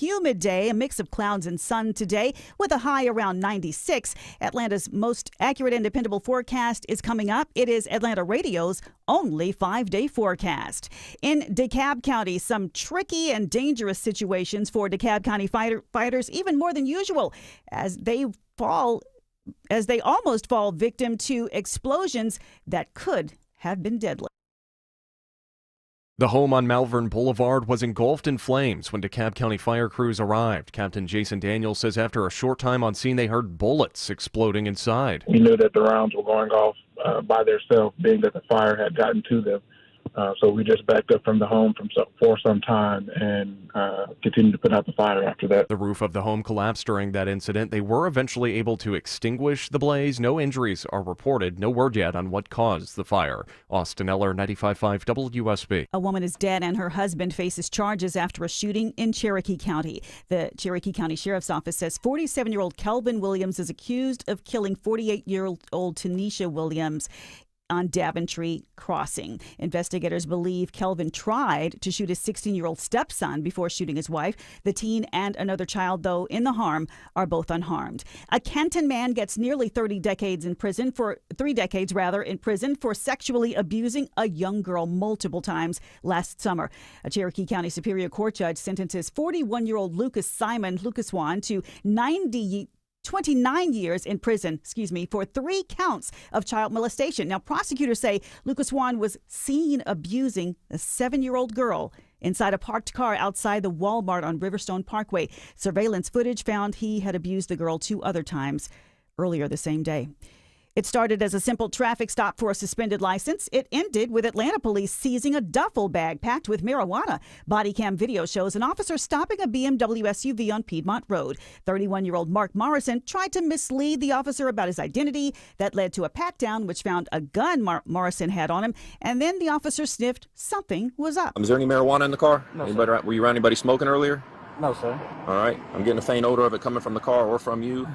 humid day, a mix of clouds and sun today with a high around 96. Atlanta's most accurate and dependable forecast is coming up. It is Atlanta Radio's only 5-day forecast. In DeKalb County, some tricky and dangerous situations for DeKalb County firefighters, even more than usual, as they almost fall victim to explosions that could have been deadly. The home on Malvern Boulevard was engulfed in flames when DeKalb County fire crews arrived. Captain Jason Daniels says after a short time on scene, they heard bullets exploding inside. We knew that the rounds were going off by themselves, being that the fire had gotten to them. So we just backed up from the home for some time and continued to put out the fire after that. The roof of the home collapsed during that incident. They were eventually able to extinguish the blaze. No injuries are reported. No word yet on what caused the fire. Austin Eller, 95.5 WSB. A woman is dead and her husband faces charges after a shooting in Cherokee County. The Cherokee County Sheriff's Office says 47-year-old Kelvin Williams is accused of killing 48-year-old Tanisha Williams on Daventry Crossing. Investigators believe Kelvin tried to shoot his 16-year-old stepson before shooting his wife. The teen and another child, though in the harm, are both unharmed. A Kenton man gets nearly 3 decades in prison for sexually abusing a young girl multiple times last summer. A Cherokee County Superior Court judge sentences 41-year-old Lucas Swan to 29 years in prison, for 3 counts of child molestation. Now, prosecutors say Lucas Swan was seen abusing a 7-year-old girl inside a parked car outside the Walmart on Riverstone Parkway. Surveillance footage found he had abused the girl 2 other times earlier the same day. It started as a simple traffic stop for a suspended license. It ended with Atlanta police seizing a duffel bag packed with marijuana. Body cam video shows an officer stopping a BMW SUV on Piedmont Road. 31-year-old Mark Morrison tried to mislead the officer about his identity. That led to a pat-down, which found a gun Morrison had on him. And then the officer sniffed something was up. Is there any marijuana in the car? No, sir. Were you around anybody smoking earlier? No, sir. All right. I'm getting a faint odor of it coming from the car or from you.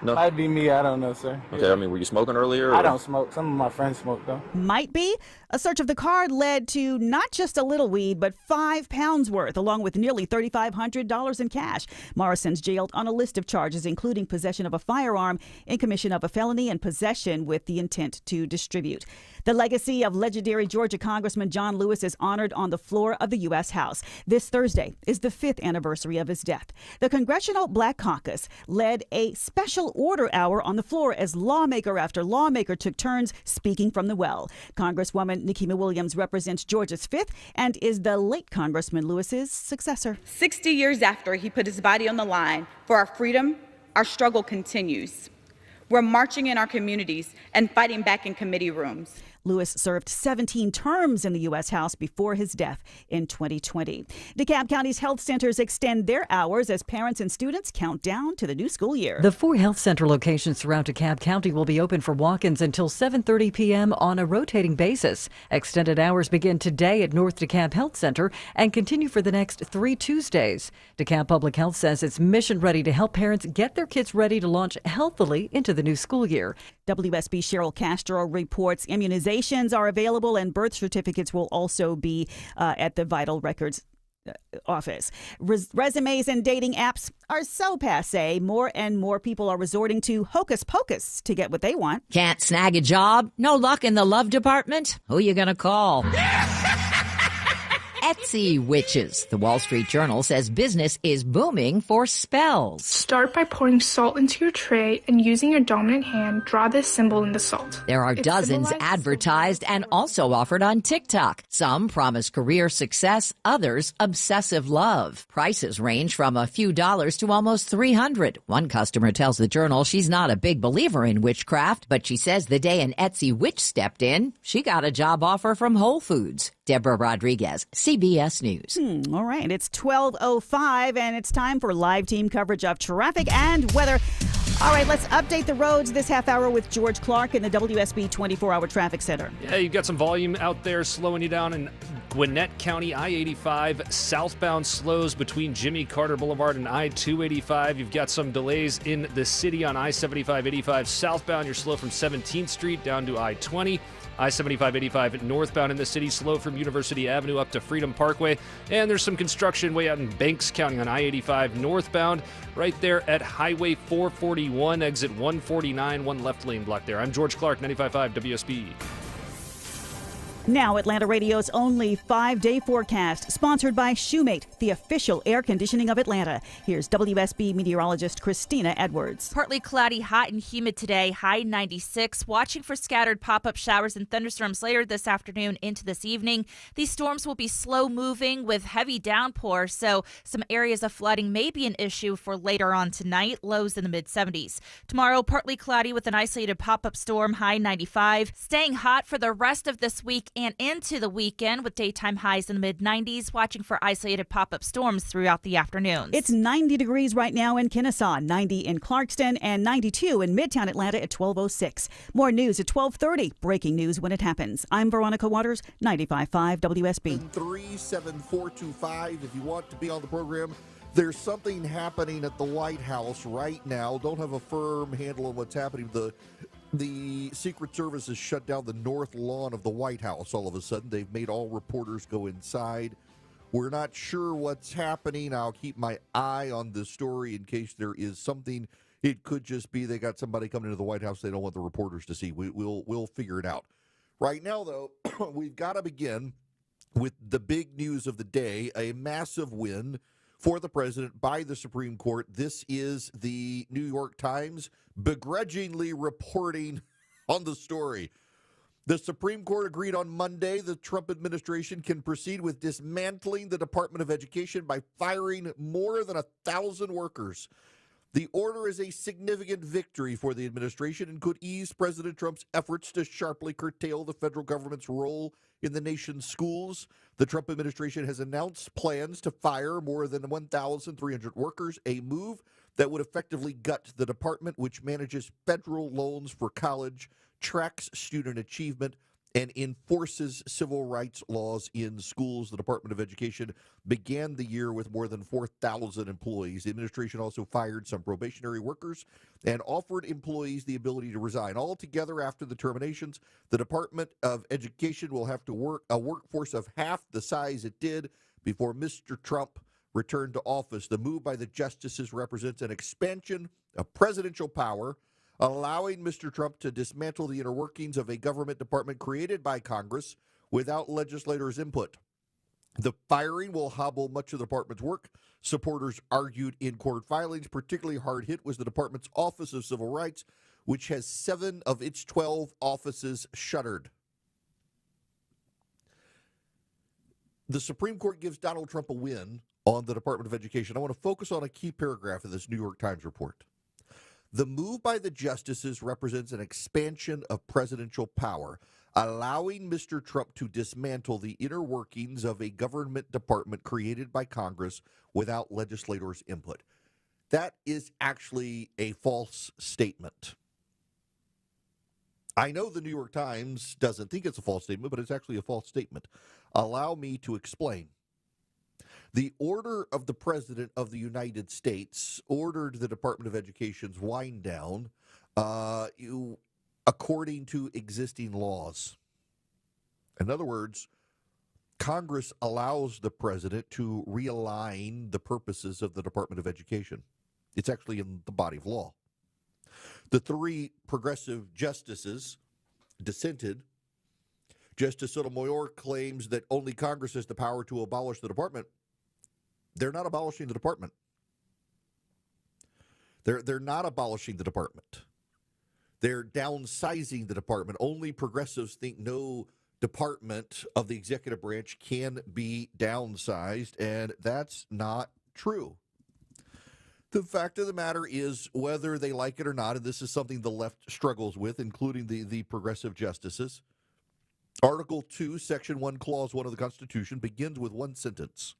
No? Might be me. I don't know, sir. Okay, I mean, were you smoking earlier? Or? I don't smoke. Some of my friends smoke, though. Might be. A search of the car led to not just a little weed, but 5 pounds worth, along with nearly $3,500 in cash. Morrison's jailed on a list of charges, including possession of a firearm in commission of a felony and possession with the intent to distribute. The legacy of legendary Georgia Congressman John Lewis is honored on the floor of the U.S. House. This Thursday is the 5th anniversary of his death. The Congressional Black Caucus led a special order hour on the floor as lawmaker after lawmaker took turns speaking from the well. Congresswoman Nikema Williams represents Georgia's 5th and is the late Congressman Lewis's successor. 60 years after he put his body on the line for our freedom, our struggle continues. We're marching in our communities and fighting back in committee rooms. Lewis served 17 terms in the U.S. House before his death in 2020. DeKalb County's health centers extend their hours as parents and students count down to the new school year. The 4 health center locations throughout DeKalb County will be open for walk-ins until 7:30 p.m. on a rotating basis. Extended hours begin today at North DeKalb Health Center and continue for the next 3 Tuesdays. DeKalb Public Health says it's mission ready to help parents get their kids ready to launch healthily into the new school year. WSB Cheryl Castro reports immunizations are available and birth certificates will also be at the Vital Records office. Resumes and dating apps are so passé. More and more people are resorting to hocus pocus to get what they want. Can't snag a job? No luck in the love department? Who you gonna call? Etsy witches. The Wall Street Journal says business is booming for spells. Start by pouring salt into your tray and using your dominant hand, draw this symbol in the salt. There are dozens advertised and also offered on TikTok. Some promise career success, others obsessive love. Prices range from a few dollars to almost $300. One customer tells the Journal she's not a big believer in witchcraft, but she says the day an Etsy witch stepped in, she got a job offer from Whole Foods. Deborah Rodriguez, CBS News. All right, it's 12:05 and it's time for live team coverage of traffic and weather. All right, let's update the roads this half hour with George Clark in the WSB 24-hour traffic center. Yeah, you've got some volume out there slowing you down in Gwinnett County. I-85 southbound slows between Jimmy Carter Boulevard and I-285. You've got some delays in the city on I-75-85 southbound. You're slow from 17th Street down to I-20. I-75-85 northbound in the city, slow from University Avenue up to Freedom Parkway. And there's some construction way out in Banks County on I-85 northbound, right there at Highway 441, exit 149, one left lane block there. I'm George Clark, 95.5 WSB. Now, Atlanta Radio's only 5-day forecast, sponsored by Shoemate, the official air conditioning of Atlanta. Here's WSB meteorologist Christina Edwards. Partly cloudy, hot and humid today, high 96. Watching for scattered pop-up showers and thunderstorms later this afternoon into this evening. These storms will be slow moving with heavy downpour, so some areas of flooding may be an issue for later on tonight. Lows in the mid-70s. Tomorrow, partly cloudy with an isolated pop-up storm, high 95. Staying hot for the rest of this week and into the weekend with daytime highs in the mid-90s, watching for isolated pop-up storms throughout the afternoons. It's 90 degrees right now in Kennesaw, 90 in Clarkston, and 92 in Midtown Atlanta at 12:06. More news at 12:30. Breaking news when it happens. I'm Veronica Waters, 95.5 WSB. 37425 if you want to be on the program. There's something happening at the White House right now. Don't have a firm handle on what's happening. The Secret Service has shut down the north lawn of the White House all of a sudden. They've made all reporters go inside. We're not sure what's happening. I'll keep my eye on this story in case there is something. It could just be they got somebody coming into the White House they don't want the reporters to see. We'll figure it out. Right now, though, we've got to begin with the big news of the day, a massive win for the president by the Supreme Court. This is the New York Times begrudgingly reporting on the story. The Supreme Court agreed on Monday the Trump administration can proceed with dismantling the Department of Education by firing more than 1,000 workers. The order is a significant victory for the administration and could ease President Trump's efforts to sharply curtail the federal government's role in the nation's schools. The Trump administration has announced plans to fire more than 1,300 workers, a move that would effectively gut the department, which manages federal loans for college, tracks student achievement, and enforces civil rights laws in schools. The Department of Education began the year with more than 4,000 employees. The administration also fired some probationary workers and offered employees the ability to resign. Altogether, after the terminations, the Department of Education will have to work a workforce of half the size it did before Mr. Trump returned to office. The move by the justices represents an expansion of presidential power, allowing Mr. Trump to dismantle the inner workings of a government department created by Congress without legislators' input. The firing will hobble much of the department's work, supporters argued in court filings. Particularly hard hit was the department's Office of Civil Rights, which has 7 of its 12 offices shuttered. The Supreme Court gives Donald Trump a win on the Department of Education. I want to focus on a key paragraph of this New York Times report. The move by the justices represents an expansion of presidential power, allowing Mr. Trump to dismantle the inner workings of a government department created by Congress without legislators' input. That is actually a false statement. I know the New York Times doesn't think it's a false statement, but it's actually a false statement. Allow me to explain. The order of the President of the United States ordered the Department of Education's wind down according to existing laws. In other words, Congress allows the President to realign the purposes of the Department of Education. It's actually in the body of law. The 3 progressive justices dissented. Justice Sotomayor claims that only Congress has the power to abolish the department. They're not abolishing the department. They're not abolishing the department. They're downsizing the department. Only progressives think no department of the executive branch can be downsized, and that's not true. The fact of the matter is, whether they like it or not, and this is something the left struggles with, including the progressive justices, Article 2, Section 1, Clause 1 of the Constitution begins with one sentence.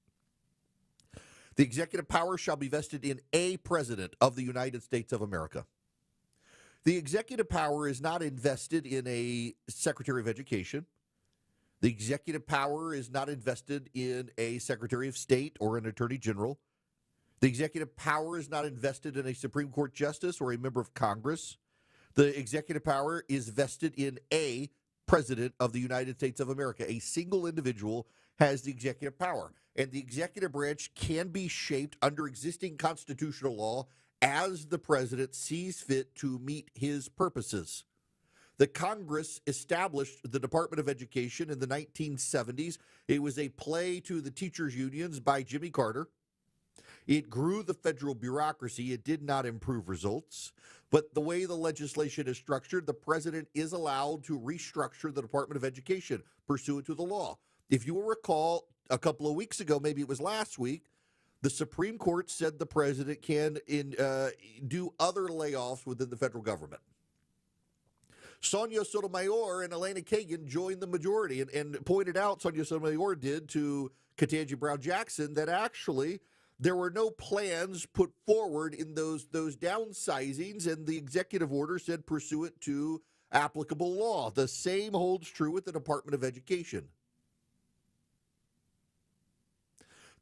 The executive power shall be vested in a president of the United States of America. The executive power is not invested in a Secretary of Education. The executive power is not invested in a Secretary of State or an Attorney General. The executive power is not invested in a Supreme Court justice or a member of Congress. The executive power is vested in a president of the United States of America. A single individual has the executive power, and the executive branch can be shaped under existing constitutional law as the president sees fit to meet his purposes. The Congress established the Department of Education in the 1970s. It was a play to the teachers' unions by Jimmy Carter. It grew the federal bureaucracy. It did not improve results. But the way the legislation is structured, the president is allowed to restructure the Department of Education pursuant to the law. If you will recall, a couple of weeks ago, maybe it was last week, the Supreme Court said the president can do other layoffs within the federal government. Sonia Sotomayor and Elena Kagan joined the majority and pointed out, Sonia Sotomayor did, to Ketanji Brown Jackson, that actually there were no plans put forward in those downsizings, and the executive order said pursuant to applicable law. The same holds true with the Department of Education.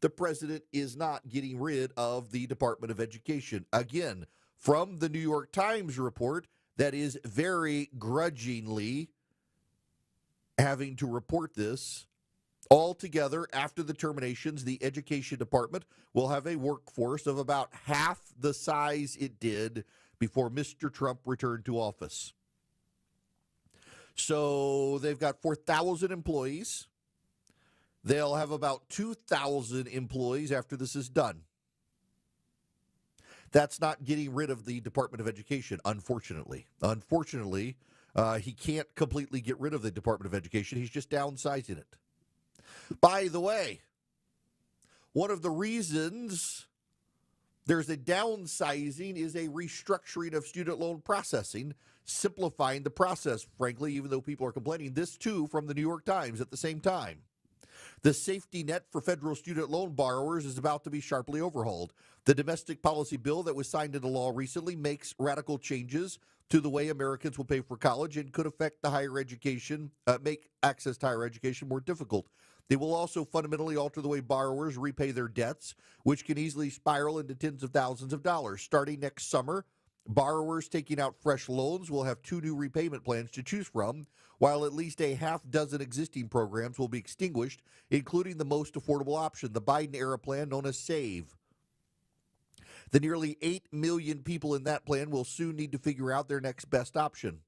The president is not getting rid of the Department of Education. Again, from the New York Times report, that is very grudgingly having to report this. Altogether, after the terminations, the Education Department will have a workforce of about half the size it did before Mr. Trump returned to office. So they've got 4,000 employees. They'll have about 2,000 employees after this is done. That's not getting rid of the Department of Education, unfortunately. Unfortunately, he can't completely get rid of the Department of Education. He's just downsizing it. By the way, one of the reasons there's a downsizing is a restructuring of student loan processing, simplifying the process, frankly, even though people are complaining. This, too, from the New York Times at the same time. The safety net for federal student loan borrowers is about to be sharply overhauled. The domestic policy bill that was signed into law recently makes radical changes to the way Americans will pay for college and could affect the higher education, make access to higher education more difficult. They will also fundamentally alter the way borrowers repay their debts, which can easily spiral into tens of thousands of dollars. Starting next summer, borrowers taking out fresh loans will have 2 new repayment plans to choose from, while at least a half dozen existing programs will be extinguished, including the most affordable option, the Biden-era plan known as SAVE. The nearly 8 million people in that plan will soon need to figure out their next best option.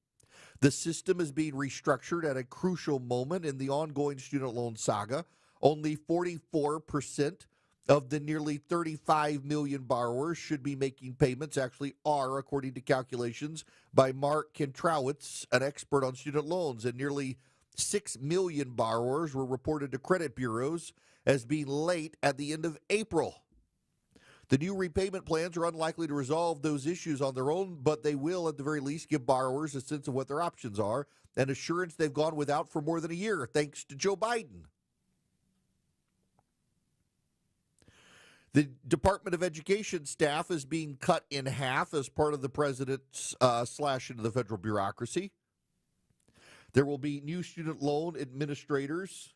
The system is being restructured at a crucial moment in the ongoing student loan saga. Only 44% of the nearly 35 million borrowers should be making payments actually are, according to calculations by Mark Kentrowitz, an expert on student loans, and nearly 6 million borrowers were reported to credit bureaus as being late at the end of April. The new repayment plans are unlikely to resolve those issues on their own, but they will at the very least give borrowers a sense of what their options are and assurance they've gone without for more than a year, thanks to Joe Biden. The Department of Education staff is being cut in half as part of the president's slash into the federal bureaucracy. There will be new student loan administrators.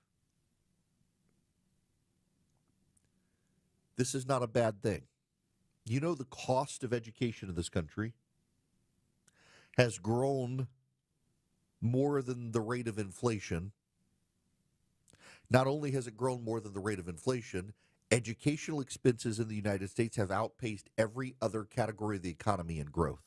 This is not a bad thing. You know, the cost of education in this country has grown more than the rate of inflation. Not only has it grown more than the rate of inflation, educational expenses in the United States have outpaced every other category of the economy in growth.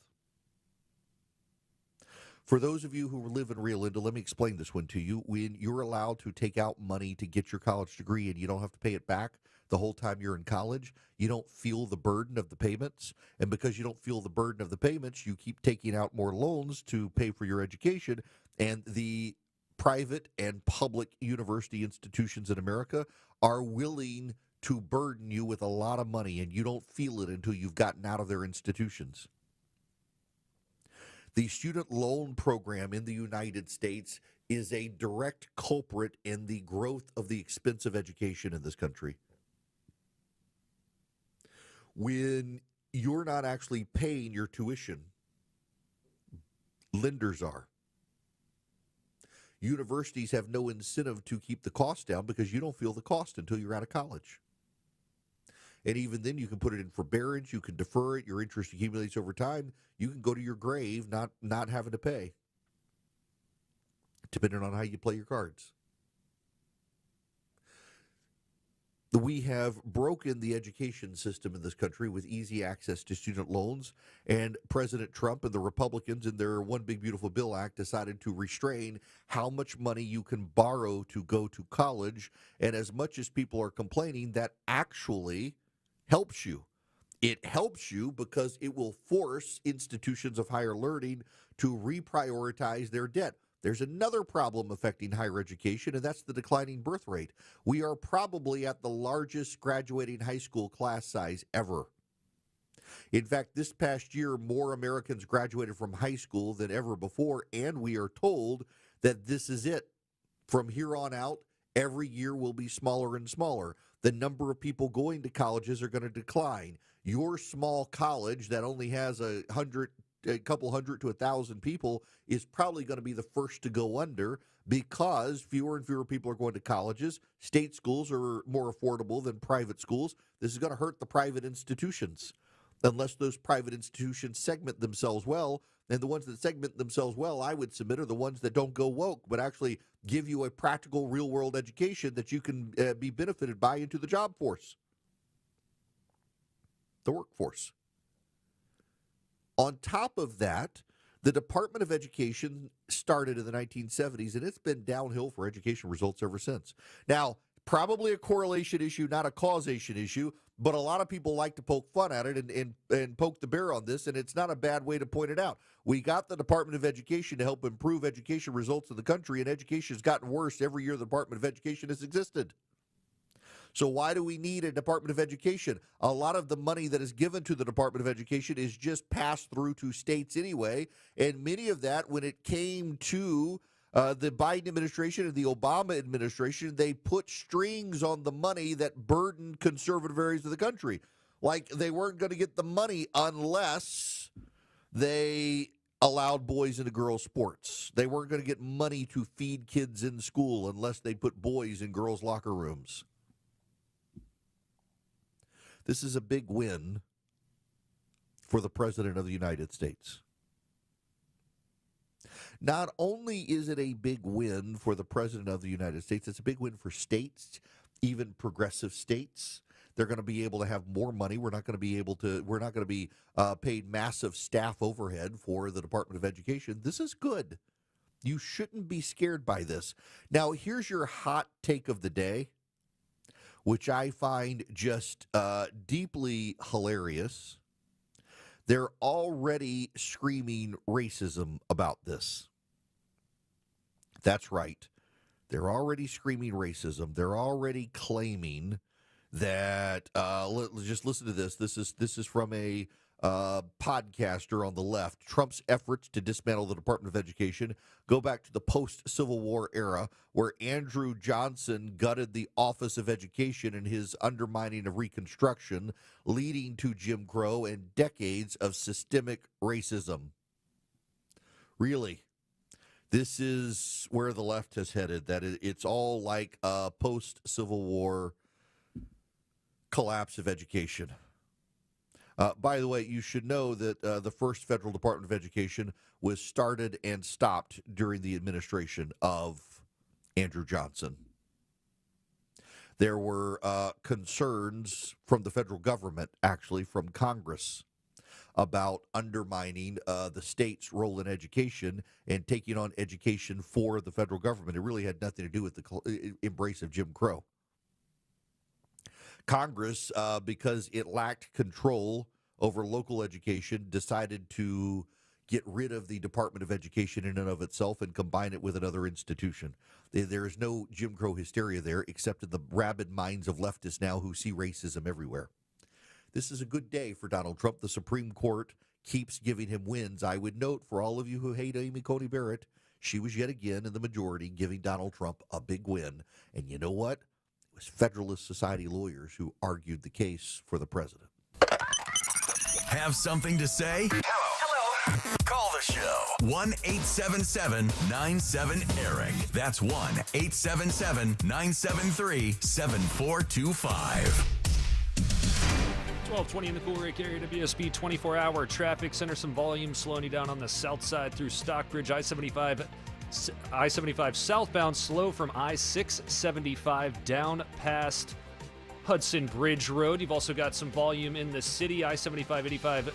For those of you who live in Rio Linda, let me explain this one to you. When you're allowed to take out money to get your college degree and you don't have to pay it back the whole time you're in college, you don't feel the burden of the payments. And because you don't feel the burden of the payments, you keep taking out more loans to pay for your education. And the private and public university institutions in America are willing to burden you with a lot of money, and you don't feel it until you've gotten out of their institutions. The student loan program in the United States is a direct culprit in the growth of the expense of education in this country. When you're not actually paying your tuition, lenders are. Universities have no incentive to keep the cost down because you don't feel the cost until you're out of college. And even then, you can put it in forbearance, you can defer it, your interest accumulates over time, you can go to your grave not having to pay. depending on how you play your cards. We have broken the education system in this country with easy access to student loans, and President Trump and the Republicans in their One Big Beautiful Bill Act decided to restrain how much money you can borrow to go to college, and as much as people are complaining, that actually helps you. It helps you because it will force institutions of higher learning to reprioritize their debt. There's another problem affecting higher education, and that's the declining birth rate. We are probably at the largest graduating high school class size ever. In fact, this past year, more Americans graduated from high school than ever before, and we are told that this is it. From here on out, every year will be smaller and smaller. The number of people going to colleges are going to decline. Your small college that only has a couple hundred to 1,000 people is probably going to be the first to go under because fewer and fewer people are going to colleges. State schools are more affordable than private schools. This is going to hurt the private institutions unless those private institutions segment themselves well. And the ones that segment themselves well, I would submit, are the ones that don't go woke, but actually give you a practical, real-world education that you can be benefited by into the job force, the workforce. On top of that, the Department of Education started in the 1970s, and it's been downhill for education results ever since. Now, probably a correlation issue, not a causation issue, but a lot of people like to poke fun at it and poke the bear on this, and it's not a bad way to point it out. We got the Department of Education to help improve education results in the country, and education has gotten worse every year the Department of Education has existed. So why do we need a Department of Education? A lot of the money that is given to the Department of Education is just passed through to states anyway, and many of that, when it came to the Biden administration and the Obama administration, they put strings on the money that burdened conservative areas of the country. Like they weren't going to get the money unless they allowed boys into girls' sports. They weren't going to get money to feed kids in school unless they put boys in girls' locker rooms. This is a big win for the President of the United States. Not only is it a big win for the President of the United States, it's a big win for states, even progressive states. They're going to be able to have more money. We're not going to be paid massive staff overhead for the Department of Education. This is good. You shouldn't be scared by this. Now, here's your hot take of the day, which I find just deeply hilarious. They're already screaming racism about this. That's right. They're already screaming racism. They're already claiming that, just listen to this. This is from a podcaster on the left. Trump's efforts to dismantle the Department of Education go back to the post-Civil War era, where Andrew Johnson gutted the Office of Education in his undermining of Reconstruction, leading to Jim Crow and decades of systemic racism. Really, this is where the left has headed, that it's all like a post-Civil War collapse of education. By the way, you should know that the first federal Department of Education was started and stopped during the administration of Andrew Johnson. There were concerns from the federal government, actually from Congress, about undermining the state's role in education and taking on education for the federal government. It really had nothing to do with the embrace of Jim Crow. Congress, because it lacked control over local education, decided to get rid of the Department of Education in and of itself and combine it with another institution. There is no Jim Crow hysteria there, except in the rabid minds of leftists now who see racism everywhere. This is a good day for Donald Trump. The Supreme Court keeps giving him wins. I would note, for all of you who hate Amy Coney Barrett, she was yet again in the majority, giving Donald Trump a big win. And you know what? It was Federalist Society lawyers who argued the case for the president. Have something to say? Hello. Call the show. 1-877-97-ERIC. That's 1-877-973-7425. 1220 in the Cool Lake area, WSB 24-hour traffic center. Some volume slowing you down on the south side through Stockbridge. I-75 I-75 southbound slow from I-675 down past Hudson Bridge Road. You've also got some volume in the city. I-75-85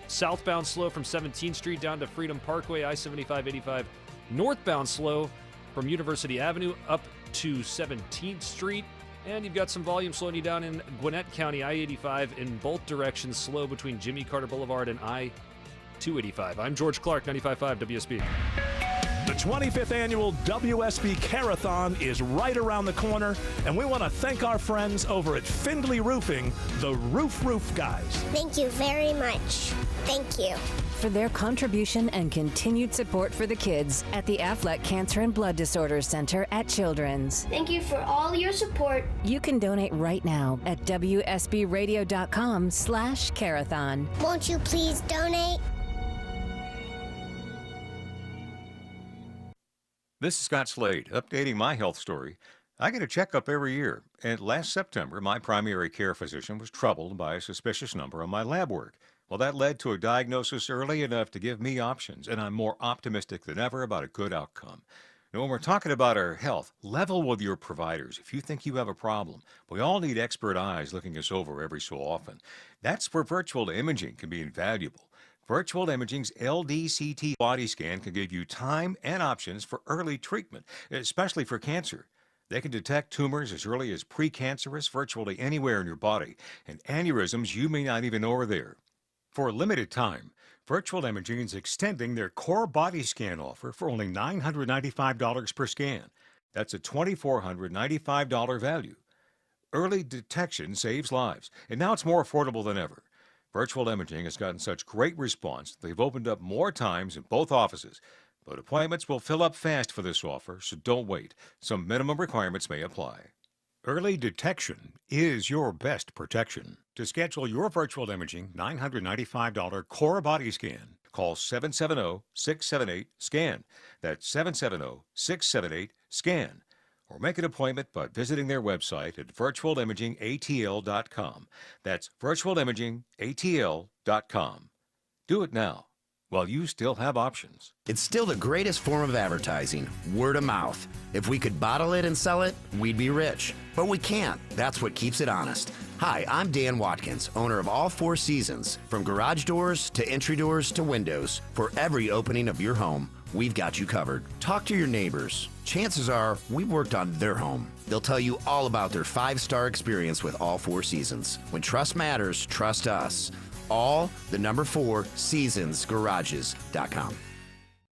southbound slow from 17th Street down to Freedom Parkway. I-75-85 northbound slow from University Avenue up to 17th Street. And you've got some volume slowing you down in Gwinnett County. I-85 in both directions slow between Jimmy Carter Boulevard and I-285. I'm George Clark, 95.5 WSB. The 25th annual WSB Carathon is right around the corner, and we want to thank our friends over at Findlay Roofing, the Roof Guys. Thank you very much. Thank you. For their contribution and continued support for the kids at the Aflac Cancer and Blood Disorders Center at Children's. Thank you for all your support. You can donate right now at WSBradio.com/Carathon. Won't you please donate? This is Scott Slade, updating my health story. I get a checkup every year, and last September, my primary care physician was troubled by a suspicious number on my lab work. Well, that led to a diagnosis early enough to give me options, and I'm more optimistic than ever about a good outcome. Now, when we're talking about our health, level with your providers if you think you have a problem. We all need expert eyes looking us over every so often. That's where virtual imaging can be invaluable. Virtual Imaging's LDCT body scan can give you time and options for early treatment, especially for cancer. They can detect tumors as early as precancerous virtually anywhere in your body, and aneurysms you may not even know are there. For a limited time, Virtual Imaging is extending their core body scan offer for only $995 per scan. That's a $2,495 value. Early detection saves lives, and now it's more affordable than ever. Virtual Imaging has gotten such great response, they've opened up more times in both offices. But appointments will fill up fast for this offer, so don't wait. Some minimum requirements may apply. Early detection is your best protection. To schedule your Virtual Imaging $995 core body scan, call 770-678-SCAN. That's 770-678-SCAN. Or make an appointment by visiting their website at virtualimagingatl.com. That's virtualimagingatl.com. Do it now, while you still have options. It's still the greatest form of advertising, word of mouth. If we could bottle it and sell it, we'd be rich. But we can't. That's what keeps it honest. Hi, I'm Dan Watkins, owner of All Four Seasons. From garage doors to entry doors to windows, for every opening of your home, we've got you covered. Talk to your neighbors. Chances are we've worked on their home. They'll tell you all about their 5-star experience with All Four Seasons. When trust matters, trust us. All, the number 4, seasonsgarages.com.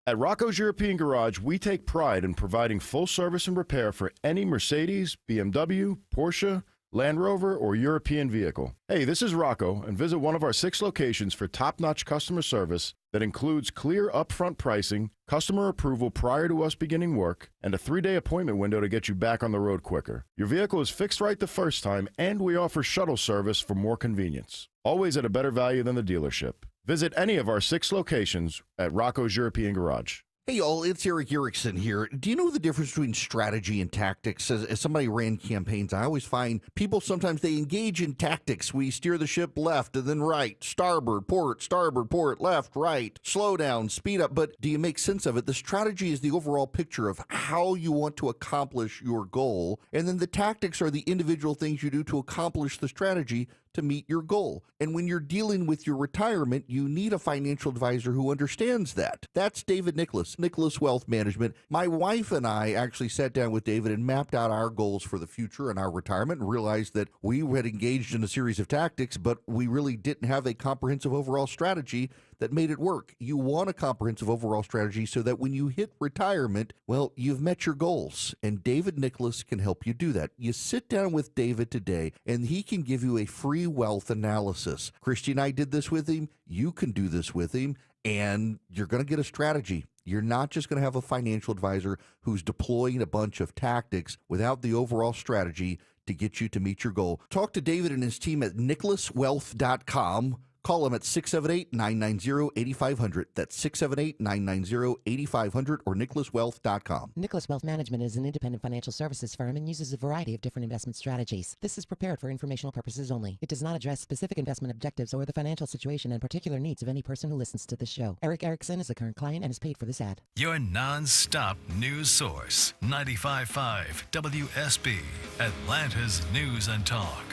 At Rocco's European Garage, we take pride in providing full service and repair for any Mercedes, BMW, Porsche, Land Rover, or European vehicle. Hey, this is Rocco, and visit one of our 6 locations for top-notch customer service that includes clear upfront pricing, customer approval prior to us beginning work, and a 3-day appointment window to get you back on the road quicker. Your vehicle is fixed right the first time, and we offer shuttle service for more convenience. Always at a better value than the dealership. Visit any of our 6 locations at Rocco's European Garage. Hey, y'all, it's Eric Erickson here. Do you know the difference between strategy and tactics? As somebody who ran campaigns, I always find people sometimes they engage in tactics. We steer the ship left and then right, starboard, port, left, right, slow down, speed up. But do you make sense of it? The strategy is the overall picture of how you want to accomplish your goal. And then the tactics are the individual things you do to accomplish the strategy to meet your goal. And when you're dealing with your retirement, you need a financial advisor who understands that. That's David Nicholas, Nicholas Wealth Management. My wife and I actually sat down with David and mapped out our goals for the future and our retirement and realized that we had engaged in a series of tactics, but we really didn't have a comprehensive overall strategy that made it work. You want a comprehensive overall strategy so that when you hit retirement, well, you've met your goals. And David Nicholas can help you do that. You sit down with David today, and he can give you a free wealth analysis. Christy and I did this with him. You can do this with him, and you're going to get a strategy. You're not just going to have a financial advisor who's deploying a bunch of tactics without the overall strategy to get you to meet your goal. Talk to David and his team at nicholaswealth.com. call them at 678-990-8500. That's 678-990-8500 or nicholaswealth.com. Nicholas Wealth Management is an independent financial services firm and uses a variety of different investment strategies. This is prepared for informational purposes only. It does not address specific investment objectives or the financial situation and particular needs of any person who listens to this show. Eric Erickson is a current client and is paid for this ad. Your non-stop news source. 95.5 WSB, Atlanta's News and Talk.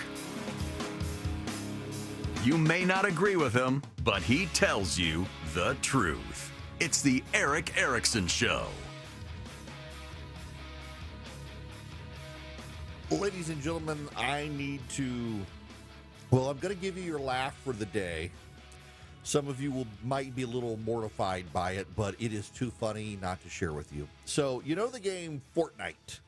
You may not agree with him, but he tells you the truth. It's the Eric Erickson Show. Ladies and gentlemen, I'm going to give you your laugh for the day. Some of you might be a little mortified by it, but it is too funny not to share with you. So, you know the game Fortnite.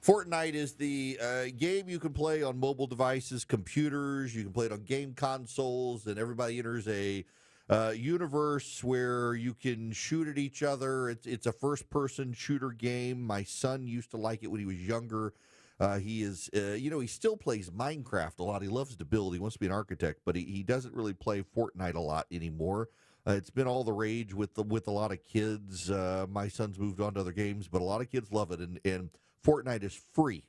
Fortnite is the game you can play on mobile devices, computers. You can play it on game consoles, and everybody enters a universe where you can shoot at each other. It's a first-person shooter game. My son used to like it when he was younger. He still plays Minecraft a lot. He loves to build. He wants to be an architect, but he doesn't really play Fortnite a lot anymore. It's been all the rage with a lot of kids. My son's moved on to other games, but a lot of kids love it, and Fortnite is free.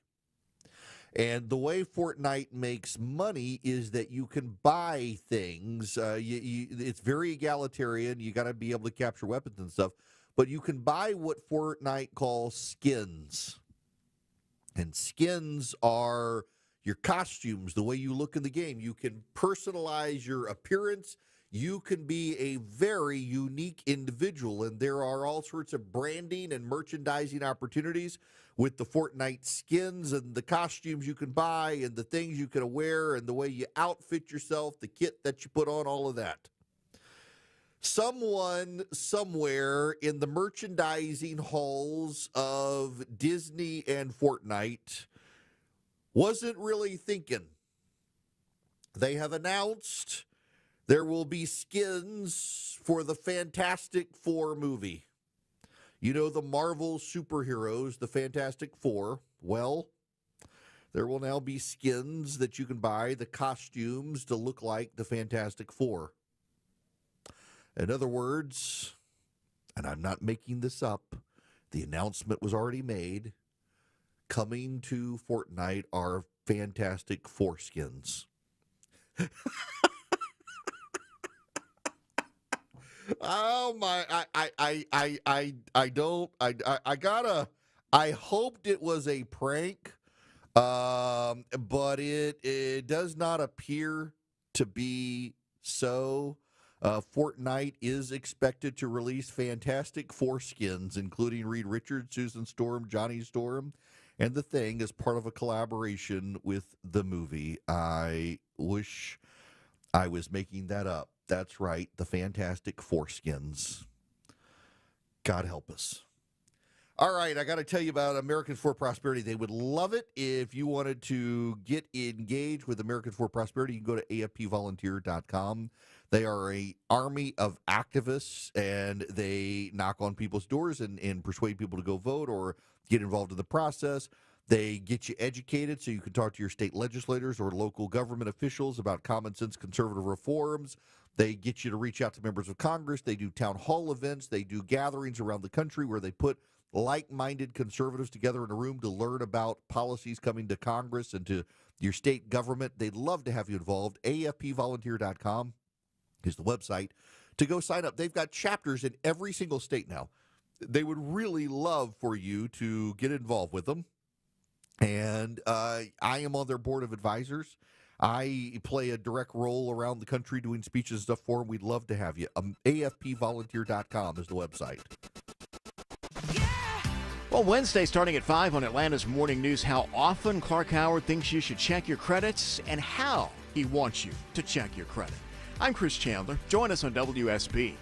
And the way Fortnite makes money is that you can buy things. It's very egalitarian. You got to be able to capture weapons and stuff, but you can buy what Fortnite calls skins. And skins are your costumes, the way you look in the game. You can personalize your appearance. You can be a very unique individual, and there are all sorts of branding and merchandising opportunities with the Fortnite skins and the costumes you can buy and the things you can wear and the way you outfit yourself, the kit that you put on, all of that. Someone somewhere in the merchandising halls of Disney and Fortnite wasn't really thinking. They have announced there will be skins for the Fantastic Four movie. You know, the Marvel superheroes, the Fantastic Four. Well, there will now be skins that you can buy, the costumes to look like the Fantastic Four. In other words, and I'm not making this up, the announcement was already made. Coming to Fortnite are Fantastic Four skins. Oh my! I hoped it was a prank, but it does not appear to be so. Fortnite is expected to release Fantastic Four skins, including Reed Richards, Susan Storm, Johnny Storm, and The Thing as part of a collaboration with the movie. I wish I was making that up. That's right, the Fantastic Four skins. God help us. All right, I got to tell you about Americans for Prosperity. They would love it if you wanted to get engaged with Americans for Prosperity. You can go to afpvolunteer.com. They are an army of activists, and they knock on people's doors and persuade people to go vote or get involved in the process. They get you educated so you can talk to your state legislators or local government officials about common sense conservative reforms. They get you to reach out to members of Congress. They do town hall events. They do gatherings around the country where they put like-minded conservatives together in a room to learn about policies coming to Congress and to your state government. They'd love to have you involved. AFPvolunteer.com is the website to go sign up. They've got chapters in every single state now. They would really love for you to get involved with them. And I am on their board of advisors. I play a direct role around the country doing speeches and stuff for them. We'd love to have you. AFPvolunteer.com is the website. Well, Wednesday starting at 5 on Atlanta's Morning News, how often Clark Howard thinks you should check your credits and how he wants you to check your credit. I'm Chris Chandler. Join us on WSB.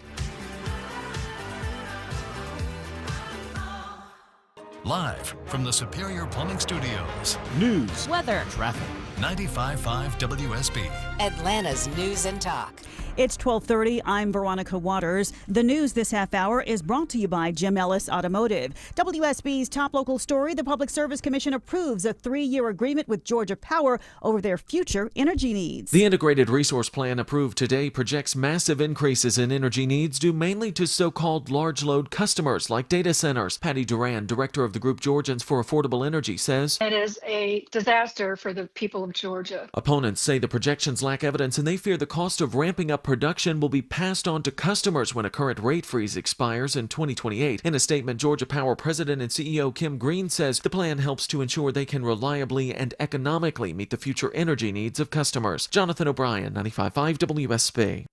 Live from the Superior Plumbing Studios. News, weather, traffic. 95.5 WSB. Atlanta's News and Talk. It's 12:30. I'm Veronica Waters. The news this half hour is brought to you by Jim Ellis Automotive. WSB's top local story, the Public Service Commission approves a 3-year agreement with Georgia Power over their future energy needs. The Integrated Resource Plan approved today projects massive increases in energy needs due mainly to so-called large load customers like data centers. Patty Duran, director of the group Georgians for Affordable Energy, says it is a disaster for the people of Georgia. Opponents say the projections lack evidence and they fear the cost of ramping up production will be passed on to customers when a current rate freeze expires in 2028. In a statement, Georgia Power President and CEO Kim Green says the plan helps to ensure they can reliably and economically meet the future energy needs of customers. Jonathan O'Brien, 95.5 WSB.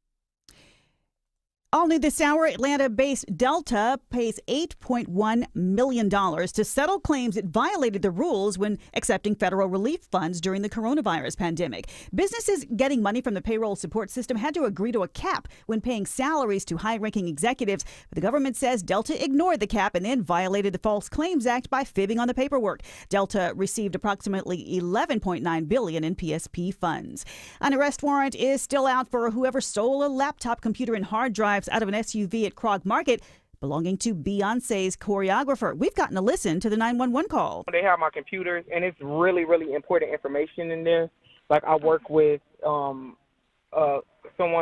All new this hour, Atlanta-based Delta pays $8.1 million to settle claims it violated the rules when accepting federal relief funds during the coronavirus pandemic. Businesses getting money from the payroll support system had to agree to a cap when paying salaries to high-ranking executives. But the government says Delta ignored the cap and then violated the False Claims Act by fibbing on the paperwork. Delta received approximately $11.9 billion in PSP funds. An arrest warrant is still out for whoever stole a laptop computer and hard drive out of an SUV at Krog Market belonging to Beyonce's choreographer. We've gotten a listen to the 911 call. They have my computers, and it's really, really important information in there. Like, I work with someone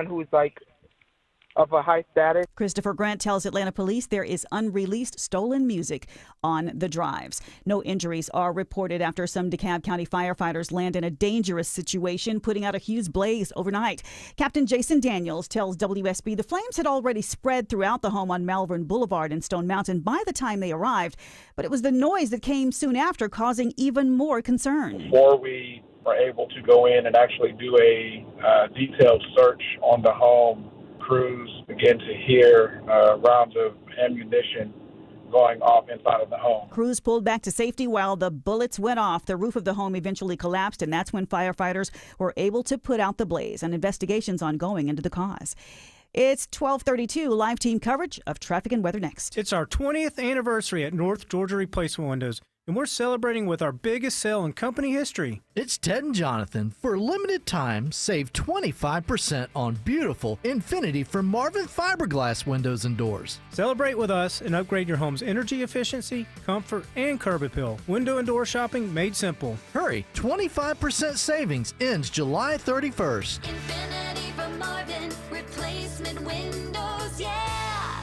who's like of a high status. Christopher Grant tells Atlanta police there is unreleased stolen music on the drives. No injuries are reported after some DeKalb County firefighters land in a dangerous situation, putting out a huge blaze overnight. Captain Jason Daniels tells WSB the flames had already spread throughout the home on Malvern Boulevard in Stone Mountain by the time they arrived, but it was the noise that came soon after causing even more concern. Before we were able to go in and actually do a detailed search on the home, crews began to hear rounds of ammunition going off inside of the home. Crews pulled back to safety while the bullets went off. The roof of the home eventually collapsed, and that's when firefighters were able to put out the blaze. An investigation's ongoing into the cause. It's 12:32. Live team coverage of traffic and weather next. It's our 20th anniversary at North Georgia Replacement Windows, and we're celebrating with our biggest sale in company history. It's Ted and Jonathan. For a limited time, save 25% on beautiful Infinity from Marvin fiberglass windows and doors. Celebrate with us and upgrade your home's energy efficiency, comfort, and curb appeal. Window and door shopping made simple. Hurry, 25% savings ends July 31st. Infinity from Marvin, replacement windows, yeah!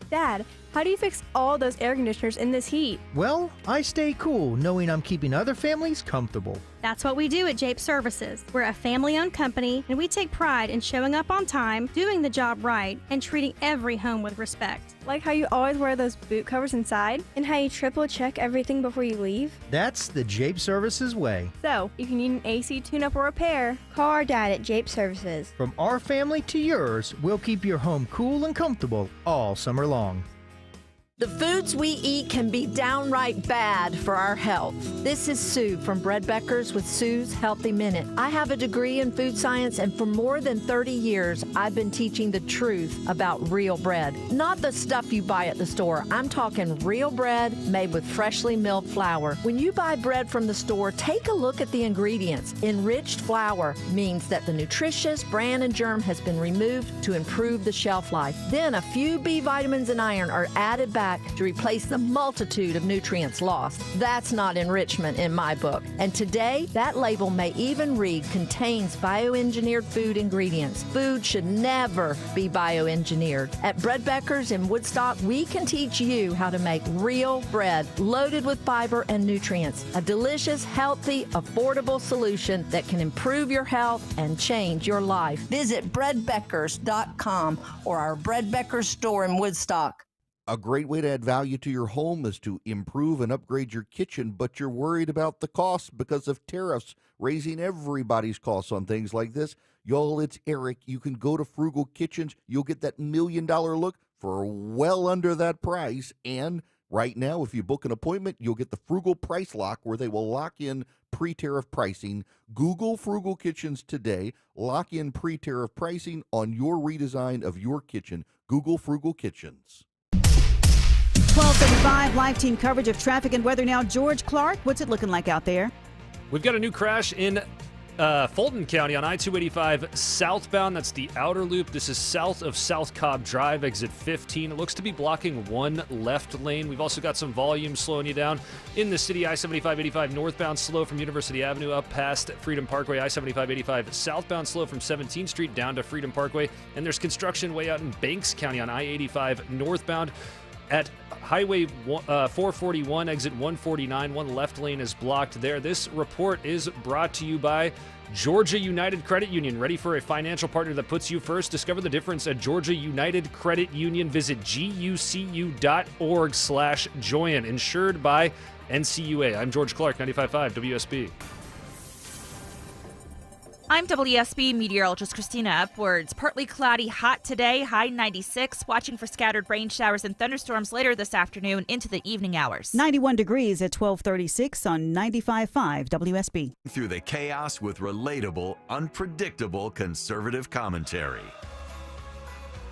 Dad, how do you fix all those air conditioners in this heat? Well, I stay cool knowing I'm keeping other families comfortable. That's what we do at Jape Services. We're a family-owned company, and we take pride in showing up on time, doing the job right, and treating every home with respect. Like how you always wear those boot covers inside, and how you triple check everything before you leave. That's the Jape Services way. So, if you need an AC tune-up or repair, call our dad at Jape Services. From our family to yours, we'll keep your home cool and comfortable all summer long. The foods we eat can be downright bad for our health. This is Sue from Bread Beckers with Sue's Healthy Minute. I have a degree in food science, and for more than 30 years, I've been teaching the truth about real bread. Not the stuff you buy at the store. I'm talking real bread made with freshly milled flour. When you buy bread from the store, take a look at the ingredients. Enriched flour means that the nutritious bran and germ has been removed to improve the shelf life. Then a few B vitamins and iron are added back to replace the multitude of nutrients lost. That's not enrichment in my book. And today, that label may even read contains bioengineered food ingredients. Food should never be bioengineered. At Bread Beckers in Woodstock, we can teach you how to make real bread loaded with fiber and nutrients. A delicious, healthy, affordable solution that can improve your health and change your life. Visit breadbeckers.com or our Bread Beckers store in Woodstock. A great way to add value to your home is to improve and upgrade your kitchen, but you're worried about the cost because of tariffs raising everybody's costs on things like this. Y'all, it's Eric. You can go to Frugal Kitchens. You'll get that $1 million look for well under that price. And right now, if you book an appointment, you'll get the Frugal Price Lock, where they will lock in pre-tariff pricing. Google Frugal Kitchens today. Lock in pre-tariff pricing on your redesign of your kitchen. Google Frugal Kitchens. 12:35, live team coverage of traffic and weather now. George Clark, what's it looking like out there? We've got a new crash in Fulton County on I-285 southbound. That's the outer loop. This is south of South Cobb Drive, exit 15. It looks to be blocking one left lane. We've also got some volume slowing you down in the city. I-75-85 northbound slow from University Avenue up past Freedom Parkway. I-75-85 southbound slow from 17th Street down to Freedom Parkway. And there's construction way out in Banks County on I-85 northbound at Highway 441, exit 149. One left lane is blocked there. This report is brought to you by Georgia United Credit Union. Ready for a financial partner that puts you first? Discover the difference at Georgia United Credit Union. Visit gucu.org/join. Insured by NCUA. I'm George Clark, 95.5 WSB. I'm WSB meteorologist Christina Upwards. Partly cloudy, hot today, high 96. Watching for scattered rain showers and thunderstorms later this afternoon into the evening hours. 91 degrees at 12:36 on 95.5 WSB. Through the chaos with relatable, unpredictable conservative commentary.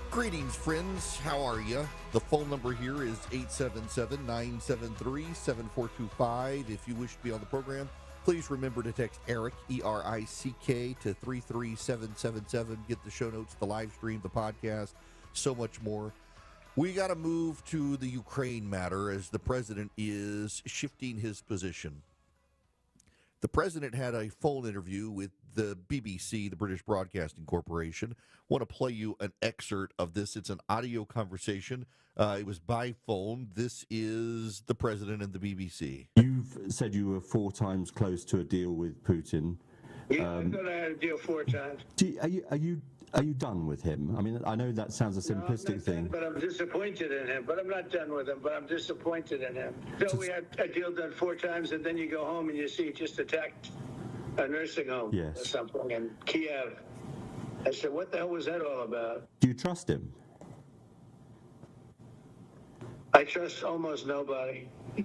Greetings, friends. How are you? The phone number here is 877-973-7425. If you wish to be on the program, please remember to text ERIC, E-R-I-C-K, to 33777. Get the show notes, the live stream, the podcast, so much more. We got to move to the Ukraine matter as the president is shifting his position. The president had a phone interview with the BBC, the British Broadcasting Corporation. I want to play you an excerpt of this. It's an audio conversation. It was by phone. This is the president and the BBC. You've said you were 4 times close to a deal with Putin. Yeah, I thought I had a deal 4 times. Are you done with him? I mean, I know that sounds a simplistic thing. But I'm disappointed in him. But I'm not done with him. But I'm disappointed in him. So we had a deal done 4 times, and then you go home and you see he just attacked a nursing home or something in Kiev. I said, what the hell was that all about? Do you trust him? I trust almost nobody, to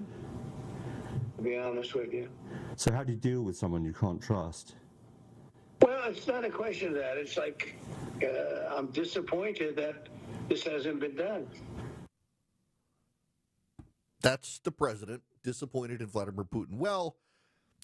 be honest with you. So how do you deal with someone you can't trust? Well, it's not a question of that. It's like I'm disappointed that this hasn't been done. That's the president, disappointed in Vladimir Putin. Well,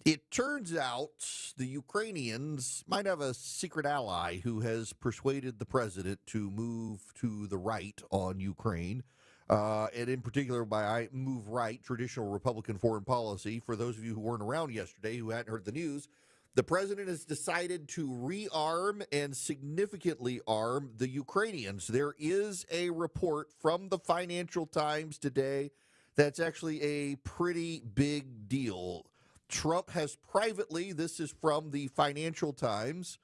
it turns out the Ukrainians might have a secret ally who has persuaded the president to move to the right on Ukraine. And in particular, by move right, traditional Republican foreign policy. For those of you who weren't around yesterday, who hadn't heard the news, the president has decided to rearm and significantly arm the Ukrainians. There is a report from the Financial Times today that's actually a pretty big deal. Trump has privately, this is from the Financial Times,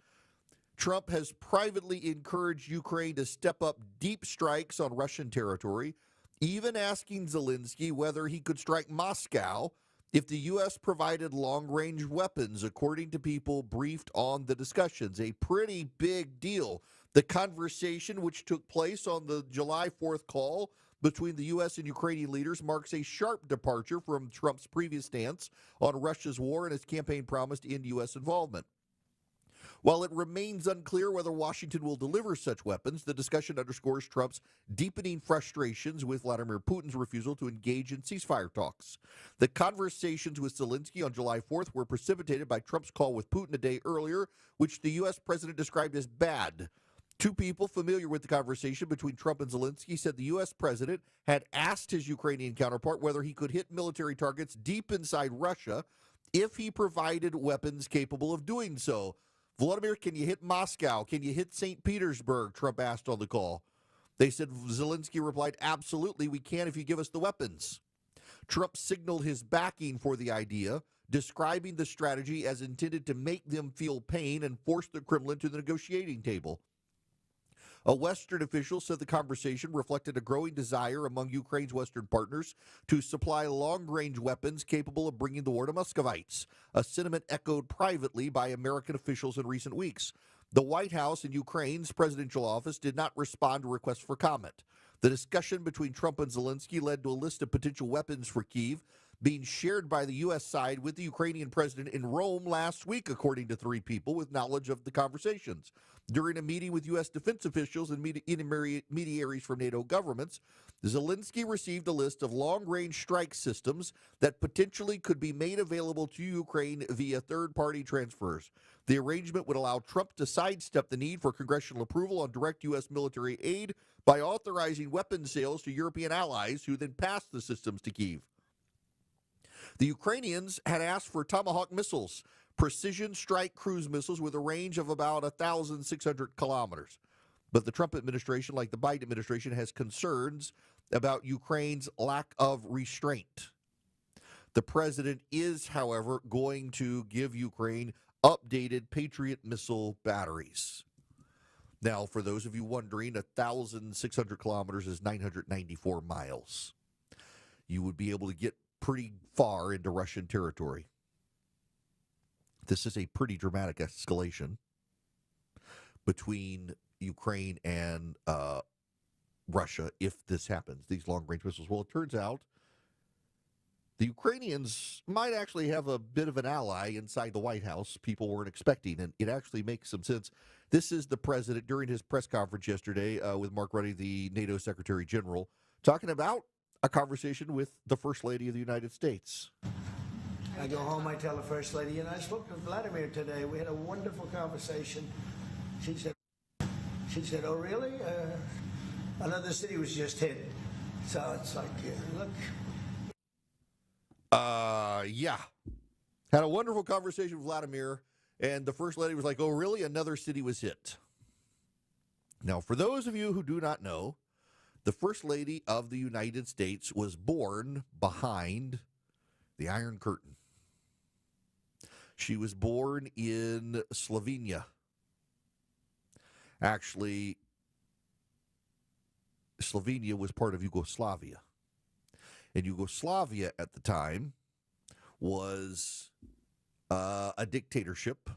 Trump has privately encouraged Ukraine to step up deep strikes on Russian territory, even asking Zelensky whether he could strike Moscow if the U.S. provided long-range weapons, according to people briefed on the discussions. A pretty big deal. The conversation, which took place on the July 4th call between the U.S. and Ukrainian leaders, marks a sharp departure from Trump's previous stance on Russia's war and his campaign promise to end U.S. involvement. While it remains unclear whether Washington will deliver such weapons, the discussion underscores Trump's deepening frustrations with Vladimir Putin's refusal to engage in ceasefire talks. The conversations with Zelensky on July 4th were precipitated by Trump's call with Putin a day earlier, which the U.S. president described as bad. 2 people familiar with the conversation between Trump and Zelensky said the U.S. president had asked his Ukrainian counterpart whether he could hit military targets deep inside Russia if he provided weapons capable of doing so. Vladimir, can you hit Moscow? Can you hit St. Petersburg? Trump asked on the call. They said Zelensky replied, absolutely, we can if you give us the weapons. Trump signaled his backing for the idea, describing the strategy as intended to make them feel pain and force the Kremlin to the negotiating table. A Western official said the conversation reflected a growing desire among Ukraine's Western partners to supply long-range weapons capable of bringing the war to Muscovites, a sentiment echoed privately by American officials in recent weeks. The White House and Ukraine's presidential office did not respond to requests for comment. The discussion between Trump and Zelensky led to a list of potential weapons for Kyiv being shared by the U.S. side with the Ukrainian president in Rome last week, according to 3 people with knowledge of the conversations. During a meeting with U.S. defense officials and intermediaries from NATO governments, Zelensky received a list of long-range strike systems that potentially could be made available to Ukraine via third-party transfers. The arrangement would allow Trump to sidestep the need for congressional approval on direct U.S. military aid by authorizing weapons sales to European allies who then passed the systems to Kyiv. The Ukrainians had asked for Tomahawk missiles, precision strike cruise missiles with a range of about 1,600 kilometers. But the Trump administration, like the Biden administration, has concerns about Ukraine's lack of restraint. The president is, however, going to give Ukraine updated Patriot missile batteries. Now, for those of you wondering, 1,600 kilometers is 994 miles. You would be able to get pretty far into Russian territory. This is a pretty dramatic escalation between Ukraine and Russia if this happens, these long-range missiles. Well, it turns out the Ukrainians might actually have a bit of an ally inside the White House people weren't expecting, and it actually makes some sense. This is the president during his press conference yesterday with Mark Rutte, the NATO Secretary General, talking about a conversation with the First Lady of the United States. I go home, I tell the First Lady, and I spoke to Vladimir today. We had a wonderful conversation. She said, oh, really? Another city was just hit. So it's like, look. Yeah. Had a wonderful conversation with Vladimir, and the First Lady was like, oh, really? Another city was hit. Now, for those of you who do not know, the First Lady of the United States was born behind the Iron Curtain. She was born in Slovenia. Actually, Slovenia was part of Yugoslavia. And Yugoslavia at the time was a dictatorship,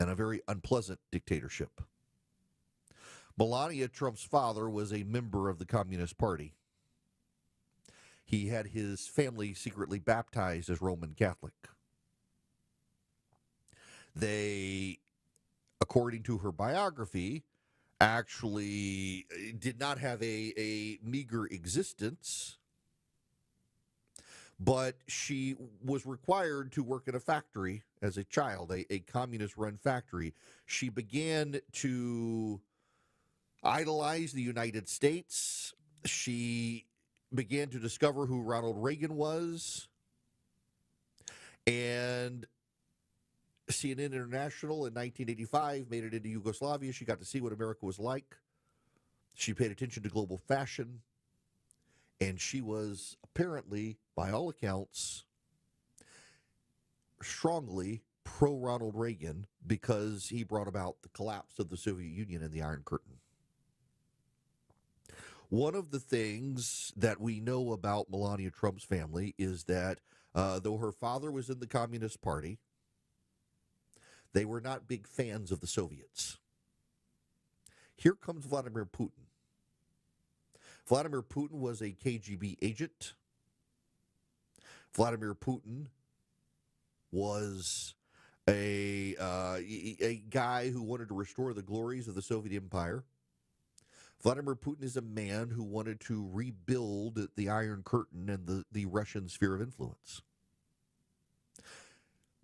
and a very unpleasant dictatorship. Melania Trump's father was a member of the Communist Party. He had his family secretly baptized as Roman Catholic. They, according to her biography, actually did not have a meager existence, but she was required to work in a factory as a child, a communist-run factory. She began to idolize the United States. She began to discover who Ronald Reagan was. And CNN International in 1985 made it into Yugoslavia. She got to see what America was like. She paid attention to global fashion. And she was apparently, by all accounts, strongly pro-Ronald Reagan because he brought about the collapse of the Soviet Union and the Iron Curtain. One of the things that we know about Melania Trump's family is that though her father was in the Communist Party, they were not big fans of the Soviets. Here comes Vladimir Putin. Vladimir Putin was a KGB agent. Vladimir Putin was a guy who wanted to restore the glories of the Soviet Empire. Vladimir Putin is a man who wanted to rebuild the Iron Curtain and the Russian sphere of influence.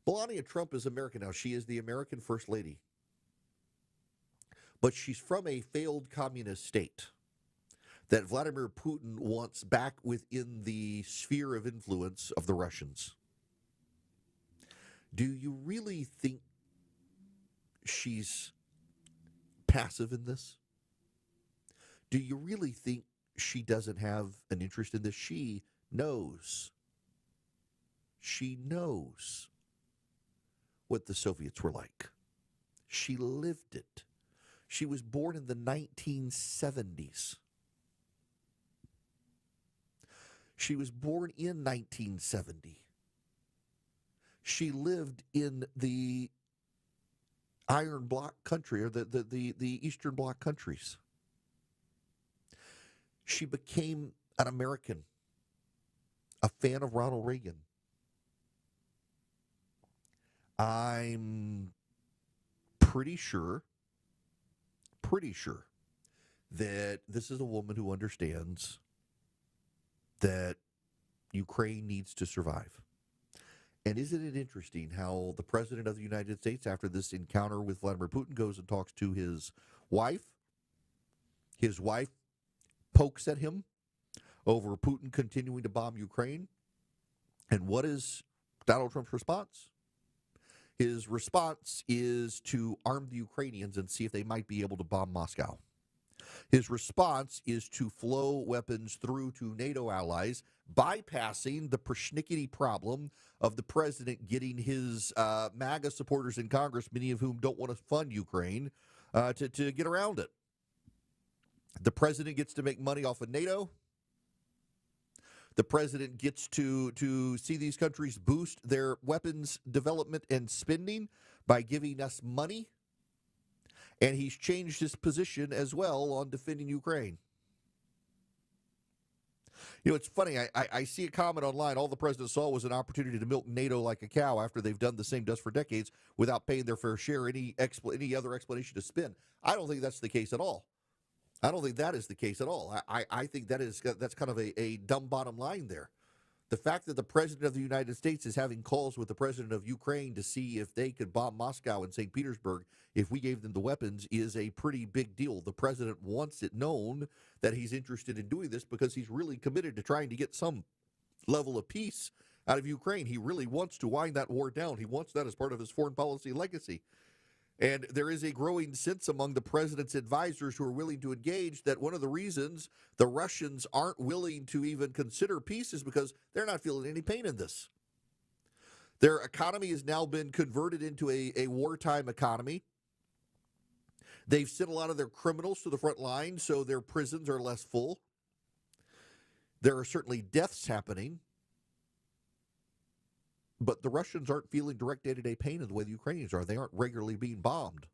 Melania Trump is American now. She is the American First Lady. But she's from a failed communist state that Vladimir Putin wants back within the sphere of influence of the Russians. Do you really think she's passive in this? Do you really think she doesn't have an interest in this? She knows. She knows what the Soviets were like. She lived it. She was born in the 1970s. She was born in 1970. She lived in the Iron Bloc country, or the Eastern Bloc countries. She became an American, a fan of Ronald Reagan. I'm pretty sure that this is a woman who understands that Ukraine needs to survive. And isn't it interesting how the President of the United States, after this encounter with Vladimir Putin, goes and talks to his wife? His wife pokes at him over Putin continuing to bomb Ukraine. And what is Donald Trump's response? His response is to arm the Ukrainians and see if they might be able to bomb Moscow. His response is to flow weapons through to NATO allies, bypassing the persnickety problem of the president getting his MAGA supporters in Congress, many of whom don't want to fund Ukraine, to get around it. The president gets to make money off of NATO. The president gets to see these countries boost their weapons development and spending by giving us money. And he's changed his position as well on defending Ukraine. You know, it's funny. I see a comment online. All the president saw was an opportunity to milk NATO like a cow after they've done the same to us for decades without paying their fair share. Any other explanation to spin? I don't think that's the case at all. I don't think that is the case at all. I think that's kind of a dumb bottom line there. The fact that the president of the United States is having calls with the president of Ukraine to see if they could bomb Moscow and St. Petersburg if we gave them the weapons is a pretty big deal. The president wants it known that he's interested in doing this because he's really committed to trying to get some level of peace out of Ukraine. He really wants to wind that war down. He wants that as part of his foreign policy legacy. And there is a growing sense among the president's advisors who are willing to engage that one of the reasons the Russians aren't willing to even consider peace is because they're not feeling any pain in this. Their economy has now been converted into a wartime economy. They've sent a lot of their criminals to the front line, so their prisons are less full. There are certainly deaths happening. But the Russians aren't feeling direct day-to-day pain in the way the Ukrainians are. They aren't regularly being bombed.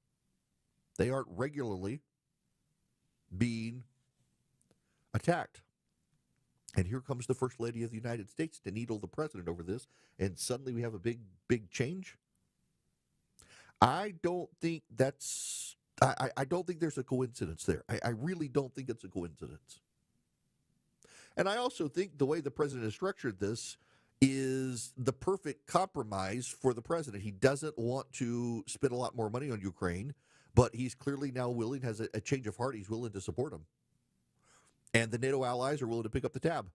They aren't regularly being attacked. And here comes the First Lady of the United States to needle the president over this, and suddenly we have a big change. I don't think that's... I don't think there's a coincidence there. I really don't think it's a coincidence. And I also think the way the president has structured this is the perfect compromise for the president. He doesn't want to spend a lot more money on Ukraine, but he's clearly now willing, has a change of heart. He's willing to support him. And the NATO allies are willing to pick up the tab.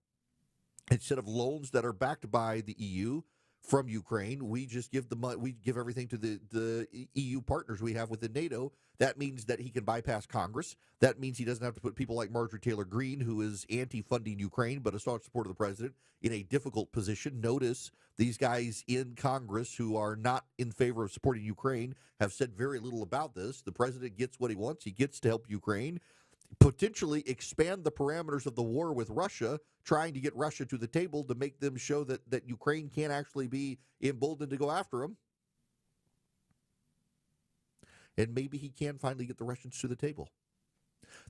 Instead of loans that are backed by the EU from Ukraine, we just give the money, we give everything to the EU partners we have within NATO. That means that he can bypass Congress. That means he doesn't have to put people like Marjorie Taylor Greene, who is anti-funding Ukraine but a staunch supporter of the president, in a difficult position. Notice these guys in Congress who are not in favor of supporting Ukraine have said very little about this. The president gets what he wants. He gets to help Ukraine, potentially expand the parameters of the war with Russia, trying to get Russia to the table to make them show that Ukraine can't actually be emboldened to go after him. And maybe he can finally get the Russians to the table.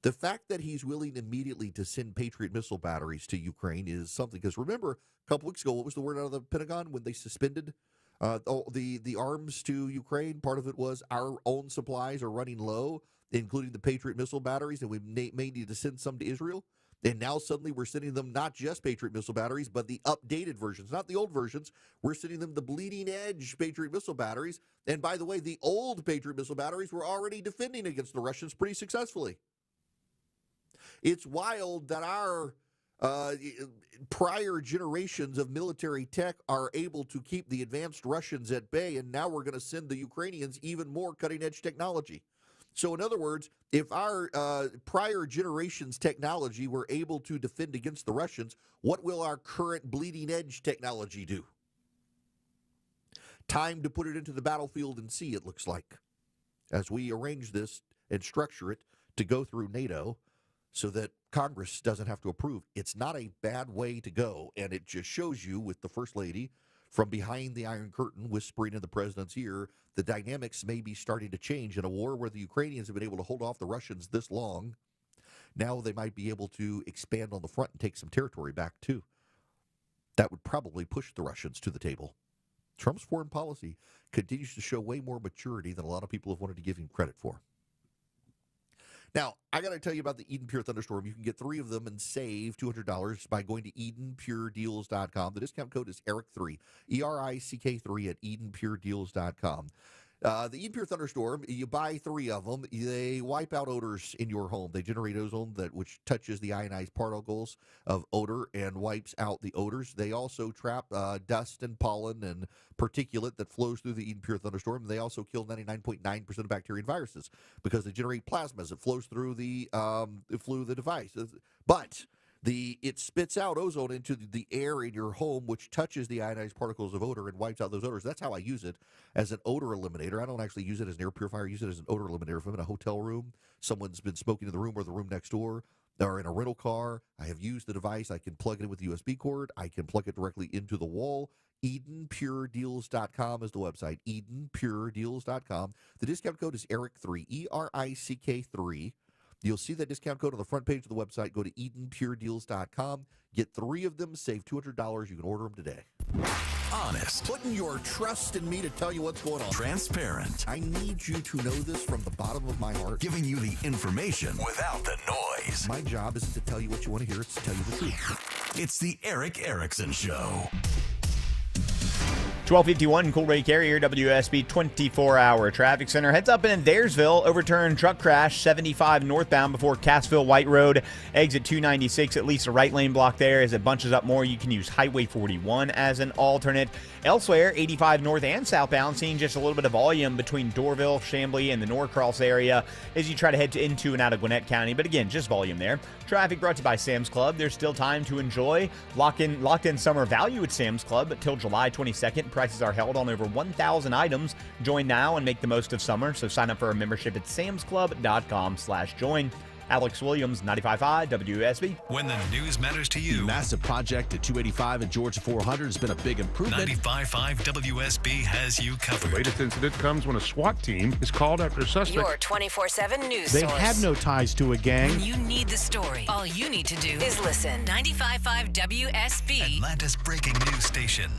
The fact that he's willing immediately to send Patriot missile batteries to Ukraine is something, because remember, a couple weeks ago, what was the word out of the Pentagon when they suspended the arms to Ukraine? Part of it was our own supplies are running low, including the Patriot missile batteries, and we may need to send some to Israel. And now suddenly we're sending them not just Patriot missile batteries, but the updated versions, not the old versions. We're sending them the bleeding edge Patriot missile batteries. And by the way, the old Patriot missile batteries were already defending against the Russians pretty successfully. It's wild that our prior generations of military tech are able to keep the advanced Russians at bay, and now we're going to send the Ukrainians even more cutting-edge technology. So in other words, if our prior generations' technology were able to defend against the Russians, what will our current bleeding-edge technology do? Time to put it into the battlefield and see, it looks like, as we arrange this and structure it to go through NATO so that Congress doesn't have to approve. It's not a bad way to go, and it just shows you with the First Lady from behind the Iron Curtain whispering in the president's ear, the dynamics may be starting to change in a war where the Ukrainians have been able to hold off the Russians this long. Now they might be able to expand on the front and take some territory back, too. That would probably push the Russians to the table. Trump's foreign policy continues to show way more maturity than a lot of people have wanted to give him credit for. Now, I got to tell you about the Eden Pure Thunderstorm. You can get 3 of them and save $200 by going to EdenPureDeals.com. The discount code is ERIC3, ERICK3 at EdenPureDeals.com. The Eden Pure Thunderstorm, you buy 3 of them. They wipe out odors in your home. They generate ozone which touches the ionized particles of odor and wipes out the odors. They also trap dust and pollen and particulate that flows through the Eden Pure Thunderstorm. They also kill 99.9% of bacteria and viruses because they generate plasma as it flows through the device. But it spits out ozone into the air in your home, which touches the ionized particles of odor and wipes out those odors. That's how I use it, as an odor eliminator. I don't actually use it as an air purifier. I use it as an odor eliminator. If I'm in a hotel room, someone's been smoking in the room or the room next door, or in a rental car, I have used the device. I can plug it in with the USB cord. I can plug it directly into the wall. EdenPureDeals.com is the website, EdenPureDeals.com. The discount code is ERIC3, ERICK3. You'll see that discount code on the front page of the website. Go to EdenPureDeals.com. Get 3 of them. Save $200. You can order them today. Honest. Putting your trust in me to tell you what's going on. Transparent. I need you to know this from the bottom of my heart. Giving you the information without the noise. My job isn't to tell you what you want to hear. It's to tell you the truth. It's the Eric Erickson Show. 1251 Cool Ray Carrier, WSB 24-hour traffic center. Heads up in Adairsville, overturned truck crash, 75 northbound before Cassville White Road, exit 296, at least a right lane block there. As it bunches up more, you can use Highway 41 as an alternate. Elsewhere, 85 north and southbound, seeing just a little bit of volume between Dorville, Chamblee, and the Norcross area as you try to head into and out of Gwinnett County. But again, just volume there. Traffic brought to you by Sam's Club. There's still time to enjoy locked in summer value at Sam's Club until July 22nd. Prices are held on over 1,000 items. Join now and make the most of summer. So sign up for a membership at samsclub.com/join. Alex Williams, 95.5 WSB. When the news matters to you. The massive project at 285 and Georgia 400 has been a big improvement. 95.5 WSB has you covered. The latest incident comes when a SWAT team is called after a suspect. Your 24/7 news They source. had no ties to a gang. When you need the story, all you need to do is listen. 95.5 WSB. Atlanta's breaking news station.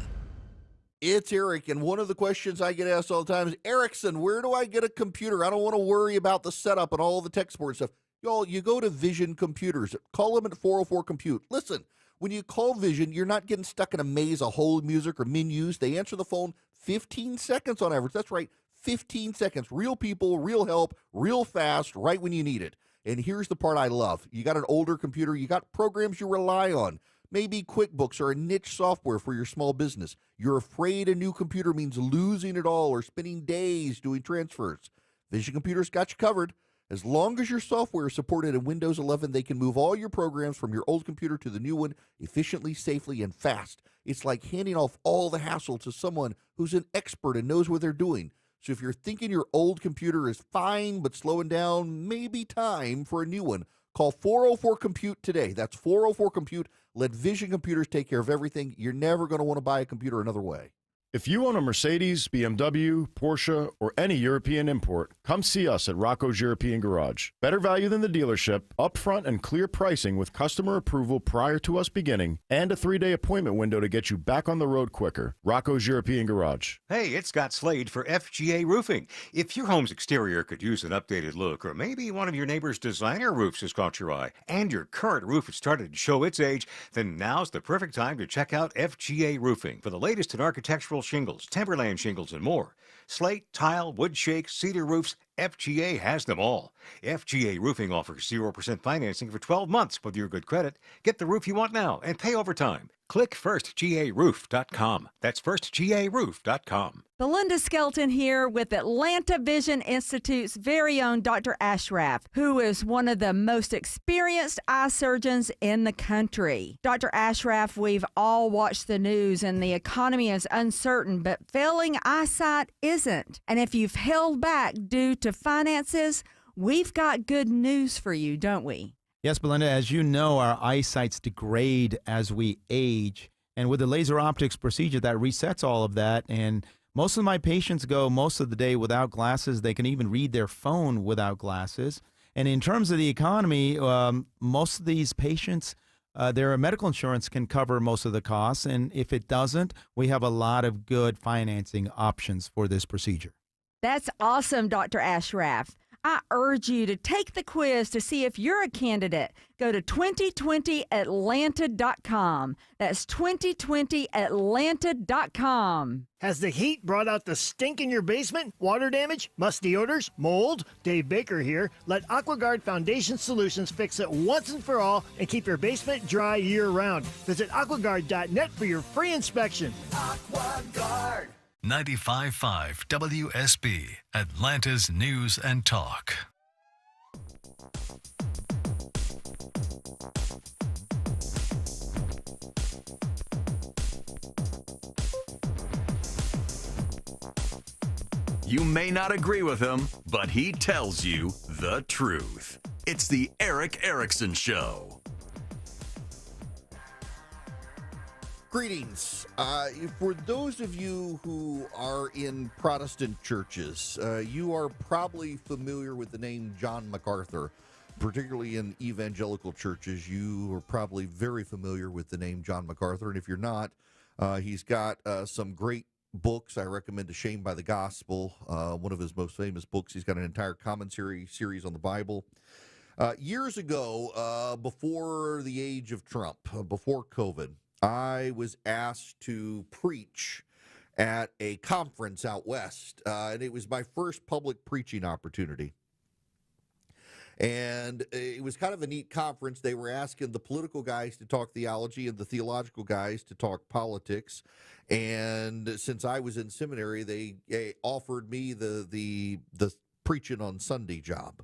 It's Eric, and one of the questions I get asked all the time is, Erickson, where do I get a computer? I don't want to worry about the setup and all the tech support stuff. Y'all, you go to Vision Computers. Call them at 404 Compute. Listen, when you call Vision, you're not getting stuck in a maze of hold music or menus. They answer the phone 15 seconds on average. That's right, 15 seconds. Real people, real help, real fast, right when you need it. And here's the part I love. You got an older computer, you got programs you rely on. Maybe QuickBooks or a niche software for your small business. You're afraid a new computer means losing it all or spending days doing transfers. Vision Computers got you covered. As long as your software is supported in Windows 11, they can move all your programs from your old computer to the new one efficiently, safely, and fast. It's like handing off all the hassle to someone who's an expert and knows what they're doing. So if you're thinking your old computer is fine but slowing down, maybe time for a new one. Call 404 Compute today. That's 404 Compute. Let Vision Computers take care of everything. You're never going to want to buy a computer another way. If you own a Mercedes, BMW, Porsche, or any European import, come see us at Rocco's European Garage. Better value than the dealership, upfront and clear pricing with customer approval prior to us beginning, and a 3-day appointment window to get you back on the road quicker. Rocco's European Garage. Hey, it's Scott Slade for FGA Roofing. If your home's exterior could use an updated look, or maybe one of your neighbor's designer roofs has caught your eye, and your current roof has started to show its age, then now's the perfect time to check out FGA Roofing for the latest in architectural shingles, timberland shingles, and more. Slate, tile, wood shake, cedar roofs, FGA has them all. FGA Roofing offers 0% financing for 12 months with your good credit. Get the roof you want now and pay over time. Click firstgaroof.com. That's firstgaroof.com. Belinda Skelton here with Atlanta Vision Institute's very own Dr. Ashraf, who is one of the most experienced eye surgeons in the country. Dr. Ashraf, we've all watched the news and the economy is uncertain, but failing eyesight isn't. And if you've held back due to finances, we've got good news for you, don't we? Yes, Belinda, as you know, our eyesights degrade as we age. And with the laser optics procedure, that resets all of that. And most of my patients go most of the day without glasses. They can even read their phone without glasses. And in terms of the economy, most of these patients, their medical insurance can cover most of the costs. And if it doesn't, we have a lot of good financing options for this procedure. That's awesome, Dr. Ashraf. I urge you to take the quiz to see if you're a candidate. Go to 2020atlanta.com. That's 2020atlanta.com. Has the heat brought out the stink in your basement? Water damage? Musty odors? Mold? Dave Baker here. Let AquaGuard Foundation Solutions fix it once and for all and keep your basement dry year-round. Visit aquaguard.net for your free inspection. AquaGuard. 95.5 WSB, Atlanta's News and Talk. You may not agree with him, but he tells you the truth. It's the Eric Erickson Show. Greetings. For those of you who are in Protestant churches, you are probably familiar with the name John MacArthur. Particularly in evangelical churches, you are probably very familiar with the name John MacArthur. And if you're not, he's got some great books. I recommend Ashamed by the Gospel, one of his most famous books. He's got an entire commentary series on the Bible. Years ago, before the age of Trump, before COVID, I was asked to preach at a conference out west, and it was my first public preaching opportunity. And it was kind of a neat conference. They were asking the political guys to talk theology and the theological guys to talk politics. And since I was in seminary, they offered me the preaching on Sunday job.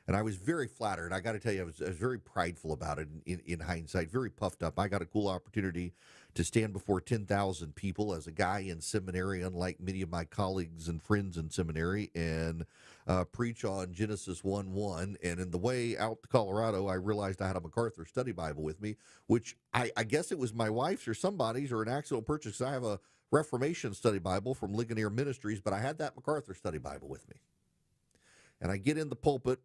And I was very flattered. I got to tell you, I was very prideful about it in hindsight, very puffed up. I got a cool opportunity to stand before 10,000 people as a guy in seminary, unlike many of my colleagues and friends in seminary, and preach on Genesis 1:1. And in the way out to Colorado, I realized I had a MacArthur study Bible with me, which I guess it was my wife's or somebody's or an accidental purchase. I have a Reformation study Bible from Ligonier Ministries, but I had that MacArthur study Bible with me. And I get in the pulpit,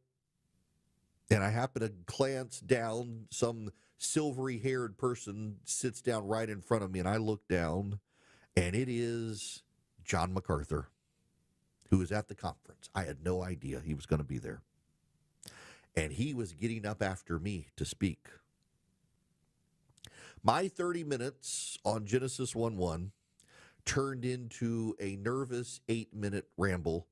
and I happen to glance down. Some silvery-haired person sits down right in front of me, and I look down, and it is John MacArthur, who was at the conference. I had no idea he was going to be there. And he was getting up after me to speak. My 30 minutes on Genesis 1:1 turned into a nervous 8-minute ramble.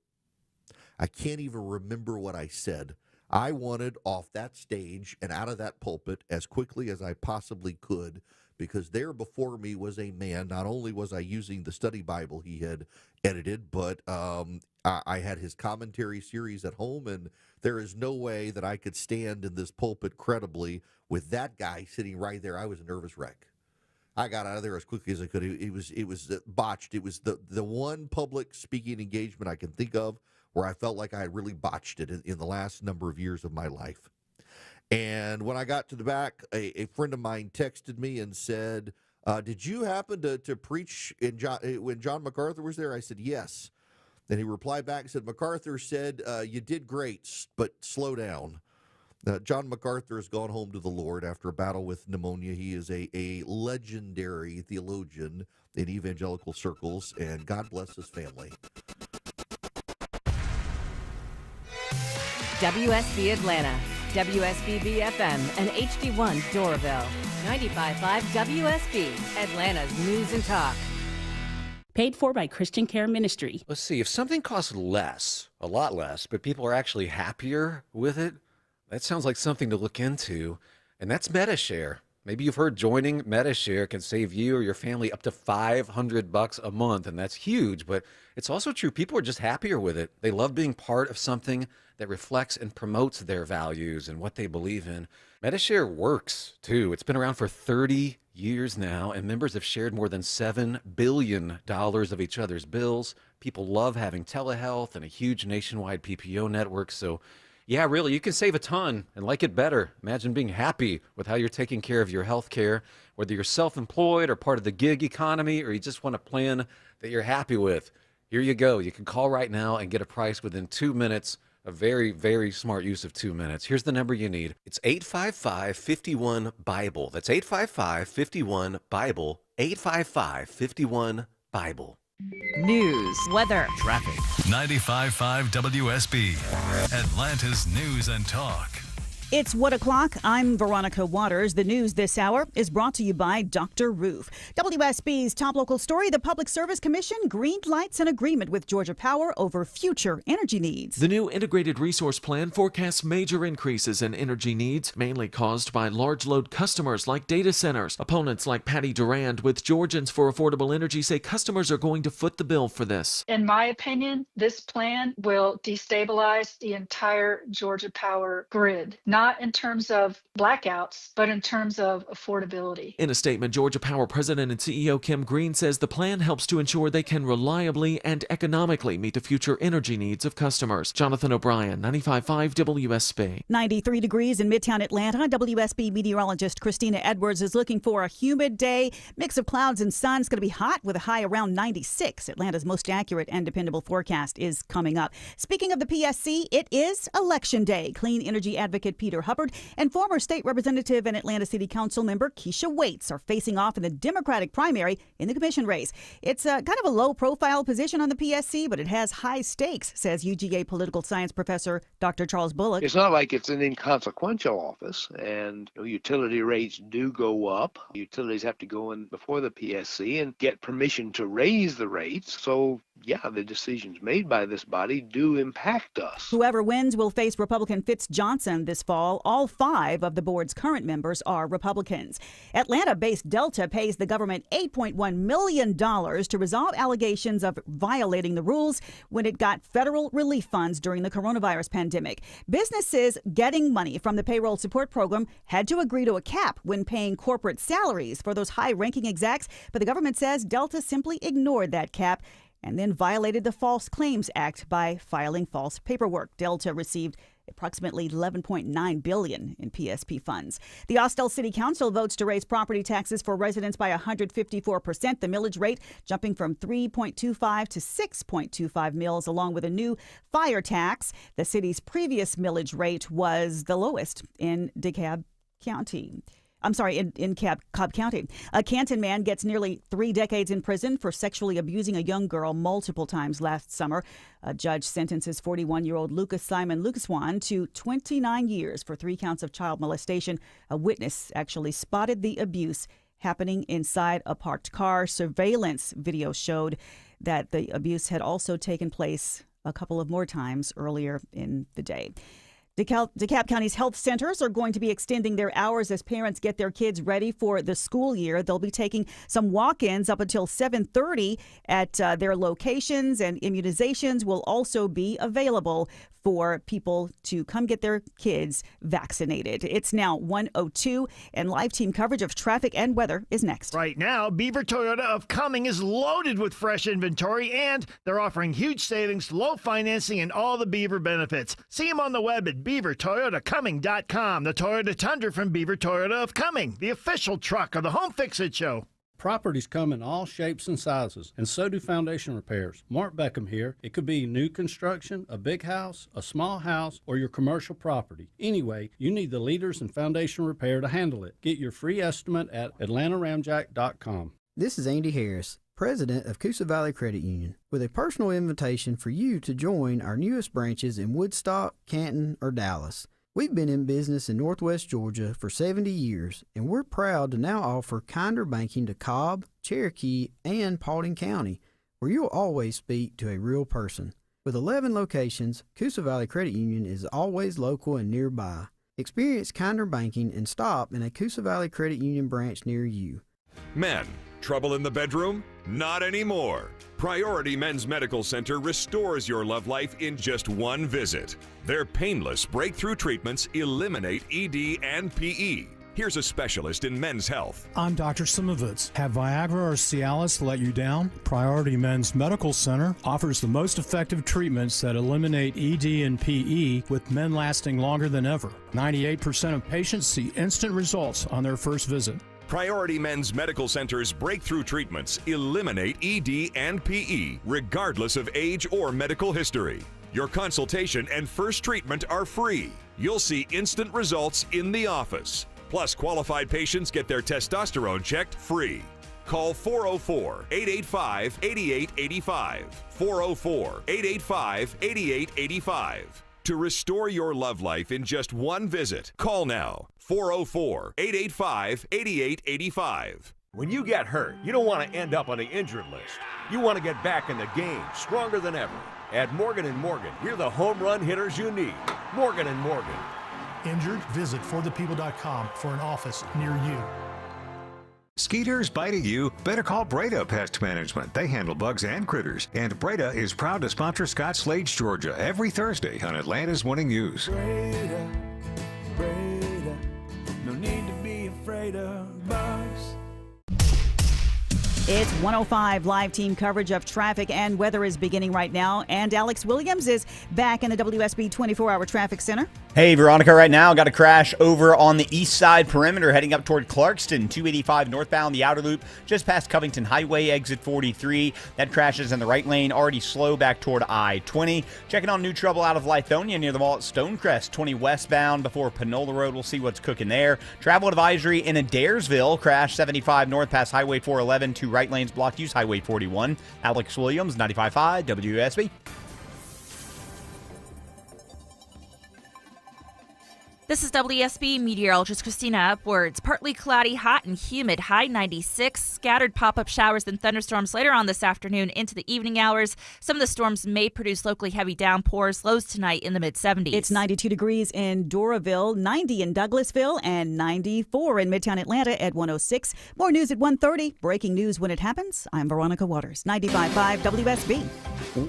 I can't even remember what I said. I wanted off that stage and out of that pulpit as quickly as I possibly could, because there before me was a man. Not only was I using the study Bible he had edited, but I had his commentary series at home, and there is no way that I could stand in this pulpit credibly with that guy sitting right there. I was a nervous wreck. I got out of there as quickly as I could. It was botched. It was the one public speaking engagement I can think of where I felt like I had really botched it in the last number of years of my life. And when I got to the back, a friend of mine texted me and said, did you happen to preach when John MacArthur was there? I said, yes. And he replied back and said, MacArthur said, you did great, but slow down. John MacArthur has gone home to the Lord after a battle with pneumonia. He is a legendary theologian in evangelical circles, and God bless his family. WSB Atlanta, WSBB FM, and HD1 Doraville. 95.5 WSB, Atlanta's News and Talk. Paid for by Christian Care Ministry. Let's see, if something costs less, a lot less, but people are actually happier with it, that sounds like something to look into, and that's Medi-Share. Maybe you've heard joining Medi-Share can save you or your family up to $500 a month, and that's huge, but it's also true. People are just happier with it. They love being part of something that reflects and promotes their values and what they believe in. Medi-Share works, too. It's been around for 30 years now, and members have shared more than $7 billion of each other's bills. People love having telehealth and a huge nationwide PPO network, so yeah, really, you can save a ton and like it better. Imagine being happy with how you're taking care of your health care, whether you're self-employed or part of the gig economy, or you just want a plan that you're happy with. Here you go. You can call right now and get a price within 2 minutes. A very, very smart use of 2 minutes. Here's the number you need. It's 855-51-BIBLE. That's 855-51-BIBLE. 855-51-BIBLE. News, weather, traffic. 95.5 WSB, Atlanta's News and Talk. It's 1 o'clock. I'm Veronica Waters. The news this hour is brought to you by Dr. Roof. WSB's top local story, the Public Service Commission green lights an agreement with Georgia Power over future energy needs. The new integrated resource plan forecasts major increases in energy needs, mainly caused by large load customers like data centers. Opponents like Patty Durand with Georgians for Affordable Energy say customers are going to foot the bill for this. In my opinion, this plan will destabilize the entire Georgia Power grid. Not in terms of blackouts, but in terms of affordability. In a statement, Georgia Power President and CEO Kim Green says the plan helps to ensure they can reliably and economically meet the future energy needs of customers. Jonathan O'Brien, 95.5 WSB. 93 degrees in Midtown Atlanta. WSB meteorologist Christina Edwards is looking for a humid day. Mix of clouds and sun. It's going to be hot with a high around 96. Atlanta's most accurate and dependable forecast is coming up. Speaking of the PSC, it is Election Day. Clean energy advocate Peter Hubbard and former state representative and Atlanta City Council member Keisha Waits are facing off in the Democratic primary in the commission race. It's kind of a low-profile position on the PSC, but it has high stakes, says UGA political science professor Dr. Charles Bullock. It's not like it's an inconsequential office, and utility rates do go up. Utilities have to go in before the PSC and get permission to raise the rates. So, yeah, the decisions made by this body do impact us. Whoever wins will face Republican Fitz Johnson this fall. All 5 of the board's current members are Republicans. Atlanta-based Delta pays the government $8.1 million to resolve allegations of violating the rules when it got federal relief funds during the coronavirus pandemic. Businesses getting money from the payroll support program had to agree to a cap when paying corporate salaries for those high-ranking execs, but the government says Delta simply ignored that cap and then violated the False Claims Act by filing false paperwork. Delta received approximately $11.9 billion in PSP funds. The Austell City Council votes to raise property taxes for residents by 154%, the millage rate jumping from 3.25 to 6.25 mills, along with a new fire tax. The city's previous millage rate was the lowest in DeKalb County. In Cobb County. A Canton man gets nearly 3 decades in prison for sexually abusing a young girl multiple times last summer. A judge sentences 41-year-old Lucas Simon Lucaswan to 29 years for 3 counts of child molestation. A witness actually spotted the abuse happening inside a parked car. Surveillance video showed that the abuse had also taken place a couple of more times earlier in the day. DeKalb County's health centers are going to be extending their hours as parents get their kids ready for the school year. They'll be taking some walk-ins up until 7:30 at their locations, and immunizations will also be available for people to come get their kids vaccinated. It's now 1:02, and live team coverage of traffic and weather is next. Right now, Beaver Toyota of Cumming is loaded with fresh inventory, and they're offering huge savings, low financing, and all the Beaver benefits. See them on the web at BeaverToyotaCumming.com. The Toyota Tundra from Beaver Toyota of Cumming, the official truck of the Home Fix-It Show. Properties come in all shapes and sizes, and so do foundation repairs. Mark Beckham here. It could be new construction, a big house, a small house, or your commercial property. Anyway, you need the leaders in foundation repair to handle it. Get your free estimate at AtlantaRamjack.com. This is Andy Harris, President of Coosa Valley Credit Union, with a personal invitation for you to join our newest branches in Woodstock, Canton, or Dallas. We've been in business in Northwest Georgia for 70 years, and we're proud to now offer kinder banking to Cobb, Cherokee, and Paulding County, where you'll always speak to a real person. With 11 locations, Coosa Valley Credit Union is always local and nearby. Experience kinder banking and stop in a Coosa Valley Credit Union branch near you. Men, trouble in the bedroom? Not anymore. Priority Men's Medical Center restores your love life in just one visit. Their painless breakthrough treatments eliminate ED and PE. Here's a specialist in men's health. I'm Dr. Simovitz. Have Viagra or Cialis let you down? Priority Men's Medical Center offers the most effective treatments that eliminate ED and PE, with men lasting longer than ever. 98% of patients see instant results on their first visit. Priority Men's Medical Center's breakthrough treatments eliminate ED and PE, regardless of age or medical history. Your consultation and first treatment are free. You'll see instant results in the office. Plus, qualified patients get their testosterone checked free. Call 404-885-8885. 404-885-8885. To restore your love life in just one visit, call now. 404-885-8885. When you get hurt, you don't want to end up on the injured list. You want to get back in the game, stronger than ever. At Morgan & Morgan, you're the home run hitters you need. Morgan & Morgan. Injured? Visit forthepeople.com for an office near you. Skeeters biting you? Better call Breda Pest Management. They handle bugs and critters. And Breda is proud to sponsor Scott Slade, Georgia, every Thursday on Atlanta's Morning News. Breda, no need to be afraid of bugs. It's 105 live team coverage of traffic and weather is beginning right now. And Alex Williams is back in the WSB 24-hour traffic center. Hey, Veronica, right now got a crash over on the east side perimeter heading up toward Clarkston, 285 northbound, the outer loop, just past Covington Highway, exit 43. That crash is in the right lane, already slow back toward I-20. Checking on new trouble out of Lithonia near the mall at Stonecrest, 20 westbound before Panola Road. We'll see what's cooking there. Travel advisory in Adairsville, crash 75 north past Highway 411, two right lanes blocked, use Highway 41. Alex Williams, 95.5 WSB. This is WSB meteorologist Christina Upwards. Partly cloudy, hot and humid, high 96. Scattered pop-up showers and thunderstorms later on this afternoon into the evening hours. Some of the storms may produce locally heavy downpours. Lows tonight in the mid-70s. It's 92 degrees in Doraville, 90 in Douglasville, and 94 in Midtown Atlanta at 106. More news at 1:30. Breaking news when it happens. I'm Veronica Waters, 95.5 WSB.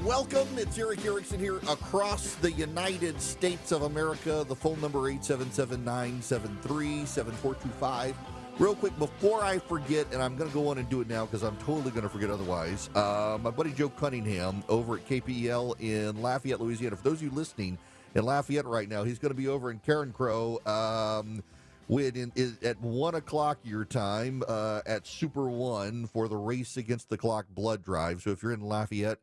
Welcome. It's Eric Erickson here across the United States of America. The phone number 877-973-7425. Real quick, before I forget, and I'm going to go on and do it now because I'm totally going to forget otherwise, my buddy Joe Cunningham over at KPEL in Lafayette, Louisiana. For those of you listening in Lafayette right now, he's going to be over in Karen Crow at 1 o'clock your time at Super One for the Race Against the Clock blood drive. So if you're in Lafayette,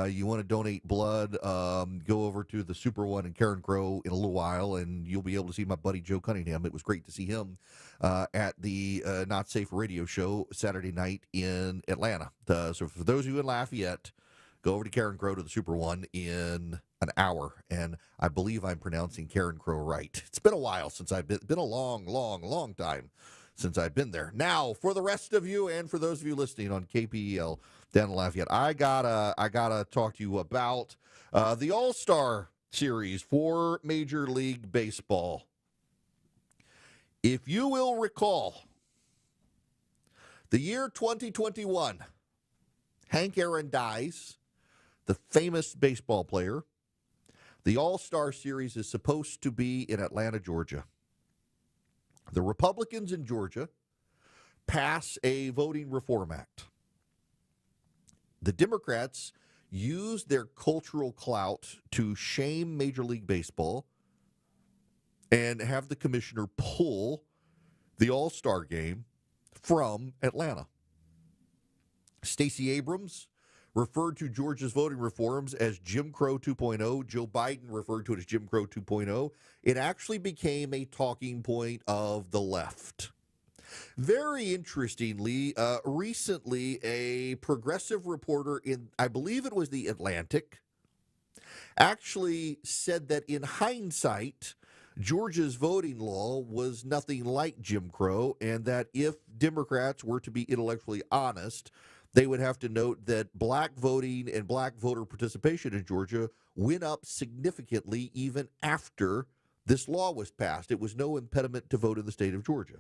you want to donate blood, go over to the Super One in Karen Crow in a little while, and you'll be able to see my buddy Joe Cunningham. It was great to see him at the Not Safe Radio show Saturday night in Atlanta. So for those of you in Lafayette, go over to Karen Crow to the Super One in an hour, and I believe I'm pronouncing Karen Crow right. It's been a while since I've been a long time since I've been there. Now, for the rest of you and for those of you listening on KPEL down in Lafayette, I gotta talk to you about the All-Star Series for Major League Baseball. If you will recall, the year 2021, Hank Aaron dies, the famous baseball player. The All-Star Series is supposed to be in Atlanta, Georgia. The Republicans in Georgia pass a voting reform act. The Democrats use their cultural clout to shame Major League Baseball and have the commissioner pull the All-Star game from Atlanta. Stacey Abrams referred to Georgia's voting reforms as Jim Crow 2.0. Joe Biden referred to it as Jim Crow 2.0. It actually became a talking point of the left. Very interestingly, recently a progressive reporter in, I believe it was The Atlantic, actually said that in hindsight, Georgia's voting law was nothing like Jim Crow, and that if Democrats were to be intellectually honest, they would have to note that black voting and black voter participation in Georgia went up significantly even after this law was passed. It was no impediment to vote in the state of Georgia.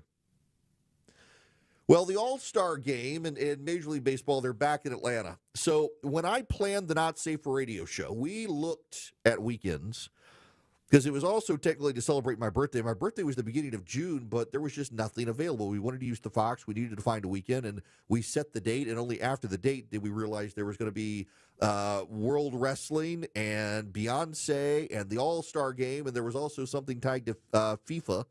Well, the All-Star game and Major League Baseball, they're back in Atlanta. So when I planned the Not Safe for Radio show, we looked at weekends because it was also technically to celebrate my birthday. My birthday was the beginning of June, but there was just nothing available. We wanted to use the Fox. We needed to find a weekend, and we set the date, and only after the date did we realize there was going to be World Wrestling and Beyonce and the All-Star game, and there was also something tied to FIFA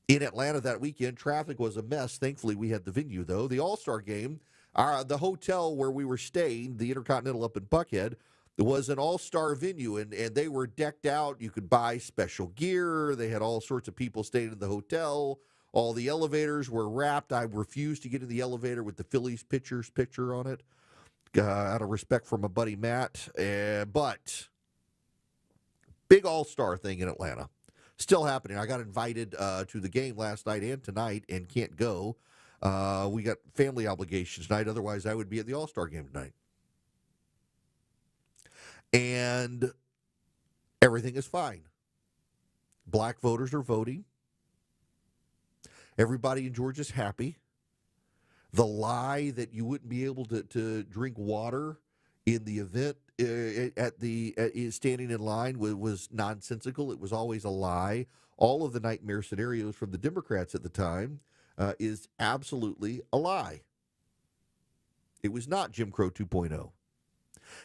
in Atlanta that weekend. Traffic was a mess. Thankfully, we had the venue, though. The All-Star game, the hotel where we were staying, the Intercontinental up in Buckhead, was an all-star venue, and they were decked out. You could buy special gear. They had all sorts of people staying in the hotel. All the elevators were wrapped. I refused to get in the elevator with the Phillies pitcher's picture on it, out of respect for my buddy Matt. But big all-star thing in Atlanta. Still happening. I got invited to the game last night and tonight and can't go. We got family obligations tonight. Otherwise, I would be at the All-Star game tonight. And everything is fine. Black voters are voting. Everybody in Georgia's happy. The lie that you wouldn't be able to drink water in the event standing in line was nonsensical. It was always a lie. All of the nightmare scenarios from the Democrats at the time is absolutely a lie. It was not Jim Crow 2.0.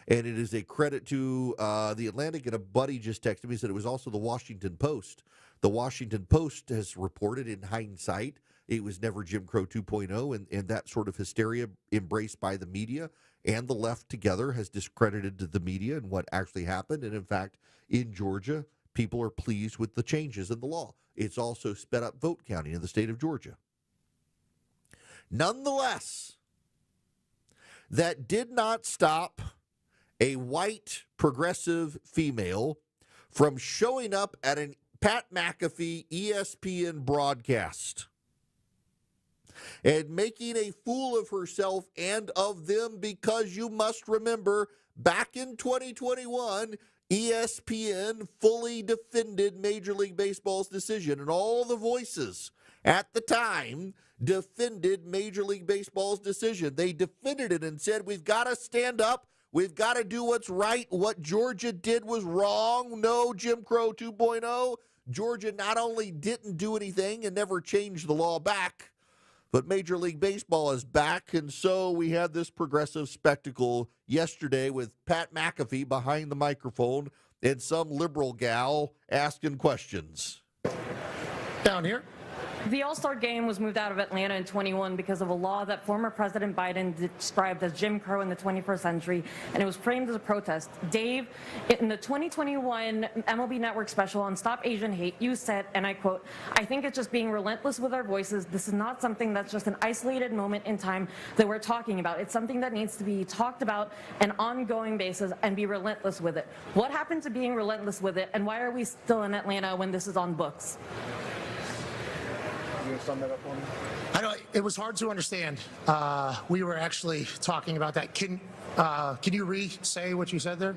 And it is a credit to the Atlantic, and a buddy just texted me and said it was also the Washington Post. The Washington Post has reported in hindsight it was never Jim Crow 2.0, and that sort of hysteria embraced by the media and the left together has discredited the media and what actually happened. And in fact, in Georgia, people are pleased with the changes in the law. It's also sped up vote counting in the state of Georgia. Nonetheless, that did not stop a white progressive female from showing up at an Pat McAfee ESPN broadcast and making a fool of herself and of them, because you must remember, back in 2021, ESPN fully defended Major League Baseball's decision, and all the voices at the time defended Major League Baseball's decision. They defended it and said, we've got to stand up. We've got to do what's right. What Georgia did was wrong. No Jim Crow 2.0. Georgia not only didn't do anything and never changed the law back, but Major League Baseball is back. And so we had this progressive spectacle yesterday with Pat McAfee behind the microphone and some liberal gal asking questions. Down here. The All-Star Game was moved out of Atlanta in 21 because of a law that former President Biden described as Jim Crow in the 21st century, and it was framed as a protest. Dave, in the 2021 MLB Network special on Stop Asian Hate, you said, and I quote, "I think it's just being relentless with our voices. This is not something that's just an isolated moment in time that we're talking about. It's something that needs to be talked about on an ongoing basis and be relentless with it." What happened to being relentless with it, and why are we still in Atlanta when this is on books? You sum that up for me? I know it was hard to understand. We were actually talking about that. Can you re-say what you said there?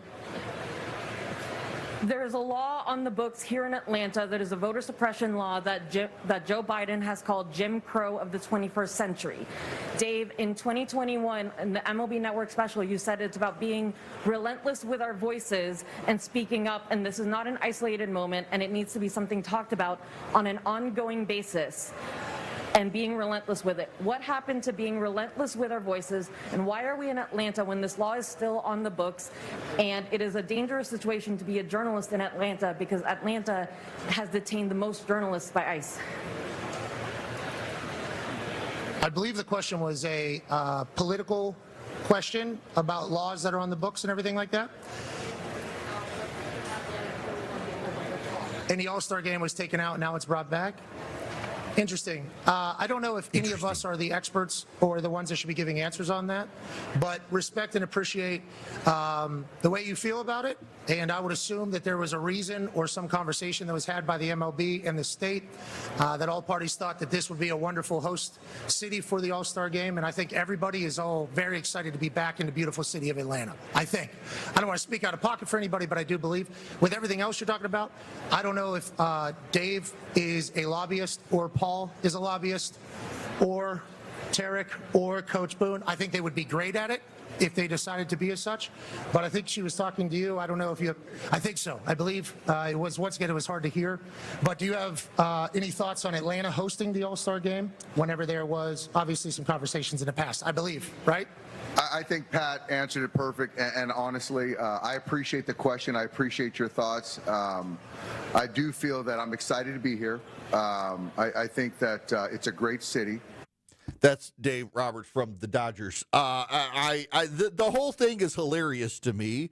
There is a law on the books here in Atlanta that is a voter suppression law that Joe Biden has called Jim Crow of the 21st century. Dave, in 2021, in the MLB Network special, you said it's about being relentless with our voices and speaking up, and this is not an isolated moment, and it needs to be something talked about on an ongoing basis. And being relentless with it. What happened to being relentless with our voices, and why are we in Atlanta when this law is still on the books? And it is a dangerous situation to be a journalist in Atlanta because Atlanta has detained the most journalists by ICE. I believe the question was a political question about laws that are on the books and everything like that. And the All-Star Game was taken out and now it's brought back. Interesting. I don't know if any of us are the experts or the ones that should be giving answers on that, but respect and appreciate the way you feel about it. And I would assume that there was a reason or some conversation that was had by the MLB and the state that all parties thought that this would be a wonderful host city for the All-Star Game. And I think everybody is all very excited to be back in the beautiful city of Atlanta. I think. I don't want to speak out of pocket for anybody, but I do believe with everything else you're talking about, I don't know if Dave is a lobbyist or Paul is a lobbyist or Tarek or Coach Boone. I think they would be great at it if they decided to be as such. But I think she was talking to you. I don't know if you have, I think so. I believe it was, once again, it was hard to hear. But do you have any thoughts on Atlanta hosting the All-Star Game whenever there was obviously some conversations in the past, I believe, right? I think Pat answered it perfect, and honestly, I appreciate the question. I appreciate your thoughts. I do feel that I'm excited to be here. I think that it's a great city. That's Dave Roberts from the Dodgers. The whole thing is hilarious to me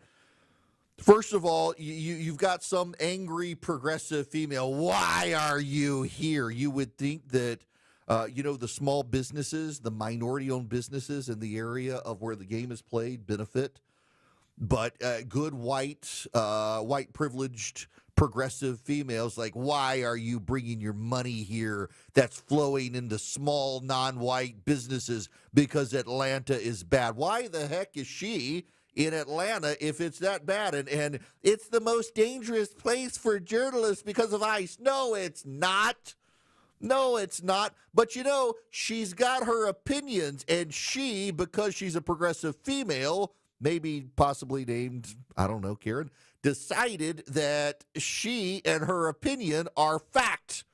First of all, you've got some angry progressive female. Why are you here? You would think that, the small businesses, the minority-owned businesses in the area of where the game is played benefit. But good white privileged progressive females, like, why are you bringing your money here that's flowing into small non-white businesses because Atlanta is bad? Why the heck is she in Atlanta if it's that bad? And it's the most dangerous place for journalists because of ICE. No, it's not. No, it's not. But, she's got her opinions, and she, because she's a progressive female, maybe possibly named, I don't know, Karen, decided that she and her opinion are fact.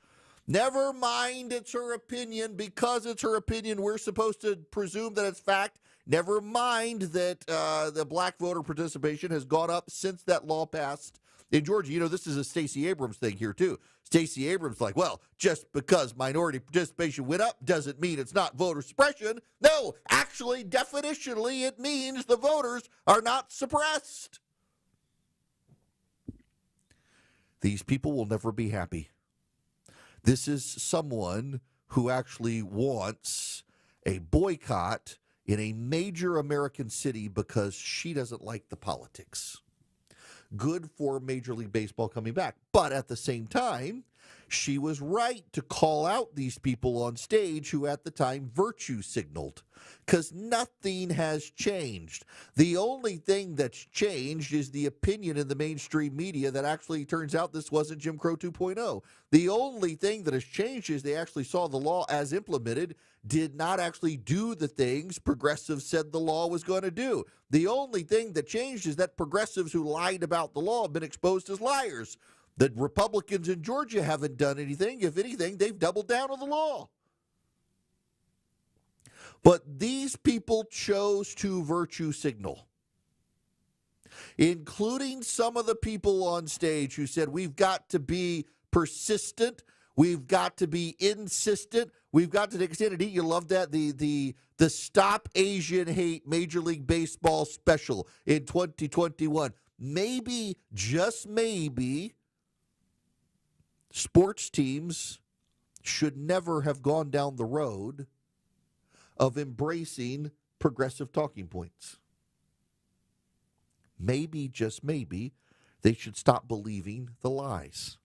Never mind it's her opinion. Because it's her opinion, we're supposed to presume that it's fact. Never mind that the black voter participation has gone up since that law passed in Georgia. This is a Stacey Abrams thing here, too. Stacey Abrams like, well, just because minority participation went up doesn't mean it's not voter suppression. No, actually, definitionally, it means the voters are not suppressed. These people will never be happy. This is someone who actually wants a boycott in a major American city because she doesn't like the politics. Good for Major League Baseball coming back. But at the same time, she was right to call out these people on stage who at the time virtue signaled, because nothing has changed. The only thing that's changed is the opinion in the mainstream media that actually turns out this wasn't Jim Crow 2.0. The only thing that has changed is they actually saw the law as implemented did not actually do the things progressives said the law was going to do. The only thing that changed is that progressives who lied about the law have been exposed as liars. The Republicans in Georgia haven't done anything. If anything, they've doubled down on the law. But these people chose to virtue signal, including some of the people on stage who said, we've got to be persistent, we've got to be insistent, we've got to take a stand. And you love that, the Stop Asian Hate Major League Baseball special in 2021. Maybe, just maybe, sports teams should never have gone down the road of embracing progressive talking points. Maybe, just maybe, they should stop believing the lies.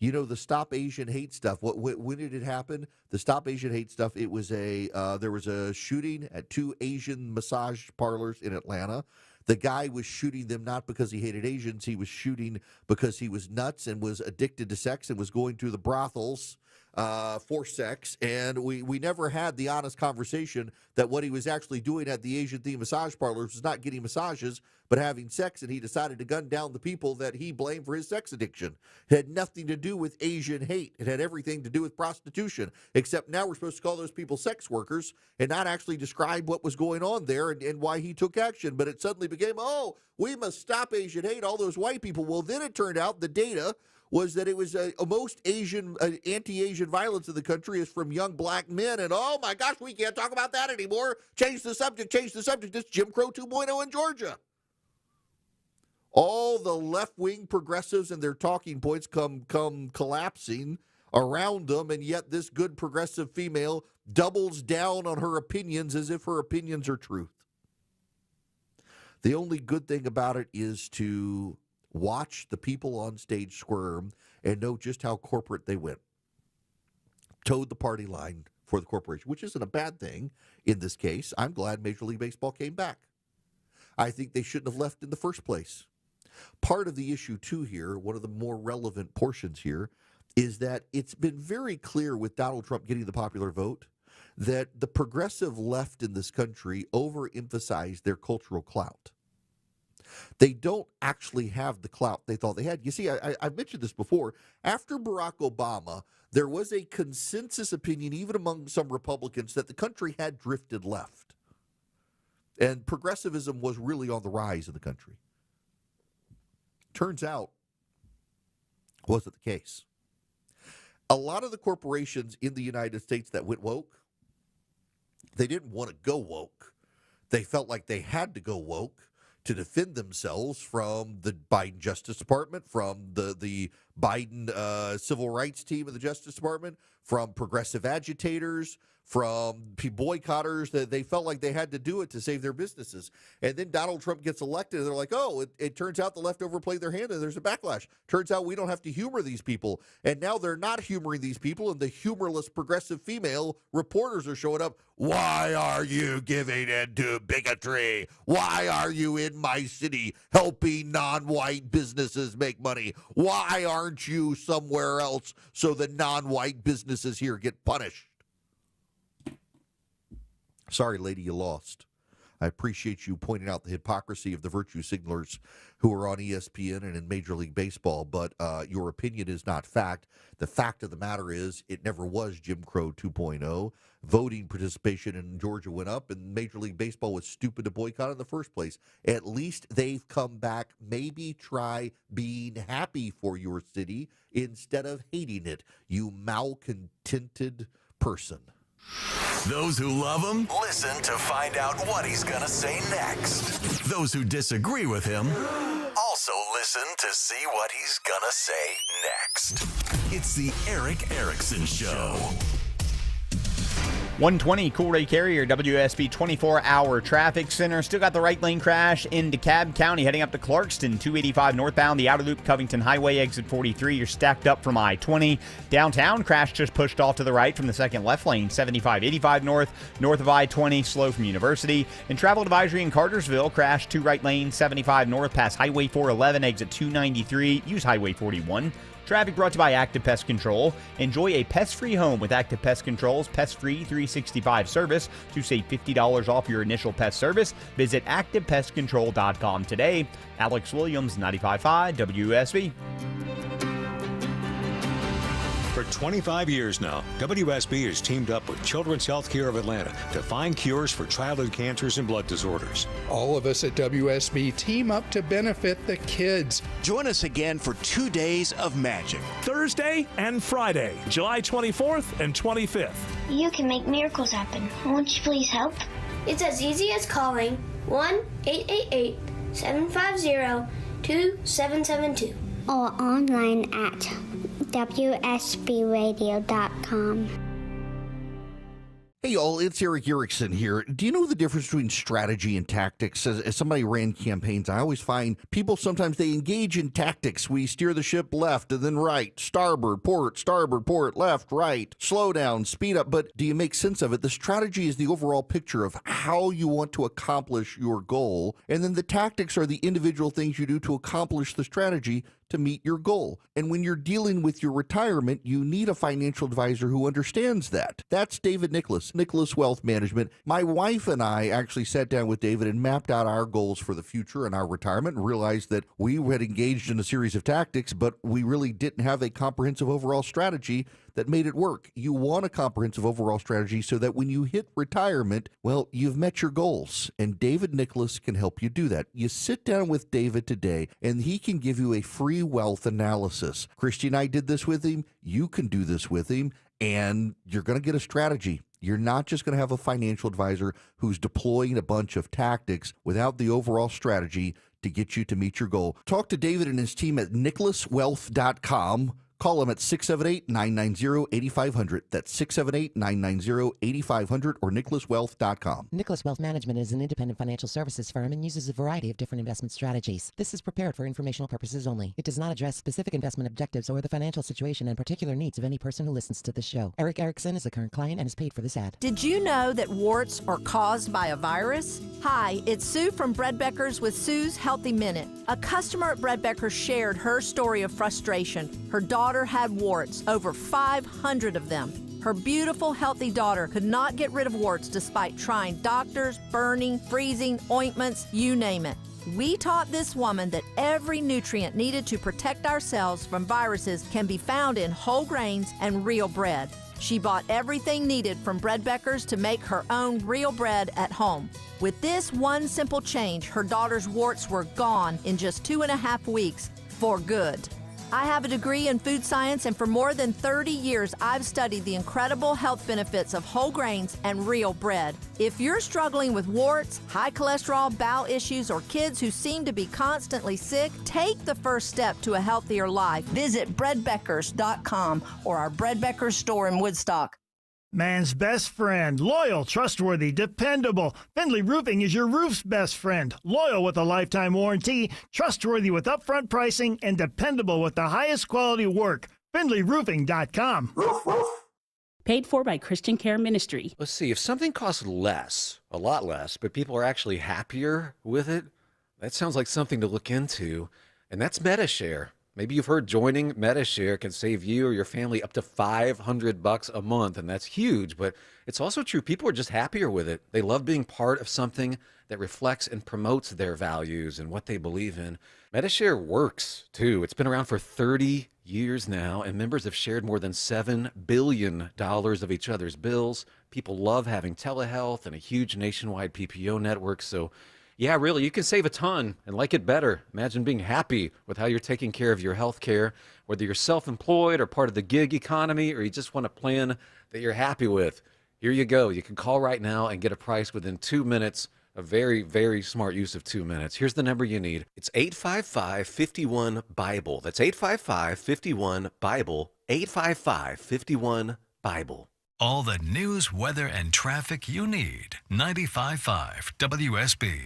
The Stop Asian Hate stuff, when did it happen? The Stop Asian Hate stuff, it was there was a shooting at 2 Asian massage parlors in Atlanta. The guy was shooting them not because he hated Asians. He was shooting because he was nuts and was addicted to sex and was going to the brothels for sex. And we never had the honest conversation that what he was actually doing at the Asian-themed massage parlors was not getting massages, but having sex. And he decided to gun down the people that he blamed for his sex addiction. It had nothing to do with Asian hate. It had everything to do with prostitution, except now we're supposed to call those people sex workers and not actually describe what was going on there and why he took action. But it suddenly became, oh, we must stop Asian hate, all those white people. Well, then it turned out the data was that it was most anti-Asian violence in the country is from young black men. And, oh, my gosh, we can't talk about that anymore. Change the subject, change the subject. It's Jim Crow 2.0 in Georgia. All the left-wing progressives and their talking points come collapsing around them, and yet this good progressive female doubles down on her opinions as if her opinions are truth. The only good thing about it is to watch the people on stage squirm and know just how corporate they went. Towed the party line for the corporation, which isn't a bad thing in this case. I'm glad Major League Baseball came back. I think they shouldn't have left in the first place. Part of the issue, too, here, one of the more relevant portions here, is that it's been very clear with Donald Trump getting the popular vote that the progressive left in this country overemphasized their cultural clout. They don't actually have the clout they thought they had. You see, I've mentioned this before. After Barack Obama, there was a consensus opinion, even among some Republicans, that the country had drifted left. And progressivism was really on the rise in the country. Turns out, wasn't the case. A lot of the corporations in the United States that went woke, they didn't want to go woke. They felt like they had to go woke to defend themselves from the Biden Justice Department, from the Biden civil rights team of the Justice Department, from progressive agitators, from boycotters, that they felt like they had to do it to save their businesses. And then Donald Trump gets elected, and they're like, oh, it turns out the left overplayed their hand, and there's a backlash. Turns out we don't have to humor these people. And now they're not humoring these people, and the humorless progressive female reporters are showing up. Why are you giving in to bigotry? Why are you in my city helping non-white businesses make money? Why aren't you somewhere else so the non-white businesses here get punished? Sorry, lady, you lost. I appreciate you pointing out the hypocrisy of the virtue signalers who are on ESPN and in Major League Baseball, but your opinion is not fact. The fact of the matter is it never was Jim Crow 2.0. Voting participation in Georgia went up, and Major League Baseball was stupid to boycott in the first place. At least they've come back. Maybe try being happy for your city instead of hating it, you malcontented person. Those who love him, listen to find out what he's going to say next. Those who disagree with him, also listen to see what he's going to say next. It's the Erick Erickson Show. 120 Coolray Carrier, WSB 24-hour traffic center. Still got the right lane crash in DeKalb County heading up to Clarkston. 285 northbound, the outer loop, Covington Highway, exit 43. You're stacked up from I-20. Downtown, crash just pushed off to the right from the second left lane. 75-85 north of I-20, slow from University. And travel advisory in Cartersville, crash 2 right lanes, 75 north past Highway 411, exit 293. Use Highway 41. Traffic brought to you by Active Pest Control. Enjoy a pest-free home with Active Pest Control's Pest-Free 365 service. To save $50 off your initial pest service, visit ActivePestControl.com today. Alex Williams, 95.5 WSB. For 25 years now, WSB has teamed up with Children's Healthcare of Atlanta to find cures for childhood cancers and blood disorders. All of us at WSB team up to benefit the kids. Join us again for 2 days of magic. Thursday and Friday, July 24th and 25th. You can make miracles happen. Won't you please help? It's as easy as calling 1-888-750-2772. Or online at WSBradio.com. Hey, y'all, it's Erick Erickson here. Do you know the difference between strategy and tactics? As somebody ran campaigns, I always find people sometimes they engage in tactics. We steer the ship left and then right, starboard, port, left, right, slow down, speed up. But do you make sense of it? The strategy is the overall picture of how you want to accomplish your goal. And then the tactics are the individual things you do to accomplish the strategy to meet your goal. And when you're dealing with your retirement, you need a financial advisor who understands that. That's David Nicholas, Nicholas Wealth Management. My wife and I actually sat down with David and mapped out our goals for the future and our retirement and realized that we had engaged in a series of tactics, but we really didn't have a comprehensive overall strategy that made it work. You want a comprehensive overall strategy so that when you hit retirement, well, you've met your goals. And David Nicholas can help you do that. You sit down with David today, and he can give you a free wealth analysis. Christy and I did this with him. You can do this with him, and you're going to get a strategy. You're not just going to have a financial advisor who's deploying a bunch of tactics without the overall strategy to get you to meet your goal. Talk to David and his team at nicholaswealth.com. Call them at 678-990-8500. That's 678-990-8500 or nicholaswealth.com. Nicholas Wealth Management is an independent financial services firm and uses a variety of different investment strategies. This is prepared for informational purposes only. It does not address specific investment objectives or the financial situation and particular needs of any person who listens to this show. Erick Erickson is a current client and is paid for this ad. Did you know that warts are caused by a virus? Hi, it's Sue from Bread Beckers with Sue's Healthy Minute. A customer at Bread Beckers shared her story of frustration. Her daughter had warts, over 500 of them. Her beautiful, healthy daughter could not get rid of warts despite trying doctors, burning, freezing, ointments, you name it. We taught this woman that every nutrient needed to protect ourselves from viruses can be found in whole grains and real bread. She bought everything needed from Bread Beckers to make her own real bread at home. With this one simple change, her daughter's warts were gone in just 2.5 weeks for good. I have a degree in food science, and for more than 30 years, I've studied the incredible health benefits of whole grains and real bread. If you're struggling with warts, high cholesterol, bowel issues, or kids who seem to be constantly sick, take the first step to a healthier life. Visit breadbeckers.com or our Bread Beckers store in Woodstock. Man's best friend. Loyal, trustworthy, dependable. Findlay Roofing is your roof's best friend. Loyal with a lifetime warranty, trustworthy with upfront pricing, and dependable with the highest quality work. FindlayRoofing.com. Paid for by Christian Care Ministry. Let's see, if something costs less, a lot less, but people are actually happier with it, that sounds like something to look into. And that's MediShare. Maybe you've heard joining MediShare can save you or your family up to $500 a month, and that's huge. But it's also true, people are just happier with it. They love being part of something that reflects and promotes their values and what they believe in. MediShare works, too. It's been around for 30 years now, and members have shared more than $7 billion of each other's bills. People love having telehealth and a huge nationwide PPO network, so yeah, really, you can save a ton and like it better. Imagine being happy with how you're taking care of your health care, whether you're self-employed or part of the gig economy, or you just want a plan that you're happy with. Here you go. You can call right now and get a price within 2 minutes. A very, very smart use of 2 minutes. Here's the number you need. It's 855-51-BIBLE. That's 855-51-BIBLE. 855-51-BIBLE. All the news, weather, and traffic you need. 95.5 WSB.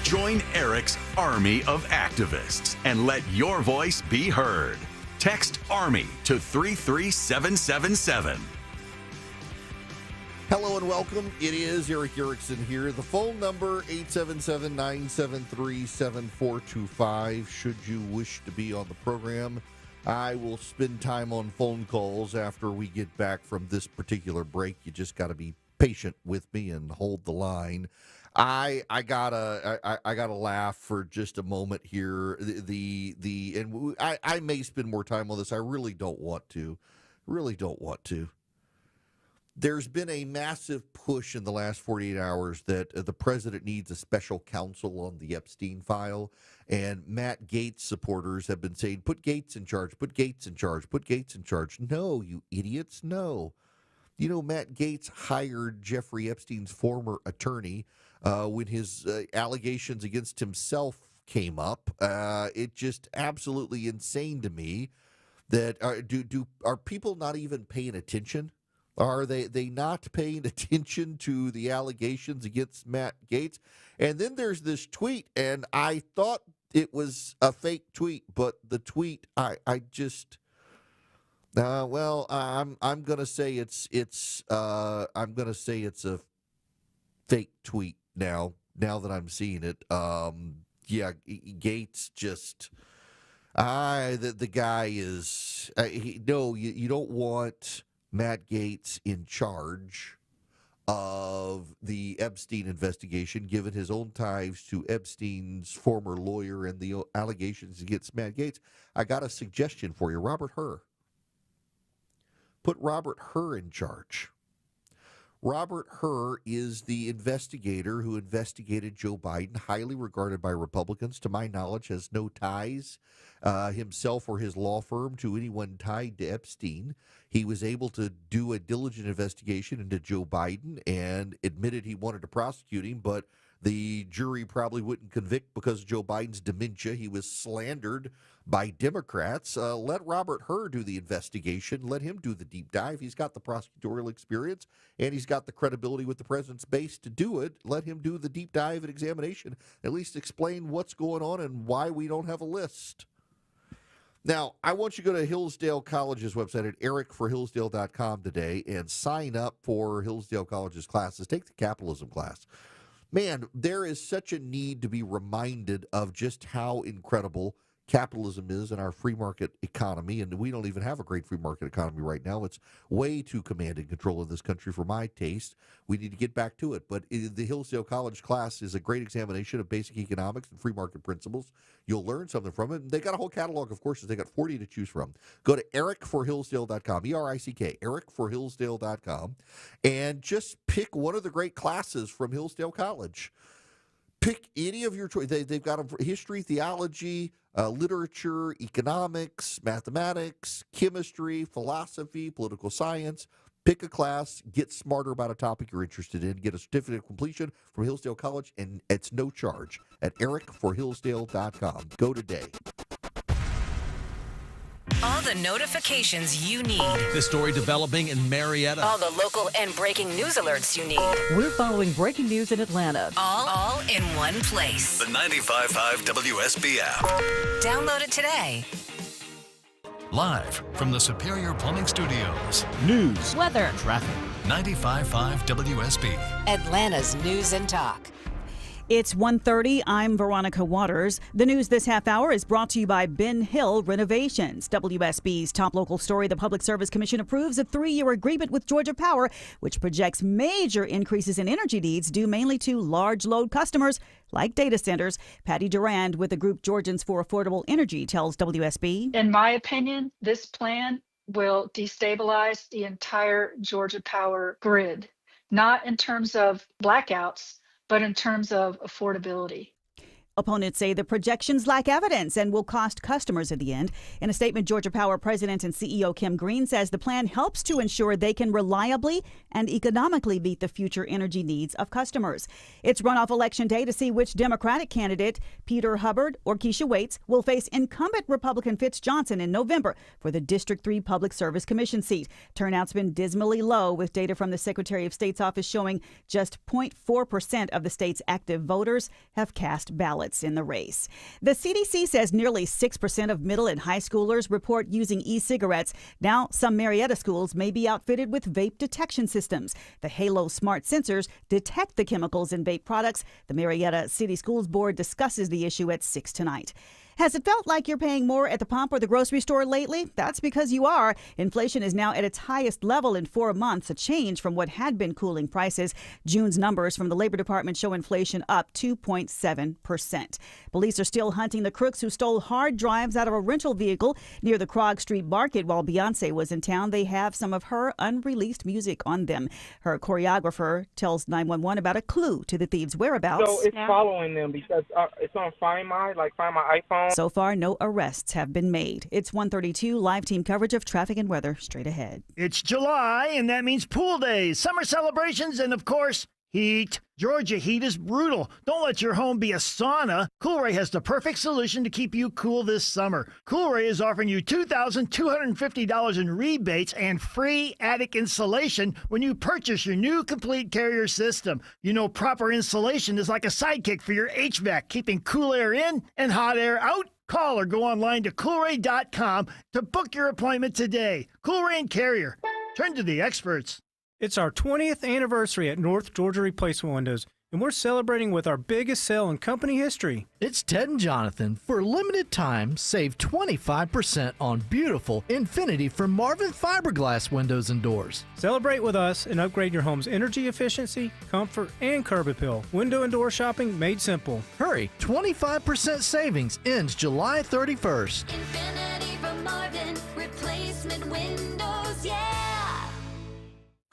Join Eric's army of activists and let your voice be heard. Text ARMY to 33777. Hello and welcome. It is Eric Erickson here. The phone number, 877-973-7425. Should you wish to be on the program, I will spend time on phone calls after we get back from this particular break. You just got to be patient with me and hold the line. I gotta laugh for just a moment here. I may spend more time on this. I really don't want to. There's been a massive push in the last 48 hours that the president needs a special counsel on the Epstein file. And Matt Gaetz supporters have been saying, put Gaetz in charge, put Gaetz in charge, put Gaetz in charge. No, you idiots, no. You know, Matt Gaetz hired Jeffrey Epstein's former attorney when his allegations against himself came up. It just absolutely insane to me that are people not even paying attention? Are they not paying attention to the allegations against Matt Gaetz? And then there's this tweet, and I thought it was a fake tweet, but the tweet I'm gonna say it's a fake tweet now that I'm seeing it. Gaetz just the guy is you don't want Matt Gaetz in charge of the Epstein investigation, given his own ties to Epstein's former lawyer and the allegations against Matt Gaetz. I got a suggestion for you, Robert Hur. Put Robert Hur in charge. Robert Hur is the investigator who investigated Joe Biden, highly regarded by Republicans. To my knowledge, has no ties himself or his law firm to anyone tied to Epstein. He was able to do a diligent investigation into Joe Biden and admitted he wanted to prosecute him, but the jury probably wouldn't convict because of Joe Biden's dementia. He was slandered by Democrats. Let Robert Hur do the investigation. Let him do the deep dive. He's got the prosecutorial experience, and he's got the credibility with the president's base to do it. Let him do the deep dive and examination. At least explain what's going on and why we don't have a list. Now, I want you to go to Hillsdale College's website at ericforhillsdale.com today and sign up for Hillsdale College's classes. Take the capitalism class. Man, there is such a need to be reminded of just how incredible capitalism is in our free market economy, and we don't even have a great free market economy right now. It's way too command and control of this country for my taste. We need to get back to it. But the Hillsdale College class is a great examination of basic economics and free market principles. You'll learn something from it. And they got a whole catalog of courses. They got 40 to choose from. Go to ericforhillsdale.com, ERICK, ericforhillsdale.com, and just pick one of the great classes from Hillsdale College. Pick any of your choice. They've got history, theology, literature, economics, mathematics, chemistry, philosophy, political science. Pick a class, get smarter about a topic you're interested in, get a certificate of completion from Hillsdale College, and it's no charge at ericforhillsdale.com. Go today. All the notifications you need. This story developing in Marietta. All the local and breaking news alerts you need. We're following breaking news in Atlanta. All in one place. The 95.5 WSB app. Download it today. Live from the Superior Plumbing Studios. News, weather, traffic. 95.5 WSB. Atlanta's news and talk. It's 1:30. I'm Veronica Waters. The news this half hour is brought to you by Ben Hill Renovations. WSB's top local story. The Public Service Commission approves a 3-year agreement with Georgia Power, which projects major increases in energy needs due mainly to large load customers like data centers. Patty Durand with the group Georgians for Affordable Energy tells WSB. In my opinion, this plan will destabilize the entire Georgia Power grid, not in terms of blackouts, but in terms of affordability. Opponents say the projections lack evidence and will cost customers in the end. In a statement, Georgia Power President and CEO Kim Green says the plan helps to ensure they can reliably and economically meet the future energy needs of customers. It's runoff election day to see which Democratic candidate, Peter Hubbard or Keisha Waits, will face incumbent Republican Fitz Johnson in November for the District 3 Public Service Commission seat. Turnout's been dismally low, with data from the Secretary of State's office showing just 0.4% of the state's active voters have cast ballots in the race. The CDC says nearly 6% of middle and high schoolers report using e-cigarettes. Now, some Marietta schools may be outfitted with vape detection systems. The Halo smart sensors detect the chemicals in vape products. The Marietta City Schools Board discusses the issue at 6 tonight. Has it felt like you're paying more at the pump or the grocery store lately? That's because you are. Inflation is now at its highest level in 4 months, a change from what had been cooling prices. June's numbers from the Labor Department show inflation up 2.7%. Police are still hunting the crooks who stole hard drives out of a rental vehicle near the Krog Street Market while Beyonce was in town. They have some of her unreleased music on them. Her choreographer tells 911 about a clue to the thieves' whereabouts. So it's following them because it's on Find My iPhone. So far, no arrests have been made. It's 1:32. Live team coverage of traffic and weather straight ahead. It's July, and that means pool days, summer celebrations, and of course, heat. Georgia heat is brutal. Don't let your home be a sauna. Coolray has the perfect solution to keep you cool this summer. Coolray is offering you $2,250 in rebates and free attic insulation when you purchase your new complete carrier system. You know, proper insulation is like a sidekick for your HVAC, keeping cool air in and hot air out. Call or go online to Coolray.com to book your appointment today. Coolray and Carrier. Turn to the experts. It's our 20th anniversary at North Georgia Replacement Windows, and we're celebrating with our biggest sale in company history. It's Ted and Jonathan. For a limited time, save 25% on beautiful Infinity from Marvin fiberglass windows and doors. Celebrate with us and upgrade your home's energy efficiency, comfort, and curb appeal. Window and door shopping made simple. Hurry, 25% savings ends July 31st. Infinity from Marvin, replacement windows, yeah!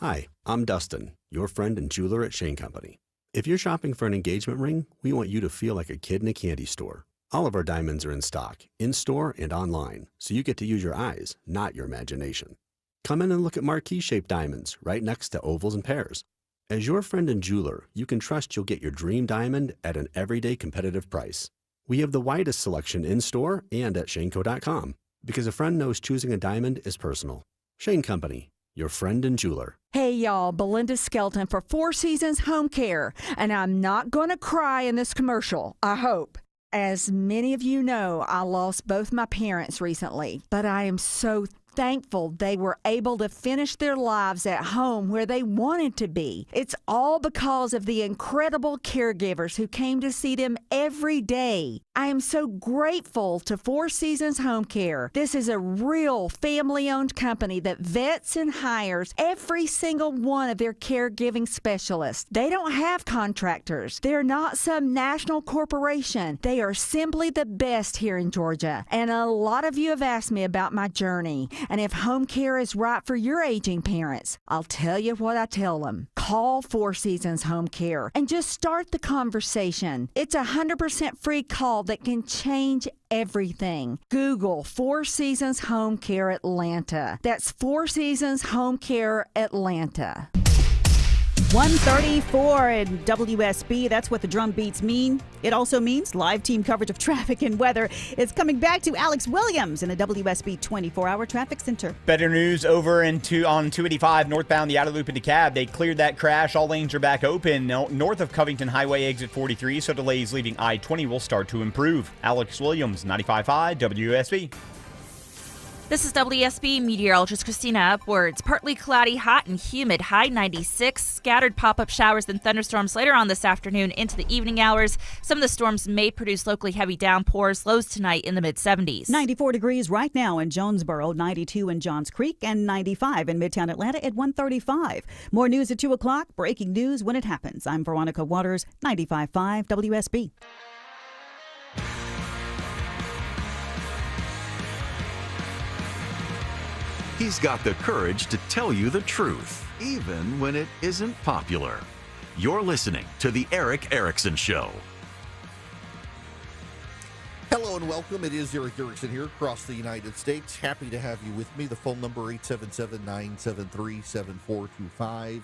Hi, I'm Dustin, your friend and jeweler at Shane Company. If you're shopping for an engagement ring, we want you to feel like a kid in a candy store. All of our diamonds are in stock, in-store and online, so you get to use your eyes, not your imagination. Come in and look at marquee-shaped diamonds right next to ovals and pears. As your friend and jeweler, you can trust you'll get your dream diamond at an everyday competitive price. We have the widest selection in-store and at shaneco.com, because a friend knows choosing a diamond is personal. Shane Company, your friend and jeweler. Hey y'all, Belinda Skelton for Four Seasons Home Care, and I'm not going to cry in this commercial, I hope. As many of you know, I lost both my parents recently, but I am so thankful they were able to finish their lives at home where they wanted to be. It's all because of the incredible caregivers who came to see them every day. I am so grateful to Four Seasons Home Care. This is a real family-owned company that vets and hires every single one of their caregiving specialists. They don't have contractors. They're not some national corporation. They are simply the best here in Georgia. And a lot of you have asked me about my journey and if home care is right for your aging parents. I'll tell you what I tell them. Call Four Seasons Home Care and just start the conversation. It's a 100% free call that can change everything. Google Four Seasons Home Care Atlanta. That's Four Seasons Home Care Atlanta. 134 in WSB. That's what the drum beats mean. It also means live team coverage of traffic and weather. It's coming back to Alex Williams in the WSB 24-hour traffic center. Better news over on 285 northbound the outer loop into Cab. They cleared that crash. All lanes are back open north of Covington Highway exit 43, so delays leaving I-20 will start to improve. Alex Williams, 95.5 WSB. This is WSB meteorologist Christina Upwards. Partly cloudy, hot and humid, high 96. Scattered pop-up showers and thunderstorms later on this afternoon into the evening hours. Some of the storms may produce locally heavy downpours. Lows tonight in the mid-70s. 94 degrees right now in Jonesboro, 92 in Johns Creek, and 95 in Midtown Atlanta at 135. More news at 2 o'clock. Breaking news when it happens. I'm Veronica Waters, 95.5 WSB. He's got the courage to tell you the truth, even when it isn't popular. You're listening to The Erick Erickson Show. Hello and welcome. It is Erick Erickson here across the United States. Happy to have you with me. The phone number 877-973-7425.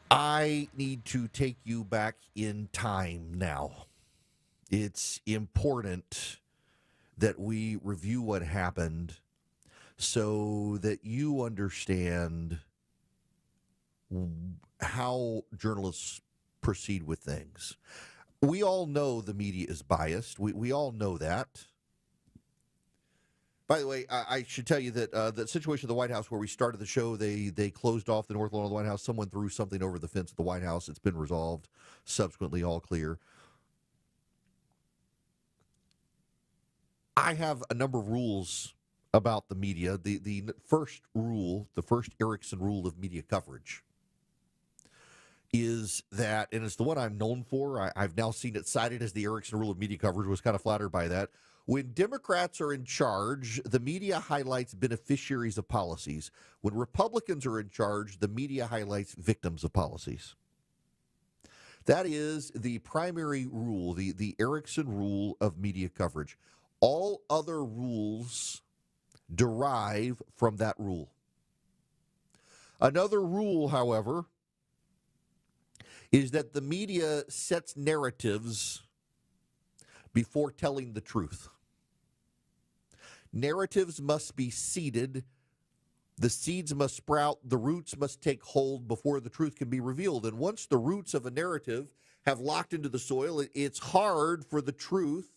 I need to take you back in time now. It's important that we review what happened so that you understand how journalists proceed with things. We all know the media is biased. We all know that. By the way, I should tell you that the situation at the White House where we started the show, they closed off the north lawn of the White House. Someone threw something over the fence at the White House. It's been resolved. Subsequently, all clear. I have a number of rules about the media. The first rule, the first Erickson rule of media coverage is that, and it's the one I'm known for, I've now seen it cited as the Erickson rule of media coverage, was kind of flattered by that. When Democrats are in charge, the media highlights beneficiaries of policies. When Republicans are in charge, the media highlights victims of policies. That is the primary rule, the Erickson rule of media coverage. All other rules derive from that rule. Another rule, however, is that the media sets narratives before telling the truth. Narratives must be seeded. The seeds must sprout. The roots must take hold before the truth can be revealed. And once the roots of a narrative have locked into the soil, it's hard for the truth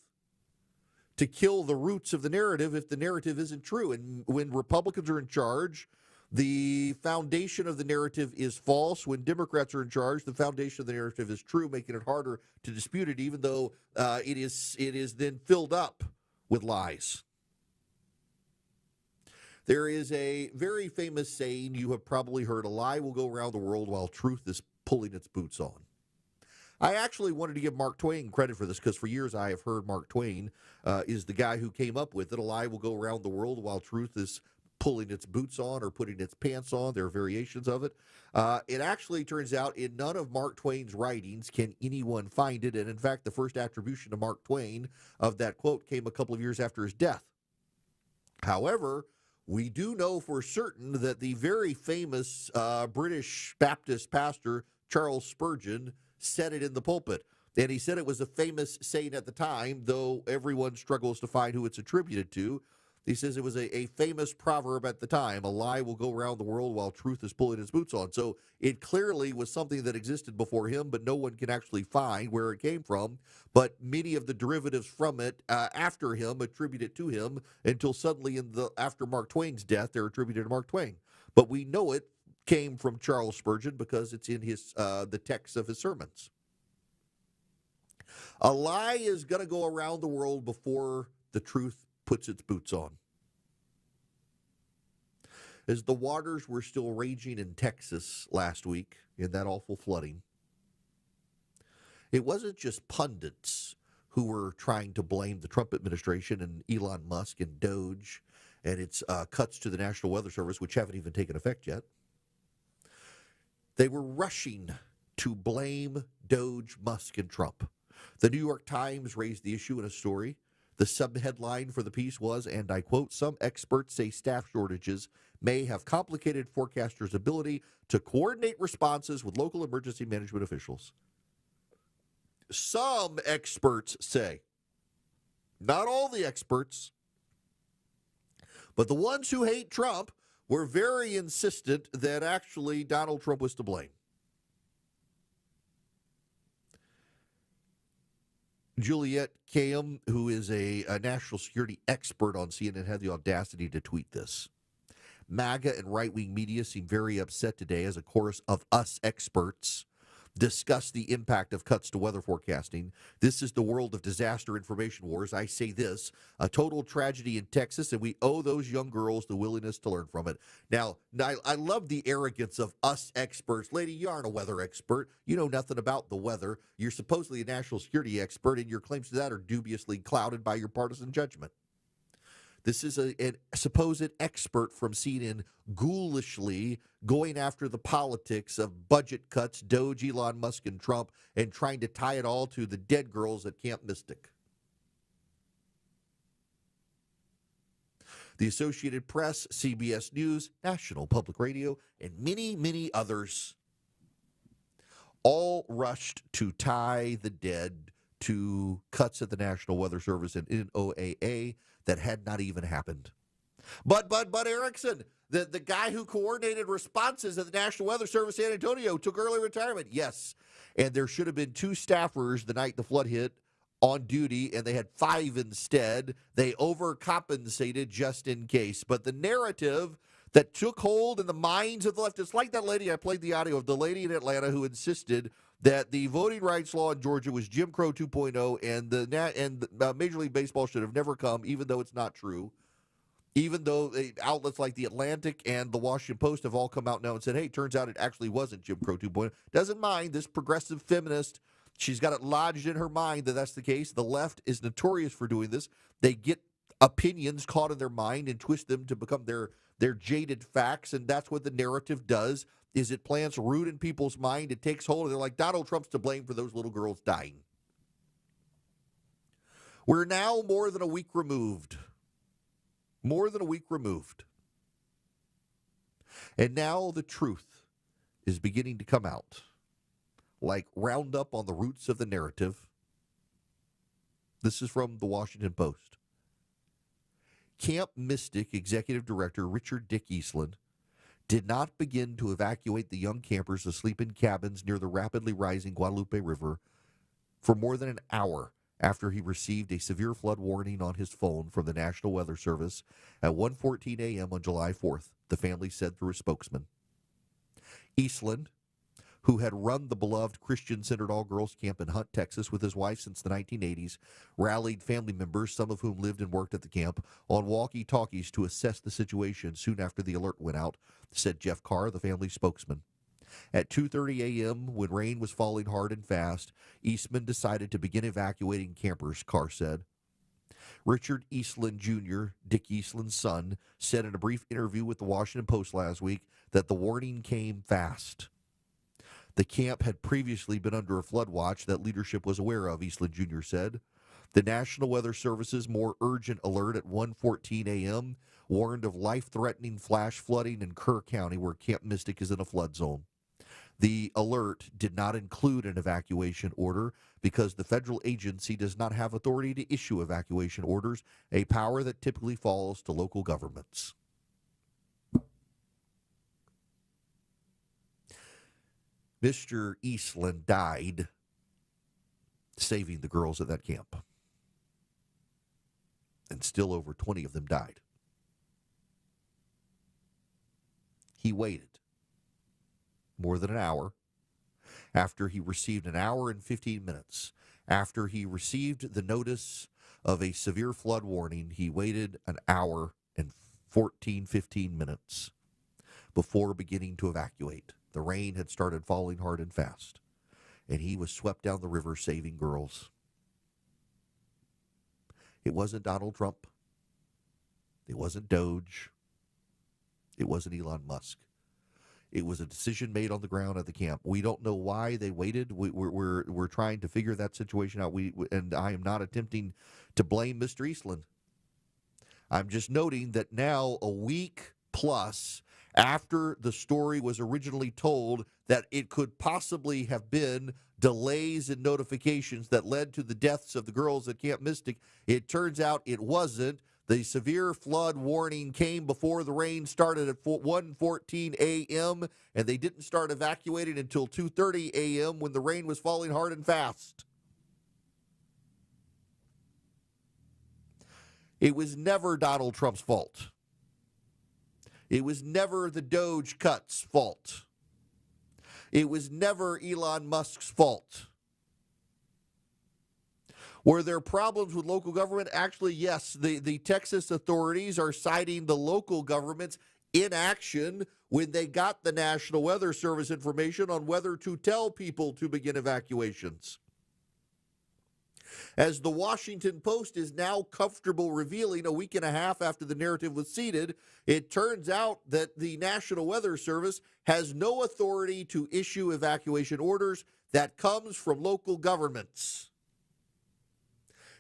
to kill the roots of the narrative if the narrative isn't true. And when Republicans are in charge, the foundation of the narrative is false. When Democrats are in charge, the foundation of the narrative is true, making it harder to dispute it, even though it is then filled up with lies. There is a very famous saying you have probably heard: a lie will go around the world while truth is pulling its boots on. I actually wanted to give Mark Twain credit for this because for years I have heard Mark Twain is the guy who came up with it. A lie will go around the world while truth is pulling its boots on or putting its pants on. There are variations of it. It actually turns out in none of Mark Twain's writings can anyone find it. And in fact, the first attribution to Mark Twain of that quote came a couple of years after his death. However, we do know for certain that the very famous British Baptist pastor, Charles Spurgeon, said it in the pulpit. And he said it was a famous saying at the time, though everyone struggles to find who it's attributed to. He says it was a famous proverb at the time, a lie will go around the world while truth is pulling its boots on. So it clearly was something that existed before him, but no one can actually find where it came from. But many of the derivatives from it after him attribute it to him until suddenly after Mark Twain's death, they're attributed to Mark Twain. But we know it came from Charles Spurgeon because it's in the text of his sermons. A lie is going to go around the world before the truth puts its boots on. As the waters were still raging in Texas last week in that awful flooding, it wasn't just pundits who were trying to blame the Trump administration and Elon Musk and Doge and its cuts to the National Weather Service, which haven't even taken effect yet. They were rushing to blame Doge, Musk, and Trump. The New York Times raised the issue in a story. The subheadline for the piece was, and I quote, "Some experts say staff shortages may have complicated forecasters' ability to coordinate responses with local emergency management officials." Some experts say. Not all the experts. But the ones who hate Trump were very insistent that actually Donald Trump was to blame. Juliette Kayyem, who is a national security expert on CNN, had the audacity to tweet this. MAGA and right-wing media seem very upset today as a chorus of us experts discuss the impact of cuts to weather forecasting. This is the world of disaster information wars. I say this, a total tragedy in Texas, and we owe those young girls the willingness to learn from it. Now I love the arrogance of us experts. Lady, you aren't a weather expert. You know nothing about the weather. You're supposedly a national security expert, and your claims to that are dubiously clouded by your partisan judgment. This is a supposed expert from CNN ghoulishly going after the politics of budget cuts, Doge, Elon Musk, and Trump, and trying to tie it all to the dead girls at Camp Mystic. The Associated Press, CBS News, National Public Radio, and many, many others all rushed to tie the dead to cuts at the National Weather Service and NOAA that had not even happened. But Erickson, the guy who coordinated responses at the National Weather Service San Antonio, took early retirement. Yes, and there should have been 2 staffers the night the flood hit on duty, and they had 5 instead. They overcompensated just in case. But the narrative that took hold in the minds of the left, it's like that lady, I played the audio of the lady in Atlanta who insisted that the voting rights law in Georgia was Jim Crow 2.0, and the Major League Baseball should have never come, even though it's not true. Even though outlets like The Atlantic and The Washington Post have all come out now and said, hey, turns out it actually wasn't Jim Crow 2.0. Doesn't mind this progressive feminist. She's got it lodged in her mind that that's the case. The left is notorious for doing this. They get opinions caught in their mind and twist them to become their jaded facts, and that's what the narrative does. Is it plants root in people's mind, it takes hold, and they're like, Donald Trump's to blame for those little girls dying. We're now more than a week removed. More than a week removed. And now the truth is beginning to come out. Like Roundup on the roots of the narrative. This is from the Washington Post. Camp Mystic Executive Director Richard Dick Eastland did not begin to evacuate the young campers asleep in cabins near the rapidly rising Guadalupe River for more than an hour after he received a severe flood warning on his phone from the National Weather Service at 1:14 a.m. on July 4th, the family said through a spokesman. Eastland, who had run the beloved Christian-centered all-girls camp in Hunt, Texas with his wife since the 1980s, rallied family members, some of whom lived and worked at the camp, on walkie-talkies to assess the situation soon after the alert went out, said Jeff Carr, the family spokesman. At 2:30 a.m., when rain was falling hard and fast, Eastman decided to begin evacuating campers, Carr said. Richard Eastland Jr., Dick Eastland's son, said in a brief interview with the Washington Post last week that the warning came fast. The camp had previously been under a flood watch that leadership was aware of, Eastland Jr. said. The National Weather Service's more urgent alert at 1:14 a.m. warned of life-threatening flash flooding in Kerr County, where Camp Mystic is in a flood zone. The alert did not include an evacuation order because the federal agency does not have authority to issue evacuation orders, a power that typically falls to local governments. Mr. Eastland died saving the girls at that camp. And still over 20 of them died. He waited more than an hour after he received an hour and 15 minutes. After he received the notice of a severe flood warning, he waited an hour and 15 minutes before beginning to evacuate. The rain had started falling hard and fast, and he was swept down the river saving girls. It wasn't Donald Trump. It wasn't Doge. It wasn't Elon Musk. It was a decision made on the ground at the camp. We don't know why they waited. We're trying to figure that situation out. And I am not attempting to blame Mr. Eastland. I'm just noting that now, a week plus after the story was originally told, that it could possibly have been delays in notifications that led to the deaths of the girls at Camp Mystic. It turns out it wasn't. The severe flood warning came before the rain started at 1:14 a.m., and they didn't start evacuating until 2:30 a.m. when the rain was falling hard and fast. It was never Donald Trump's fault. It was never the Doge cuts' fault. It was never Elon Musk's fault. Were there problems with local government? Actually, yes. The Texas authorities are citing the local government's inaction when they got the National Weather Service information on whether to tell people to begin evacuations. As the Washington Post is now comfortable revealing a week and a half after the narrative was seeded, it turns out that the National Weather Service has no authority to issue evacuation orders. That comes from local governments.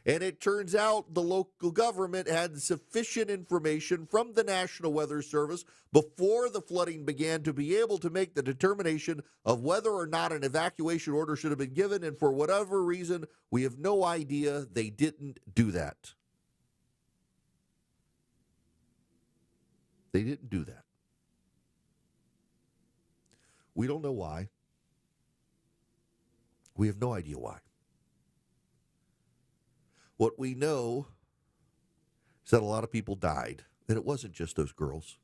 And it turns out the local government had sufficient information from the National Weather Service before the flooding began to be able to make the determination of whether or not an evacuation order should have been given. And for whatever reason, we have no idea, they didn't do that. They didn't do that. We don't know why. We have no idea why. What we know is that a lot of people died, and it wasn't just those girls.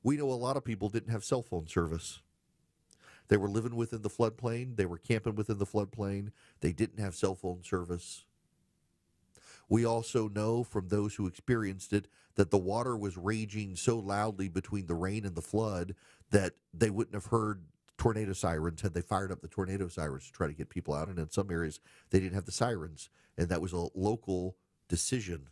We know a lot of people didn't have cell phone service. They were living within the floodplain. They were camping within the floodplain. They didn't have cell phone service. We also know from those who experienced it that the water was raging so loudly between the rain and the flood that they wouldn't have heard tornado sirens had they fired up the tornado sirens to try to get people out. And in some areas, they didn't have the sirens. And that was a local decision.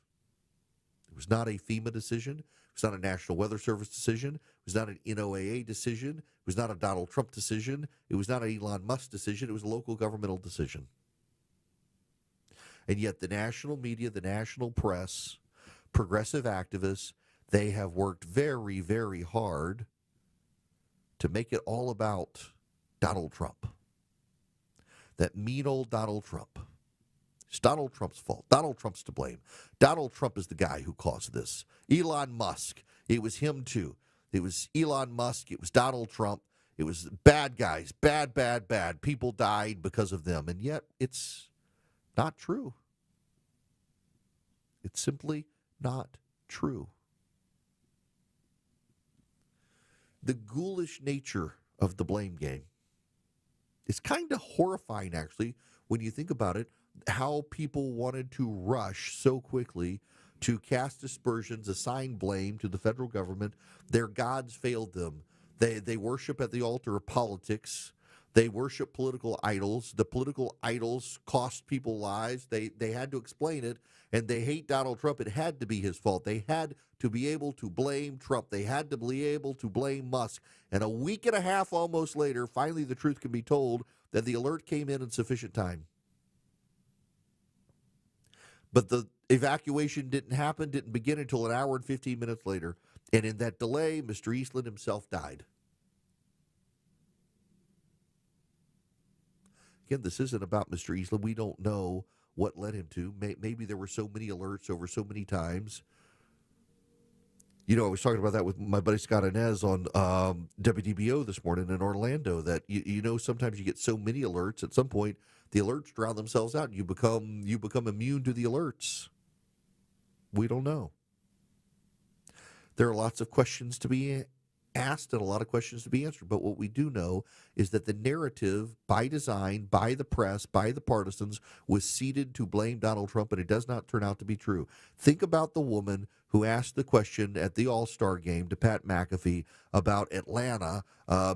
It was not a FEMA decision. It was not a National Weather Service decision. It was not an NOAA decision. It was not a Donald Trump decision. It was not an Elon Musk decision. It was a local governmental decision. And yet the national media, the national press, progressive activists, they have worked very, very hard to make it all about Donald Trump. That mean old Donald Trump. It's Donald Trump's fault. Donald Trump's to blame. Donald Trump is the guy who caused this. Elon Musk, it was him too. It was Elon Musk. It was Donald Trump. It was bad guys. Bad, bad, bad. People died because of them. And yet it's not true. It's simply not true. The ghoulish nature of the blame game is kind of horrifying, actually, when you think about it, how people wanted to rush so quickly to cast aspersions, assign blame to the federal government. Their gods failed them. They worship at the altar of politics. They worship political idols. The political idols cost people lives. They had to explain it, and they hate Donald Trump. It had to be his fault. They had to be able to blame Trump. They had to be able to blame Musk. And a week and a half almost later, finally the truth can be told that the alert came in sufficient time. But the evacuation didn't begin until an hour and 15 minutes later. And in that delay, Mr. Eastland himself died. Again, this isn't about Mr. Eastland. We don't know what led him to. Maybe there were so many alerts over so many times. I was talking about that with my buddy Scott Inez on WDBO this morning in Orlando, that sometimes you get so many alerts, at some point the alerts drown themselves out and you become immune to the alerts. We don't know. There are lots of questions to be asked and a lot of questions to be answered. But what we do know is that the narrative, by design, by the press, by the partisans, was seeded to blame Donald Trump, and it does not turn out to be true. Think about the woman who asked the question at the All-Star game to Pat McAfee about Atlanta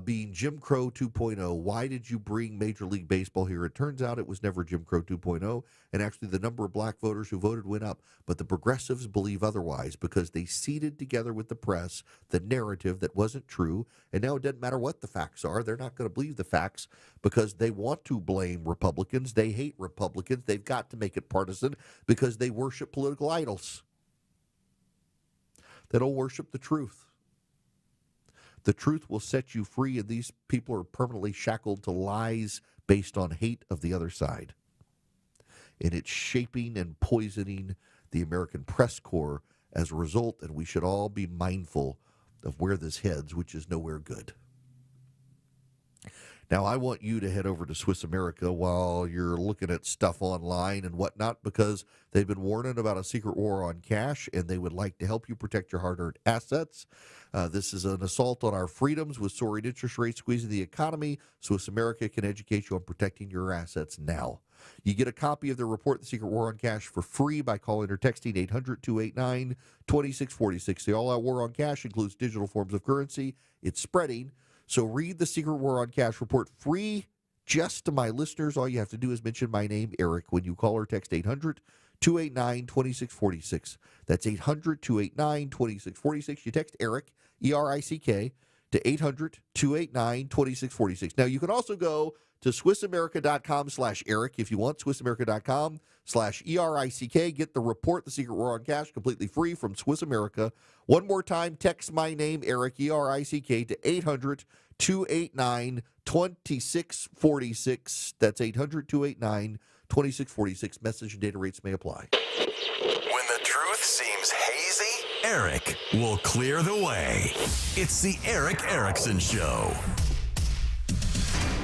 being Jim Crow 2.0. Why did you bring Major League Baseball here? It turns out it was never Jim Crow 2.0, and actually the number of black voters who voted went up. But the progressives believe otherwise because they seeded together with the press the narrative that wasn't true, and now it doesn't matter what the facts are. They're not going to believe the facts because they want to blame Republicans. They hate Republicans. They've got to make it partisan because they worship political idols. They don't worship the truth. The truth will set you free, and these people are permanently shackled to lies based on hate of the other side. And it's shaping and poisoning the American press corps as a result, and we should all be mindful of where this heads, which is nowhere good. Now, I want you to head over to Swiss America while you're looking at stuff online and whatnot, because they've been warning about a secret war on cash, and they would like to help you protect your hard-earned assets. This is an assault on our freedoms with soaring interest rates squeezing the economy. Swiss America can educate you on protecting your assets now. You get a copy of their report, The Secret War on Cash, for free by calling or texting 800-289-2646. The all-out war on cash includes digital forms of currency. It's spreading. So read The Secret War on Cash report free just to my listeners. All you have to do is mention my name, Eric, when you call or text 800-289-2646. That's 800-289-2646. You text Eric, E-R-I-C-K, to 800-289-2646. Now, you can also go to SwissAmerica.com/Eric if you want, SwissAmerica.com/ERICK. Get the report, The Secret War on Cash, completely free from Swiss America. One more time, text my name, Eric, E-R-I-C-K, to 800-289-2646. That's 800-289-2646. Message and data rates may apply. When the truth seems hazy, Eric will clear the way. It's the Eric Erickson Show.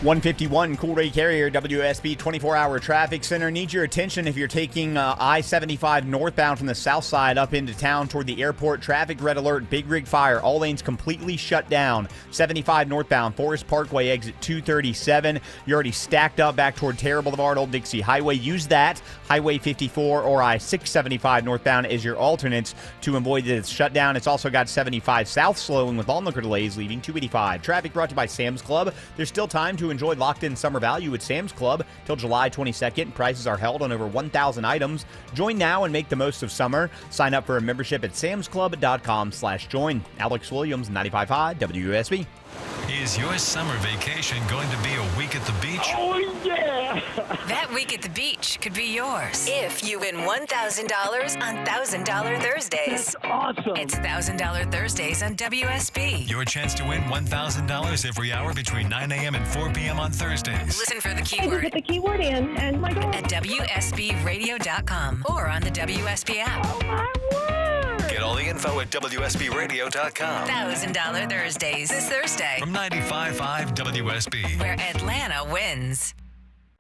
151 Cool Ray Carrier, WSB 24-hour traffic center. Need your attention if you're taking I-75 northbound from the south side up into town toward the airport. Traffic red alert, big rig fire. All lanes completely shut down. 75 northbound, Forest Parkway, exit 237. You're already stacked up back toward Terra Boulevard, Old Dixie Highway. Use that. Highway 54 or I-675 northbound as your alternates to avoid this shutdown. It's also got 75 south slowing with onlooker delays leaving 285. Traffic brought to you by Sam's Club. There's still time to enjoy locked-in summer value at Sam's Club till July 22nd. Prices are held on over 1,000 items. Join now and make the most of summer. Sign up for a membership at samsclub.com/join. Alex Williams, 95.5 WSB. Is your summer vacation going to be a week at the beach? Oh, yeah! That week at the beach could be yours if you win $1,000 on $1,000 Thursdays. That's awesome. It's $1,000 Thursdays on WSB. Your chance to win $1,000 every hour between 9 a.m. and 4 p.m. on Thursdays. Listen for the keyword. Put the keyword in, and my God. At WSBradio.com or on the WSB app. Oh, my word! Get all the info at WSBradio.com. $1,000 Thursdays this Thursday. From 95.5 WSB. Where Atlanta wins.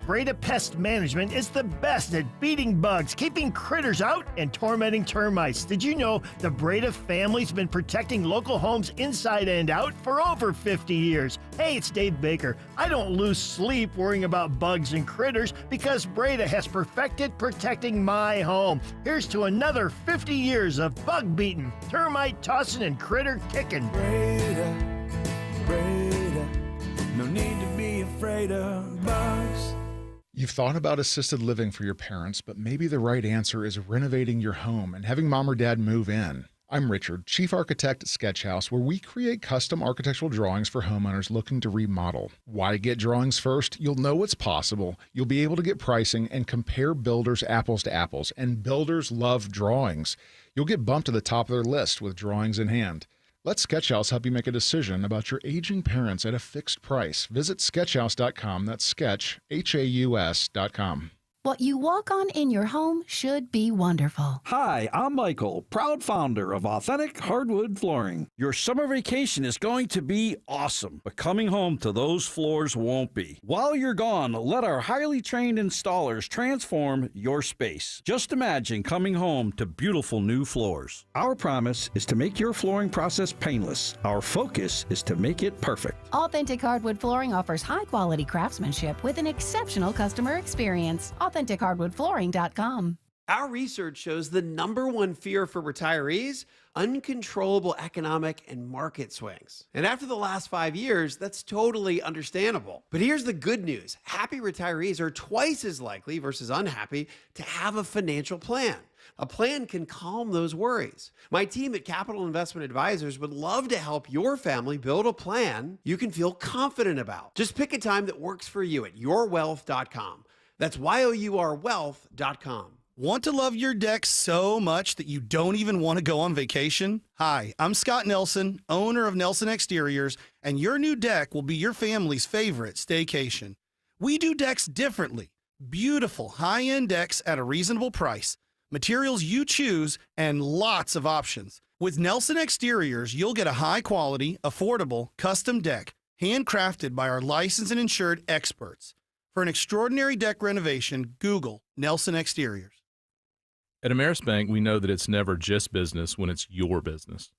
Breda Pest Management is the best at beating bugs, keeping critters out, and tormenting termites. Did you know the Breda family's been protecting local homes inside and out for over 50 years? Hey, it's Dave Baker. I don't lose sleep worrying about bugs and critters because Breda has perfected protecting my home. Here's to another 50 years of bug beating, termite tossing, and critter kicking. Breda, no need to be afraid of bugs. You've thought about assisted living for your parents, but maybe the right answer is renovating your home and having mom or dad move in. I'm Richard, chief architect at Sketch House, where we create custom architectural drawings for homeowners looking to remodel. Why get drawings first? You'll know what's possible. You'll be able to get pricing and compare builders apples to apples, and builders love drawings. You'll get bumped to the top of their list with drawings in hand. Let Sketchhouse help you make a decision about your aging parents at a fixed price. Visit sketchhouse.com. That's sketch, HAUS.com. What you walk on in your home should be wonderful. Hi, I'm Michael, proud founder of Authentic Hardwood Flooring. Your summer vacation is going to be awesome, but coming home to those floors won't be. While you're gone, let our highly trained installers transform your space. Just imagine coming home to beautiful new floors. Our promise is to make your flooring process painless. Our focus is to make it perfect. Authentic Hardwood Flooring offers high-quality craftsmanship with an exceptional customer experience. AuthenticHardwoodFlooring.com. Our research shows the number one fear for retirees: uncontrollable economic and market swings. And after the last 5 years, that's totally understandable. But here's the good news. Happy retirees are twice as likely versus unhappy to have a financial plan. A plan can calm those worries. My team at Capital Investment Advisors would love to help your family build a plan you can feel confident about. Just pick a time that works for you at yourwealth.com. That's yourwealth.com. Want to love your deck so much that you don't even want to go on vacation? Hi, I'm Scott Nelson, owner of Nelson Exteriors, and your new deck will be your family's favorite staycation. We do decks differently. Beautiful, high-end decks at a reasonable price, materials you choose, and lots of options. With Nelson Exteriors, you'll get a high-quality, affordable, custom deck, handcrafted by our licensed and insured experts. For an extraordinary deck renovation, Google Nelson Exteriors. At Ameris Bank, we know that it's never just business when it's your business.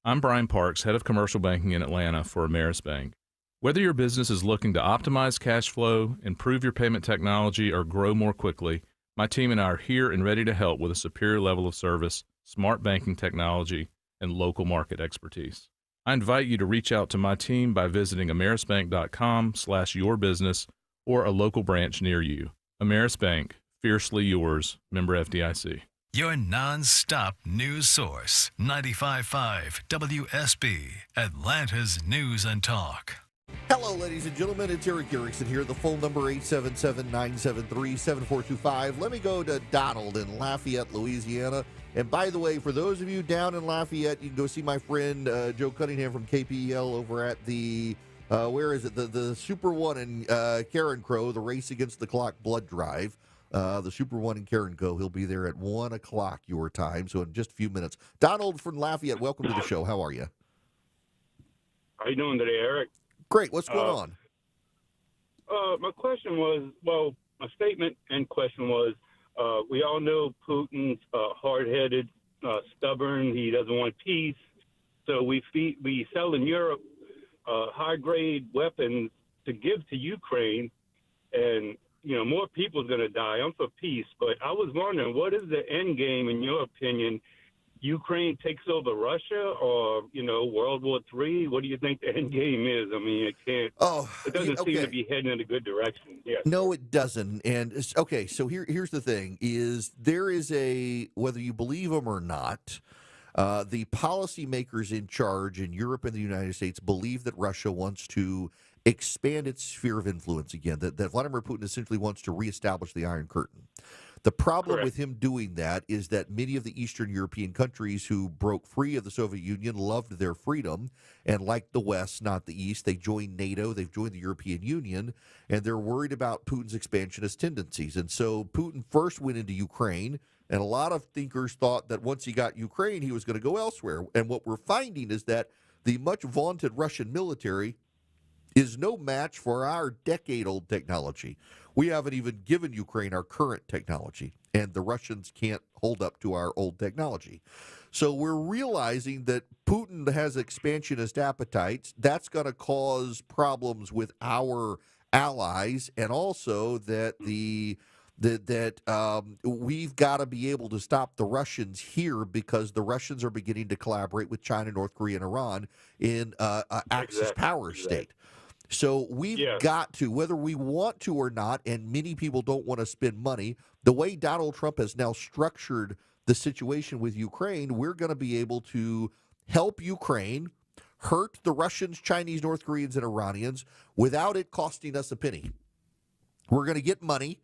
I'm Brian Parks, head of commercial banking in Atlanta for Ameris Bank. Whether your business is looking to optimize cash flow, improve your payment technology, or grow more quickly, my team and I are here and ready to help with a superior level of service, smart banking technology, and local market expertise. I invite you to reach out to my team by visiting amerisbank.com/yourbusiness or a local branch near you. Ameris Bank, fiercely yours, member FDIC. Your non-stop news source, 95.5 WSB, Atlanta's News and Talk. Hello, ladies and gentlemen. It's Eric Erickson here. The phone number 877-973-7425. Let me go to Donald in Lafayette, Louisiana. And by the way, for those of you down in Lafayette, you can go see my friend Joe Cunningham from KPEL over at the where is it? The Super One in Karen Crow, the Race Against the Clock Blood Drive. The Super One in Karen Crow. He'll be there at 1 o'clock your time, so in just a few minutes. Donald from Lafayette, welcome to the show. How are you? How you doing today, Eric? Great. What's going on? My question was, well, my statement and question was, we all know Putin's hard-headed, stubborn. He doesn't want peace. So we sell in Europe high-grade weapons to give to Ukraine, and more people's going to die. I'm for peace, but I was wondering, what is the end game in your opinion? Ukraine takes over Russia, or World War III? What do you think the end game is? I mean, it can't. It doesn't seem to be heading in a good direction. Yeah. No, it doesn't. And okay, so here's the thing: is there is whether you believe them or not. The policymakers in charge in Europe and the United States believe that Russia wants to expand its sphere of influence again, that Vladimir Putin essentially wants to reestablish the Iron Curtain. The problem with him doing that is that many of the Eastern European countries who broke free of the Soviet Union loved their freedom, and like the West, not the East, they joined NATO, they've joined the European Union, and they're worried about Putin's expansionist tendencies. And so Putin first went into Ukraine, and a lot of thinkers thought that once he got Ukraine, he was going to go elsewhere. And what we're finding is that the much vaunted Russian military is no match for our decade-old technology. We haven't even given Ukraine our current technology, and the Russians can't hold up to our old technology. So we're realizing that Putin has expansionist appetites. That's going to cause problems with our allies, and also that we've got to be able to stop the Russians here, because the Russians are beginning to collaborate with China, North Korea, and Iran in Axis power state. So we've got to, whether we want to or not, and many people don't want to spend money, the way Donald Trump has now structured the situation with Ukraine, we're going to be able to help Ukraine, hurt the Russians, Chinese, North Koreans, and Iranians without it costing us a penny. We're going to get money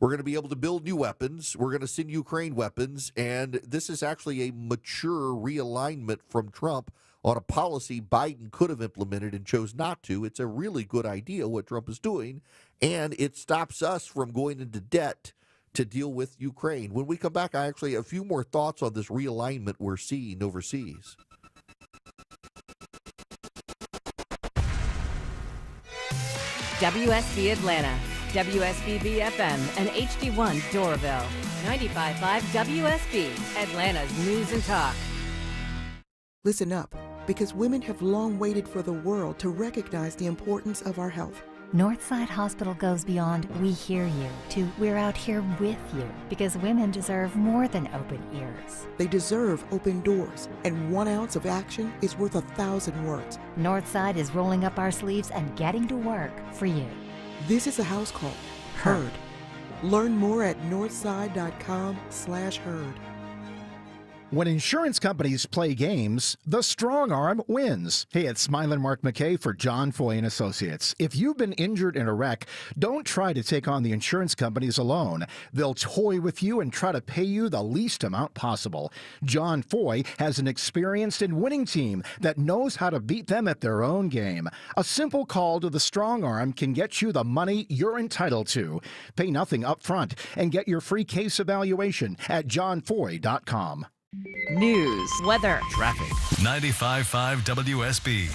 We're going to be able to build new weapons. We're going to send Ukraine weapons. And this is actually a mature realignment from Trump on a policy Biden could have implemented and chose not to. It's a really good idea what Trump is doing, and it stops us from going into debt to deal with Ukraine. When we come back, I actually have a few more thoughts on this realignment we're seeing overseas. WSB Atlanta, WSBB FM, and HD1 Doraville. 95.5 WSB, Atlanta's news and talk. Listen up, because women have long waited for the world to recognize the importance of our health. Northside Hospital goes beyond "we hear you" to "we're out here with you," because women deserve more than open ears. They deserve open doors, and 1 ounce of action is worth 1,000 words. Northside is rolling up our sleeves and getting to work for you. This is a house call. Heard. Learn more at northside.com/heard. When insurance companies play games, the strong arm wins. Hey, it's Smiling Mark McKay for John Foy & Associates. If you've been injured in a wreck, don't try to take on the insurance companies alone. They'll toy with you and try to pay you the least amount possible. John Foy has an experienced and winning team that knows how to beat them at their own game. A simple call to the strong arm can get you the money you're entitled to. Pay nothing up front and get your free case evaluation at johnfoy.com. News, weather, Traffic. 95.5 WSB,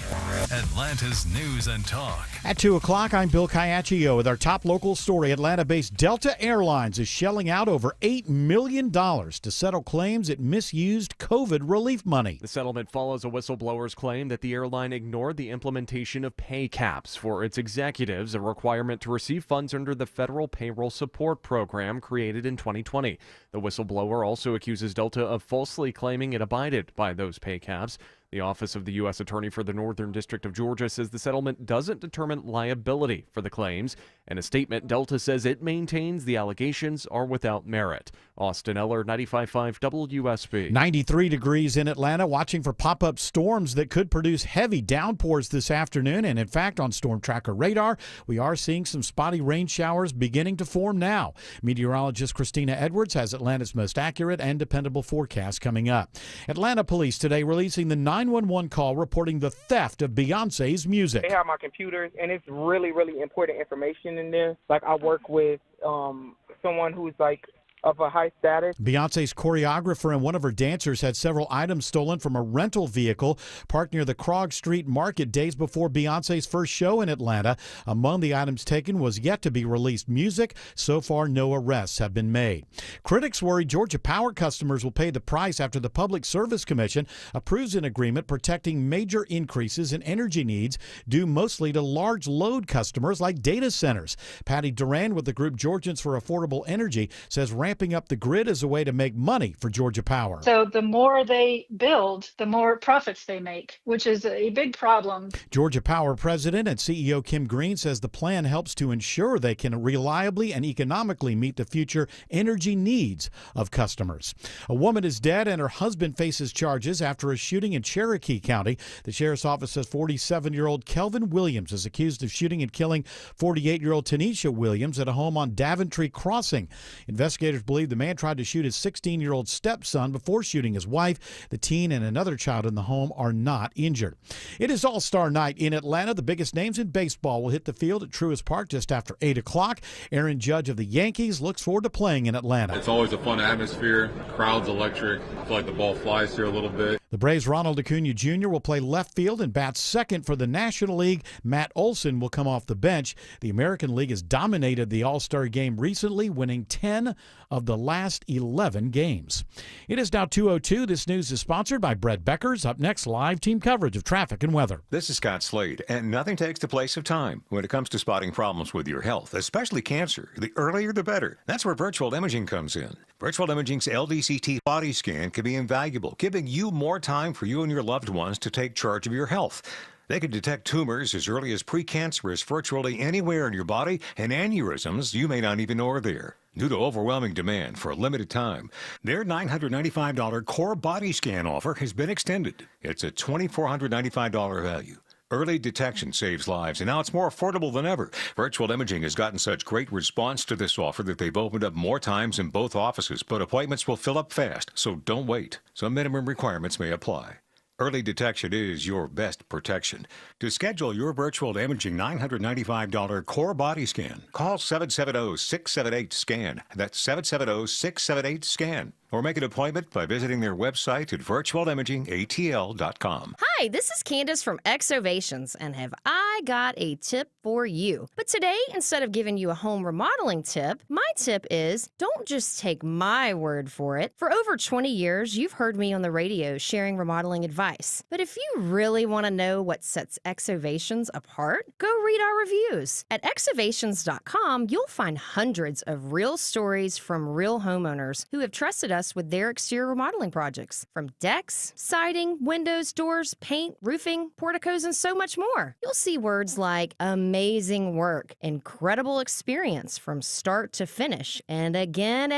Atlanta's news and talk. At 2 o'clock, I'm Bill Caiaccio with our top local story. Atlanta-based Delta Airlines is shelling out over $8 million to settle claims it misused COVID relief money. The settlement follows a whistleblower's claim that the airline ignored the implementation of pay caps for its executives, a requirement to receive funds under the federal payroll support program created in 2020. The whistleblower also accuses Delta of falsely claiming it abided by those pay caps. The Office of the U.S. Attorney for the Northern District of Georgia says the settlement doesn't determine liability for the claims. In a statement, Delta says it maintains the allegations are without merit. Austin Eller, 95.5 WSB. 93 degrees in Atlanta, watching for pop-up storms that could produce heavy downpours this afternoon. And in fact, on Storm Tracker radar, we are seeing some spotty rain showers beginning to form now. Meteorologist Christina Edwards has Atlanta's most accurate and dependable forecast coming up. Atlanta police today releasing the 911 call reporting the theft of Beyonce's music. They have my computers, and it's really, really important information in there. Like, I work with someone who's like of a high status. Beyonce's choreographer and one of her dancers had several items stolen from a rental vehicle parked near the Krog Street Market days before Beyonce's first show in Atlanta. Among the items taken was yet to be released music. So far, no arrests have been made. Critics worry Georgia Power customers will pay the price after the Public Service Commission approves an agreement protecting major increases in energy needs due mostly to large load customers like data centers. Patty Duran with the group Georgians for Affordable Energy says ramping up the grid is a way to make money for Georgia Power. So the more they build, the more profits they make, which is a big problem. Georgia Power President and CEO Kim Green says the plan helps to ensure they can reliably and economically meet the future energy needs of customers. A woman is dead and her husband faces charges after a shooting in Cherokee County. The sheriff's office says 47-year-old Kelvin Williams is accused of shooting and killing 48-year-old Tanisha Williams at a home on Daventry Crossing. Investigators believe the man tried to shoot his 16-year-old stepson before shooting his wife. The teen and another child in the home are not injured. It is All-Star Night in Atlanta. The biggest names in baseball will hit the field at Truist Park just after 8 o'clock. Aaron Judge of the Yankees looks forward to playing in Atlanta. It's always a fun atmosphere. Crowd's electric. I feel like the ball flies here a little bit. The Braves' Ronald Acuna Jr. will play left field and bat second for the National League. Matt Olson will come off the bench. The American League has dominated the All-Star game recently, winning 10 of the last 11 games. It is now 2:02. This news is sponsored by Brett Beckers. Up next, live team coverage of traffic and weather. This is Scott Slade, and nothing takes the place of time when it comes to spotting problems with your health, especially cancer. The earlier, the better. That's where virtual imaging comes in. Virtual imaging's LDCT body scan can be invaluable, giving you more time for you and your loved ones to take charge of your health. They can detect tumors as early as precancerous virtually anywhere in your body and aneurysms you may not even know are there. Due to overwhelming demand for a limited time, their $995 core body scan offer has been extended. It's a $2,495 value. Early detection saves lives, and now it's more affordable than ever. Virtual Imaging has gotten such great response to this offer that they've opened up more times in both offices, but appointments will fill up fast, so don't wait. Some minimum requirements may apply. Early detection is your best protection. To schedule your virtual imaging $995 core body scan, call 770-678-SCAN. That's 770-678-SCAN. Or make an appointment by visiting their website at virtualimagingatl.com. Hi, this is Candace from Exovations, and have I got a tip for you. But today, instead of giving you a home remodeling tip, my tip is don't just take my word for it. For over 20 years, you've heard me on the radio sharing remodeling advice. But if you really want to know what sets Exovations apart, go read our reviews. At exovations.com, you'll find hundreds of real stories from real homeowners who have trusted us with their exterior remodeling projects. From decks, siding, windows, doors, paint, roofing, porticos, and so much more. You'll see words like amazing work, incredible experience from start to finish, and again,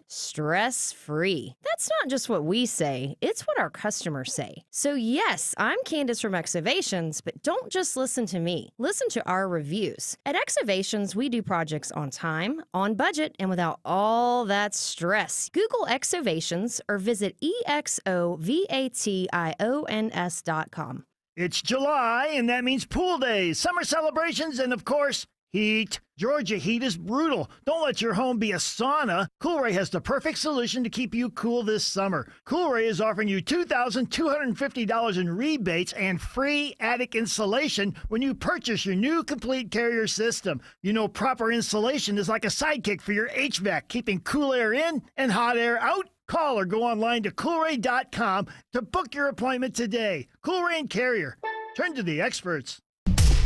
stress-free. That's not just what we say, it's what our customers say. So yes, I'm Candace from Exovations, but don't just listen to me. Listen to our reviews. At Exovations, we do projects on time, on budget, and without all that stress. Google Exovations or visit exovations.com. It's July, and that means pool days, summer celebrations, and of course, heat. Georgia heat is brutal. Don't let your home be a sauna. Coolray has the perfect solution to keep you cool this summer. Coolray is offering you $2,250 in rebates and free attic insulation when you purchase your new complete Carrier system. You know, proper insulation is like a sidekick for your HVAC, keeping cool air in and hot air out. Call or go online to Coolray.com to book your appointment today. Coolray and Carrier. Turn to the experts.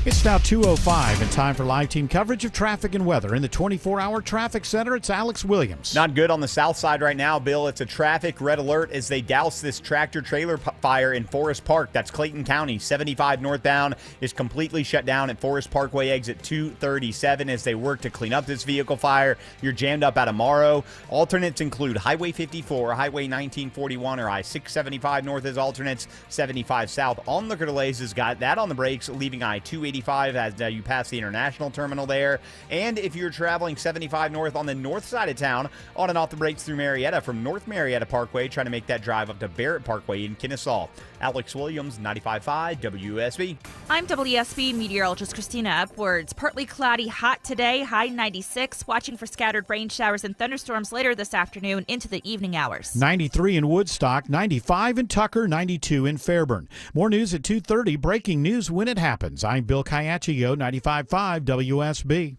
It's now 2:05 and time for live team coverage of traffic and weather. In the 24-hour traffic center, it's Alex Williams. Not good on the south side right now, Bill. It's a traffic red alert as they douse this tractor-trailer fire in Forest Park. That's Clayton County. 75 northbound is completely shut down at Forest Parkway exit 237 as they work to clean up this vehicle fire. You're jammed up out of Morrow. Alternates include Highway 54, Highway 1941, or I-675 north as alternates. 75 south. Onlooker delays has got that on the brakes, leaving I-285 as you pass the international terminal there. And if you're traveling 75 north on the north side of town, on and off the brakes through Marietta from North Marietta Parkway, trying to make that drive up to Barrett Parkway in Kennesaw. Alex Williams, 95.5 WSB. I'm WSB meteorologist Christina Upwards. Partly cloudy, hot today, high 96. Watching for scattered rain showers and thunderstorms later this afternoon into the evening hours. 93 in Woodstock, 95 in Tucker, 92 in Fairburn. More news at 2:30. Breaking news when it happens. I'm Bill Caiaccio, 95.5 WSB.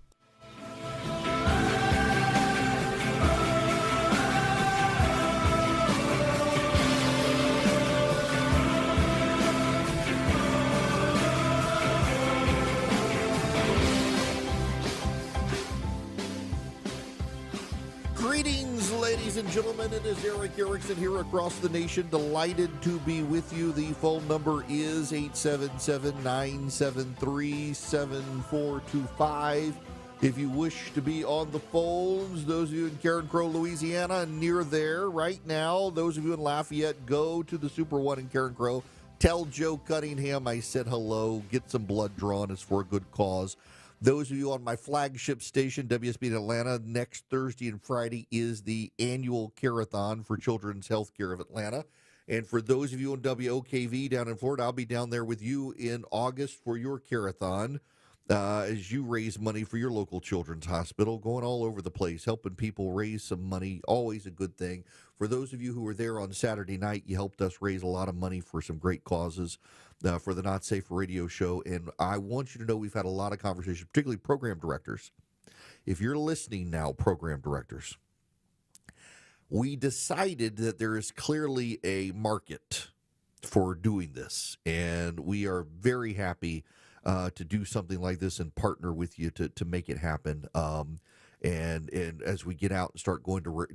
Greetings, ladies and gentlemen. It is Eric Erickson here across the nation. Delighted to be with you. The phone number is 877-973-7425. If you wish to be on the phones, those of you in Karen Crow, Louisiana, and near there right now, those of you in Lafayette, go to the Super One in Karen Crow. Tell Joe Cunningham I said hello. Get some blood drawn. It's for a good cause. Those of you on my flagship station, WSB in Atlanta, next Thursday and Friday is the annual Care-a-thon for Children's Healthcare of Atlanta. And for those of you on WOKV down in Florida, I'll be down there with you in August for your Care-a-thon as you raise money for your local children's hospital, going all over the place, helping people raise some money, always a good thing. For those of you who were there on Saturday night, you helped us raise a lot of money for some great causes. For the Not Safe Radio show. And I want you to know we've had a lot of conversations, particularly program directors. If you're listening now, program directors, we decided that there is clearly a market for doing this. And we are very happy to do something like this and partner with you to make it happen. And as we get out and start going to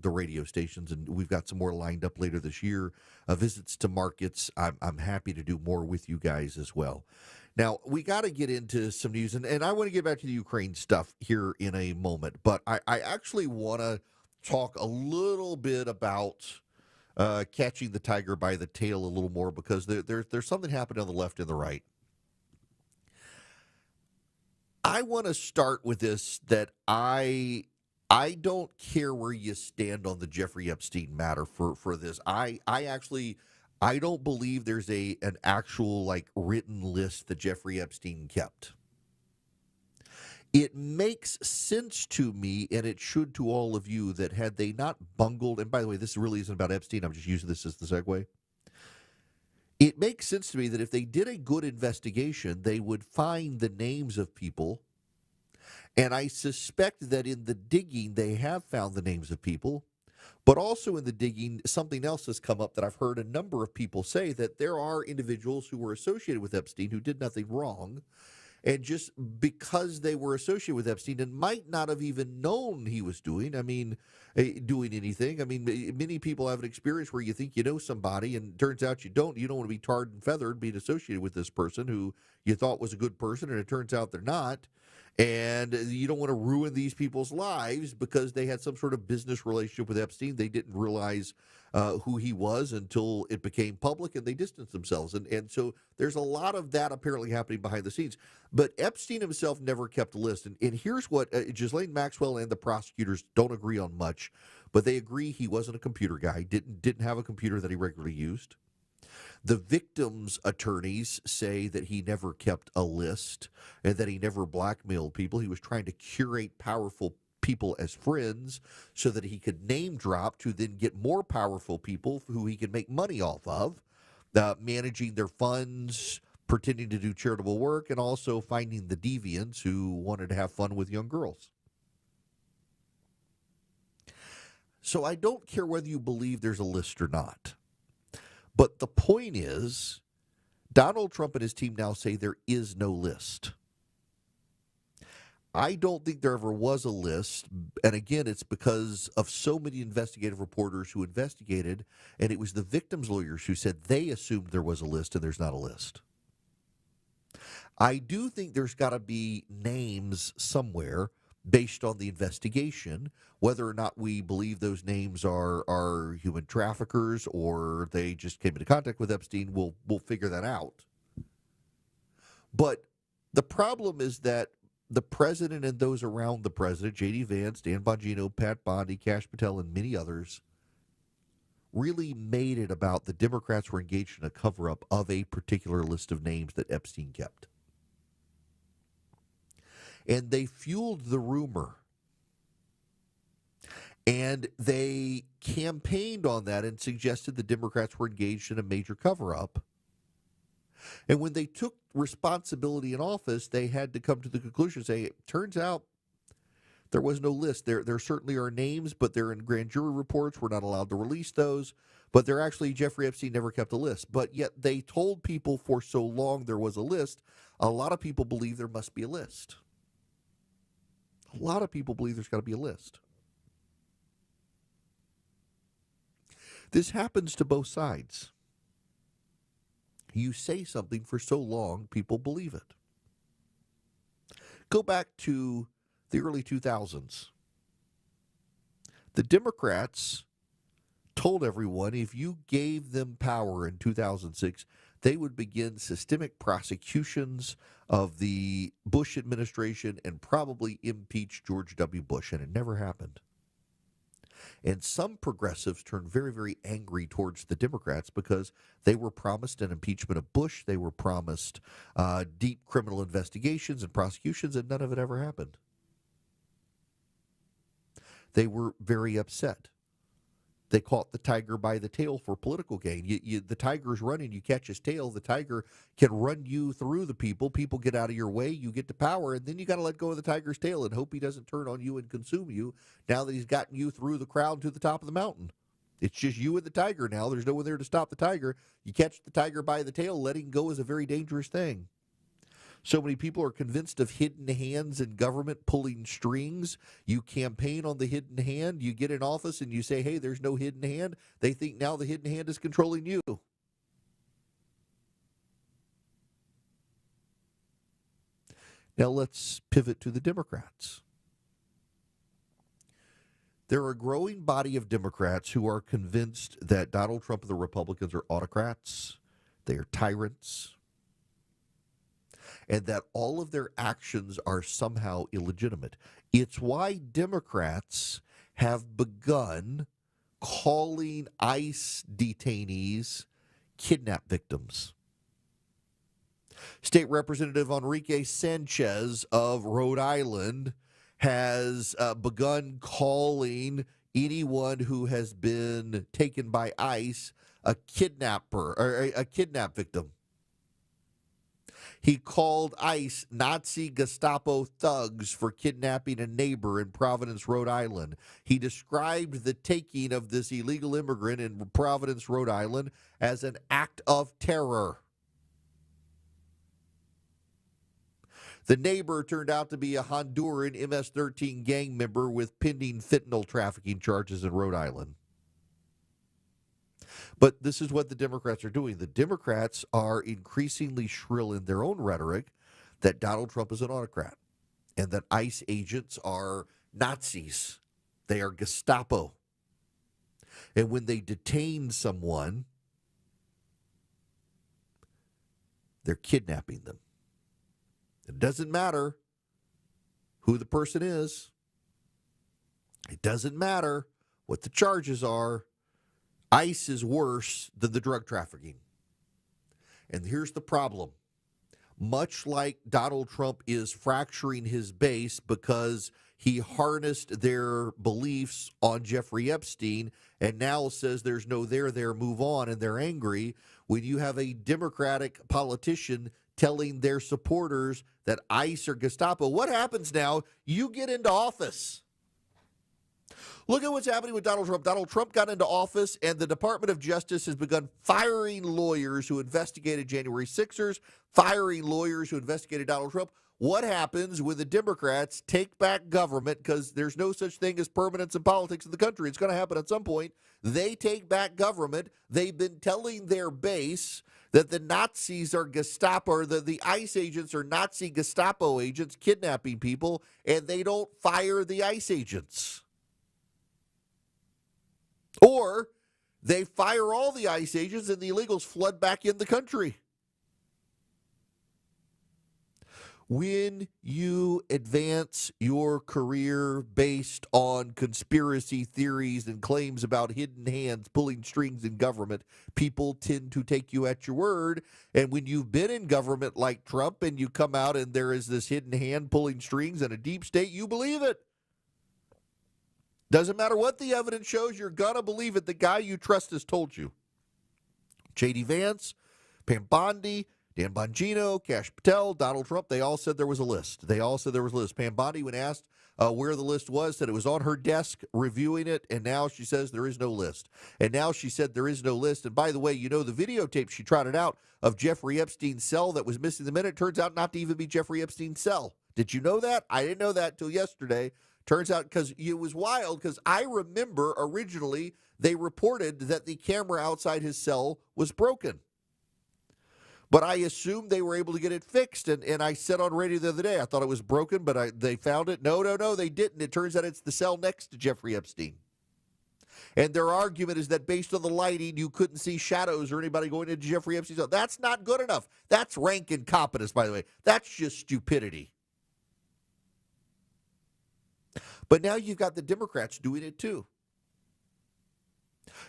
the radio stations, and we've got some more lined up later this year, visits to markets, I'm happy to do more with you guys as well. Now, we got to get into some news, and I want to get back to the Ukraine stuff here in a moment, but I actually want to talk a little bit about catching the tiger by the tail a little more, because there's something happening on the left and the right. I want to start with this, that I don't care where you stand on the Jeffrey Epstein matter for this. I don't believe there's an actual like written list that Jeffrey Epstein kept. It makes sense to me, and it should to all of you, that had they not bungled, and by the way, this really isn't about Epstein, I'm just using this as the segue. It makes sense to me that if they did a good investigation, they would find the names of people. And I suspect that in the digging, they have found the names of people. But also in the digging, something else has come up that I've heard a number of people say, that there are individuals who were associated with Epstein who did nothing wrong. And just because they were associated with Epstein and might not have even known he was doing anything. I mean, many people have an experience where you think you know somebody and it turns out you don't. You don't want to be tarred and feathered being associated with this person who you thought was a good person, and it turns out they're not. And you don't want to ruin these people's lives because they had some sort of business relationship with Epstein. They didn't realize who he was until it became public, and they distanced themselves. And so there's a lot of that apparently happening behind the scenes. But Epstein himself never kept a list. And here's what Ghislaine Maxwell and the prosecutors don't agree on much, but they agree he wasn't a computer guy, didn't have a computer that he regularly used. The victim's attorneys say that he never kept a list and that he never blackmailed people. He was trying to curate powerful people as friends so that he could name drop to then get more powerful people who he could make money off of, managing their funds, pretending to do charitable work, and also finding the deviants who wanted to have fun with young girls. So I don't care whether you believe there's a list or not. But the point is, Donald Trump and his team now say there is no list. I don't think there ever was a list. And again, it's because of so many investigative reporters who investigated, and it was the victims' lawyers who said they assumed there was a list and there's not a list. I do think there's got to be names somewhere based on the investigation. Whether or not we believe those names are human traffickers or they just came into contact with Epstein, we'll figure that out. But the problem is that the president and those around the president, J.D. Vance, Dan Bongino, Pat Bondi, Kash Patel, and many others, really made it about the Democrats were engaged in a cover-up of a particular list of names that Epstein kept. And they fueled the rumor. And they campaigned on that and suggested the Democrats were engaged in a major cover-up. And when they took responsibility in office, they had to come to the conclusion, say, it turns out there was no list. There certainly are names, but they're in grand jury reports. We're not allowed to release those. But they're actually, Jeffrey Epstein never kept a list. But yet they told people for so long there was a list, a lot of people believe there must be a list. A lot of people believe there's got to be a list. This happens to both sides. You say something for so long, people believe it. Go back to the early 2000s. The Democrats told everyone if you gave them power in 2006, they would begin systemic prosecutions of the Bush administration and probably impeach George W. Bush, and it never happened. And some progressives turned very, very angry towards the Democrats because they were promised an impeachment of Bush. They were promised deep criminal investigations and prosecutions, and none of it ever happened. They were very upset. They caught the tiger by the tail for political gain. The tiger's running, you catch his tail. The tiger can run you through the people. People get out of your way, you get to power, and then you got to let go of the tiger's tail and hope he doesn't turn on you and consume you now that he's gotten you through the crowd to the top of the mountain. It's just you and the tiger now. There's no one there to stop the tiger. You catch the tiger by the tail. Letting go is a very dangerous thing. So many people are convinced of hidden hands in government pulling strings. You campaign on the hidden hand. You get in office and you say, hey, there's no hidden hand. They think now the hidden hand is controlling you. Now let's pivot to the Democrats. There are a growing body of Democrats who are convinced that Donald Trump and the Republicans are autocrats. They are tyrants. and that all of their actions are somehow illegitimate. It's why Democrats have begun calling ICE detainees kidnap victims. State Representative Enrique Sanchez of Rhode Island has begun calling anyone who has been taken by ICE a kidnapper or a kidnap victim. He called ICE Nazi Gestapo thugs for kidnapping a neighbor in Providence, Rhode Island. He described the taking of this illegal immigrant in Providence, Rhode Island as an act of terror. The neighbor turned out to be a Honduran MS-13 gang member with pending fentanyl trafficking charges in Rhode Island. But this is what the Democrats are doing. The Democrats are increasingly shrill in their own rhetoric that Donald Trump is an autocrat and that ICE agents are Nazis. They are Gestapo. And when they detain someone, they're kidnapping them. It doesn't matter who the person is. It doesn't matter what the charges are. ICE is worse than the drug trafficking. And here's the problem. Much like Donald Trump is fracturing his base because he harnessed their beliefs on Jeffrey Epstein and now says there's no there, move on, and they're angry. When you have a Democratic politician telling their supporters that ICE or Gestapo, what happens now? You get into office. Look at what's happening with Donald Trump. Donald Trump got into office, and the Department of Justice has begun firing lawyers who investigated January 6ers, firing lawyers who investigated Donald Trump. What happens when the Democrats take back government? Because there's no such thing as permanence in politics in the country. It's going to happen at some point. They take back government. They've been telling their base that the Nazis are Gestapo, or the ICE agents are Nazi Gestapo agents kidnapping people, and they don't fire the ICE agents. Or they fire all the ICE agents and the illegals flood back in the country. When you advance your career based on conspiracy theories and claims about hidden hands pulling strings in government, people tend to take you at your word. And when you've been in government like Trump and you come out and there is this hidden hand pulling strings and a deep state, you believe it. Doesn't matter what the evidence shows, you're going to believe it. The guy you trust has told you. J.D. Vance, Pam Bondi, Dan Bongino, Kash Patel, Donald Trump, they all said there was a list. Pam Bondi, when asked where the list was, said it was on her desk reviewing it, and now she says there is no list. And now she said there is no list. And by the way, you know the videotape she trotted out of Jeffrey Epstein's cell that was missing the minute turns out not to even be Jeffrey Epstein's cell. Did you know that? I didn't know that until yesterday. Turns out, because it was wild, because I remember originally they reported that the camera outside his cell was broken. But I assumed they were able to get it fixed, and I said on radio the other day, I thought it was broken, but they found it. No, they didn't. It turns out it's the cell next to Jeffrey Epstein. And their argument is that based on the lighting, you couldn't see shadows or anybody going into Jeffrey Epstein's cell. That's not good enough. That's rank incompetence, by the way. That's just stupidity. But now you've got the Democrats doing it too.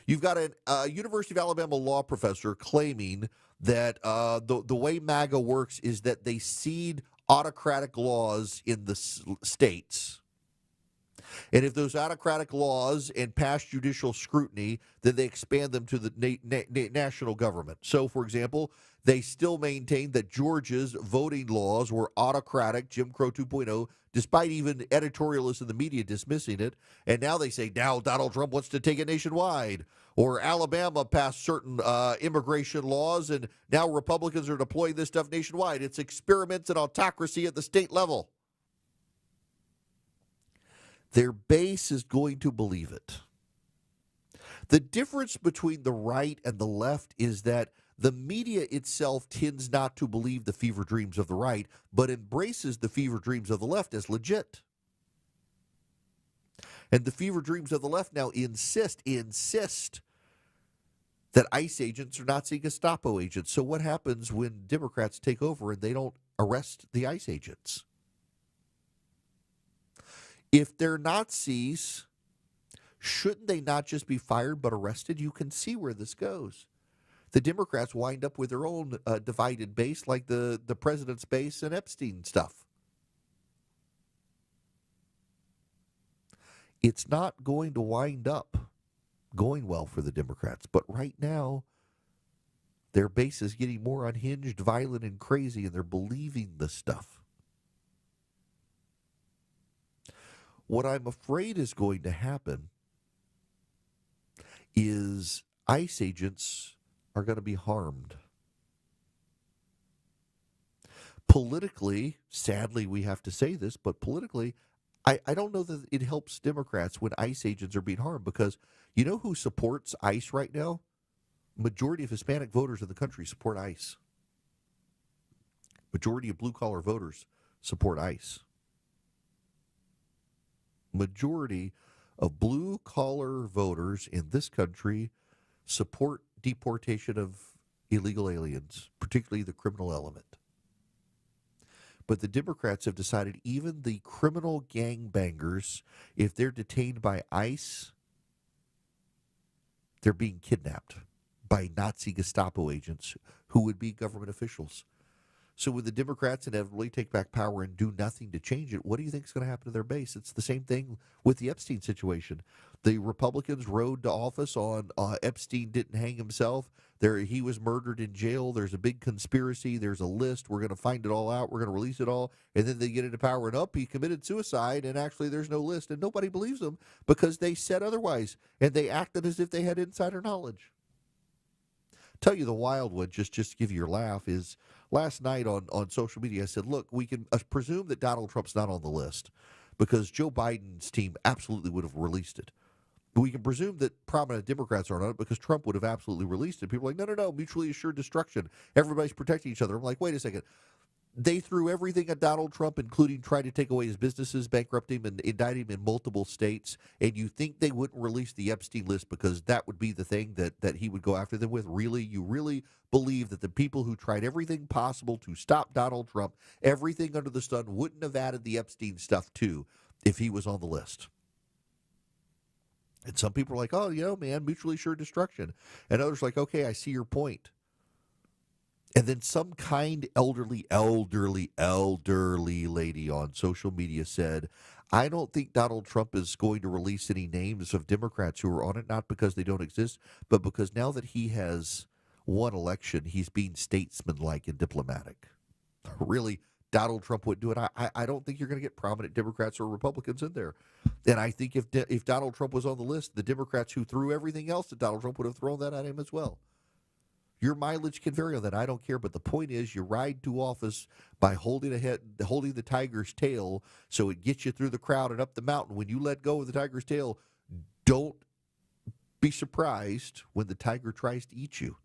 You've got a University of Alabama law professor claiming that the way MAGA works is that they seed autocratic laws in the states. And if those autocratic laws and pass judicial scrutiny, then they expand them to the national government. So, for example, they still maintain that Georgia's voting laws were autocratic, Jim Crow 2.0, despite even editorialists in the media dismissing it. And now they say, now Donald Trump wants to take it nationwide. Or Alabama passed certain immigration laws, and now Republicans are deploying this stuff nationwide. It's experiments in autocracy at the state level. Their base is going to believe it. The difference between the right and the left is that the media itself tends not to believe the fever dreams of the right, but embraces the fever dreams of the left as legit. And the fever dreams of the left now insist that ICE agents are Nazi Gestapo agents. So what happens when Democrats take over and they arrest the ICE agents. If they're Nazis, shouldn't they not just be fired but arrested? You can see where this goes. The Democrats wind up with their own divided base, like the president's base and Epstein stuff. It's not going to wind up going well for the Democrats. But right now, their base is getting more unhinged, violent, and crazy, and they're believing this stuff. What I'm afraid is going to happen is ICE agents are going to be harmed. Politically, sadly we have to say this, but politically, I don't know that it helps Democrats when ICE agents are being harmed, because you know who supports ICE right now? Majority of Hispanic voters in the country support ICE. Majority of blue-collar voters support ICE. Majority of blue-collar voters in this country support deportation of illegal aliens, particularly the criminal element. But the Democrats have decided even the criminal gangbangers, if they're detained by ICE, they're being kidnapped by Nazi Gestapo agents who would be government officials. So when the Democrats inevitably take back power and do nothing to change it, what do you think is going to happen to their base? It's the same thing with the Epstein situation. The Republicans rode to office on Epstein didn't hang himself. He was murdered in jail. There's a big conspiracy. There's a list. We're going to find it all out. We're going to release it all. And then they get into power and he committed suicide, and actually there's no list. And nobody believes them because they said otherwise. And they acted as if they had insider knowledge. Tell you the wild one, just to give you your laugh, is last night on social media I said, look, we can presume that Donald Trump's not on the list because Joe Biden's team absolutely would have released it. But we can presume that prominent Democrats aren't on it because Trump would have absolutely released it. People are like, no, mutually assured destruction. Everybody's protecting each other. I'm like, wait a second. They threw everything at Donald Trump, including trying to take away his businesses, bankrupt him, and indict him in multiple states. And you think they wouldn't release the Epstein list because that would be the thing that he would go after them with? Really? You really believe that the people who tried everything possible to stop Donald Trump, everything under the sun, wouldn't have added the Epstein stuff too if he was on the list? And some people are like, oh, man, mutually assured destruction. And others are like, okay, I see your point. And then some kind elderly lady on social media said, I don't think Donald Trump is going to release any names of Democrats who are on it, not because they don't exist, but because now that he has won election, he's being statesmanlike and diplomatic. Really, Donald Trump wouldn't do it. I don't think you're going to get prominent Democrats or Republicans in there. And I think if Donald Trump was on the list, the Democrats who threw everything else at Donald Trump would have thrown that at him as well. Your mileage can vary on that. I don't care. But the point is, you ride to office by holding the tiger's tail so it gets you through the crowd and up the mountain. When you let go of the tiger's tail, don't be surprised when the tiger tries to eat you.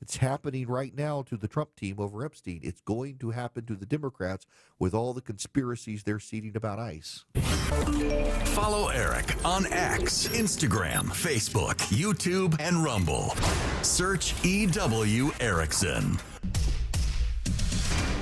It's happening right now to the Trump team over Epstein. It's going to happen to the Democrats with all the conspiracies they're seeding about ICE. Follow Eric on X, Instagram, Facebook, YouTube, and Rumble. Search EW Erickson.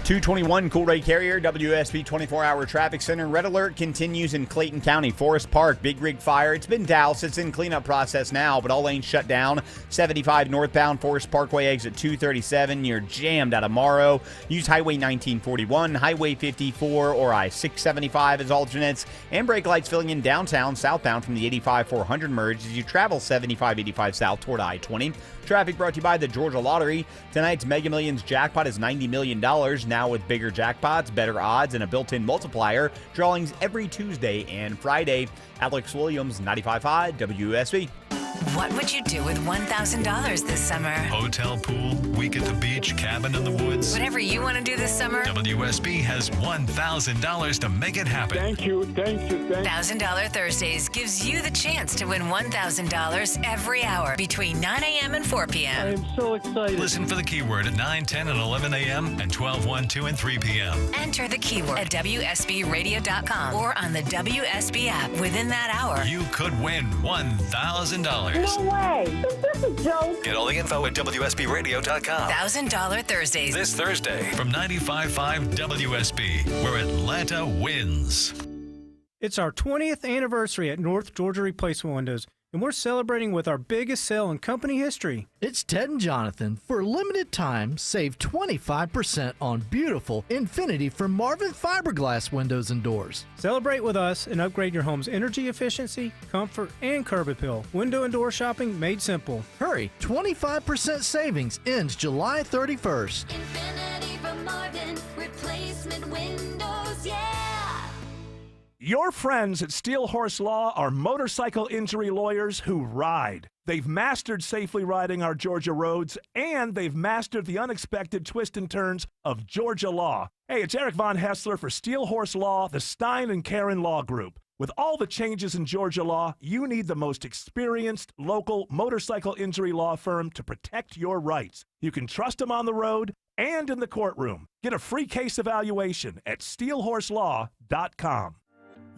221 Cool Ray Carrier, WSB 24-hour traffic center. Red alert continues in Clayton County, Forest Park, Big Rig fire. It's been doused. It's in cleanup process now, but all lanes shut down. 75 northbound, Forest Parkway exit 237. You're jammed out of Morrow. Use Highway 1941, Highway 54, or I-675 as alternates. And brake lights filling in downtown, southbound from the 85-400 merge as you travel 75-85 south toward I-20. Traffic brought to you by the Georgia Lottery. Tonight's Mega Millions jackpot is $90 million. Now with bigger jackpots, better odds, and a built-in multiplier. Drawings every Tuesday and Friday. Alex Williams, 95.5 WSB. What would you do with $1,000 this summer? Hotel, pool, week at the beach, cabin in the woods. Whatever you want to do this summer, WSB has $1,000 to make it happen. Thank you. $1,000 Thursdays gives you the chance to win $1,000 every hour between 9 a.m. and 4 p.m. I am so excited. Listen for the keyword at 9, 10, and 11 a.m. and 12, 1, 2, and 3 p.m. Enter the keyword at WSBradio.com or on the WSB app within that hour. You could win $1,000. $1,000. No way. Is this a joke? Get all the info at WSBRadio.com. $1,000 Thursdays. This Thursday from 95.5 WSB, where Atlanta wins. It's our 20th anniversary at North Georgia Replacement Windows, and we're celebrating with our biggest sale in company history. It's Ted and Jonathan. For a limited time, save 25% on beautiful Infinity from Marvin fiberglass windows and doors. Celebrate with us and upgrade your home's energy efficiency, comfort, and curb appeal. Window and door shopping made simple. Hurry, 25% savings ends July 31st. Infinity from Marvin, replacement windows, yeah! Your friends at Steel Horse Law are motorcycle injury lawyers who ride. They've mastered safely riding our Georgia roads, and they've mastered the unexpected twists and turns of Georgia law. Hey, it's Eric Von Hessler for Steel Horse Law, the Stein and Karen Law Group. With all the changes in Georgia law, you need the most experienced local motorcycle injury law firm to protect your rights. You can trust them on the road and in the courtroom. Get a free case evaluation at steelhorselaw.com.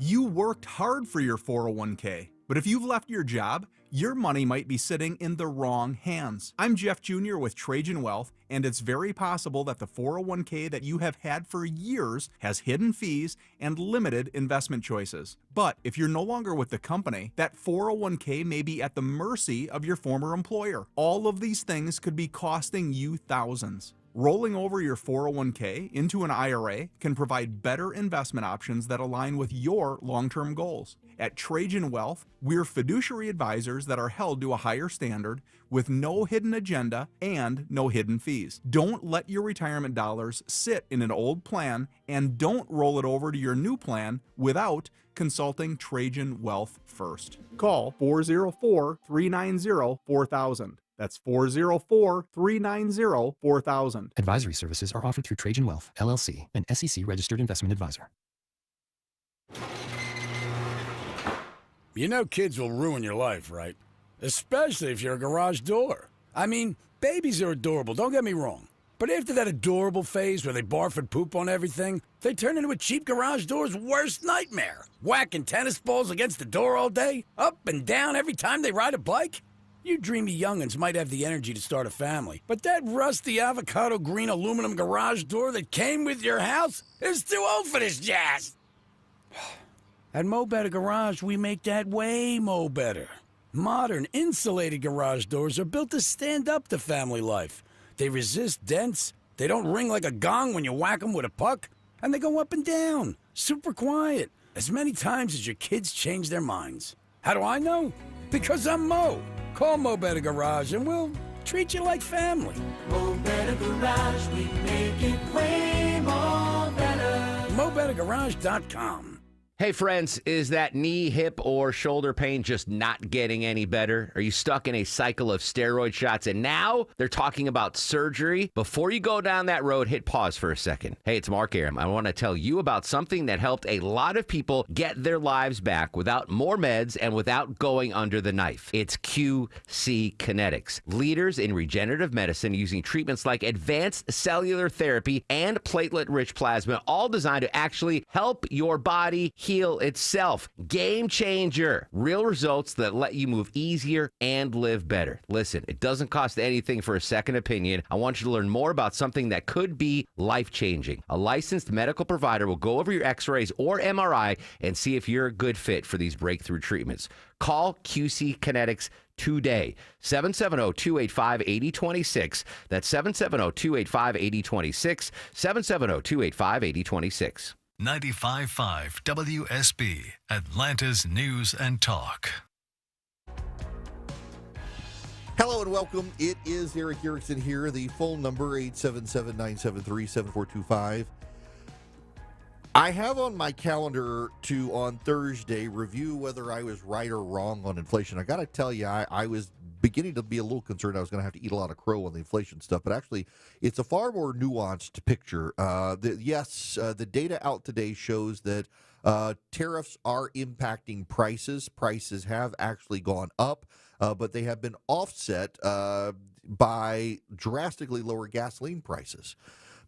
You worked hard for your 401k, but if you've left your job, your money might be sitting in the wrong hands. I'm Jeff Jr. with Trajan Wealth, and it's very possible that the 401k that you have had for years has hidden fees and limited investment choices. But if you're no longer with the company, that 401k may be at the mercy of your former employer. All of these things could be costing you thousands. Rolling over your 401k into an IRA can provide better investment options that align with your long-term goals. At Trajan Wealth, we're fiduciary advisors that are held to a higher standard with no hidden agenda and no hidden fees. Don't let your retirement dollars sit in an old plan, and don't roll it over to your new plan without consulting Trajan Wealth first. Call 404-390-4000. That's 404-390-4000. Advisory services are offered through Trajan Wealth, LLC, an SEC-registered investment advisor. You know kids will ruin your life, right? Especially if you're a garage door. I mean, babies are adorable, don't get me wrong. But after that adorable phase where they barf and poop on everything, they turn into a cheap garage door's worst nightmare. Whacking tennis balls against the door all day, up and down every time they ride a bike. You dreamy young'uns might have the energy to start a family, but that rusty avocado green aluminum garage door that came with your house is too old for this jazz. At Mo Better Garage, we make that way mo better. Modern, insulated garage doors are built to stand up to family life. They resist dents, they don't ring like a gong when you whack them with a puck, and they go up and down, super quiet, as many times as your kids change their minds. How do I know? Because I'm Mo. Call Mo Better Garage and we'll treat you like family. Mo Better Garage, we make it way more better. MoBetterGarage.com. Hey friends, is that knee, hip, or shoulder pain just not getting any better? Are you stuck in a cycle of steroid shots and now they're talking about surgery? Before you go down that road, hit pause for a second. Hey, it's Mark Aram. I want to tell you about something that helped a lot of people get their lives back without more meds and without going under the knife. It's QC Kinetics, leaders in regenerative medicine using treatments like advanced cellular therapy and platelet-rich plasma, all designed to actually help your body heal itself. Game changer. Real results that let you move easier and live better. Listen, it doesn't cost anything for a second opinion. I want you to learn more about something that could be life-changing. A licensed medical provider will go over your x-rays or MRI and see if you're a good fit for these breakthrough treatments. Call QC Kinetics today. 770-285-8026. That's 770-285-8026. 770-285-8026. 95.5 WSB, Atlanta's News and Talk. Hello and welcome. It is Eric Erickson here. The phone number, 877-973-7425. I have on my calendar to, on Thursday, review whether I was right or wrong on inflation. I got to tell you, I was beginning to be a little concerned I was going to have to eat a lot of crow on the inflation stuff, but actually it's a far more nuanced picture. The data out today shows that tariffs are impacting prices. Prices have actually gone up, but they have been offset by drastically lower gasoline prices.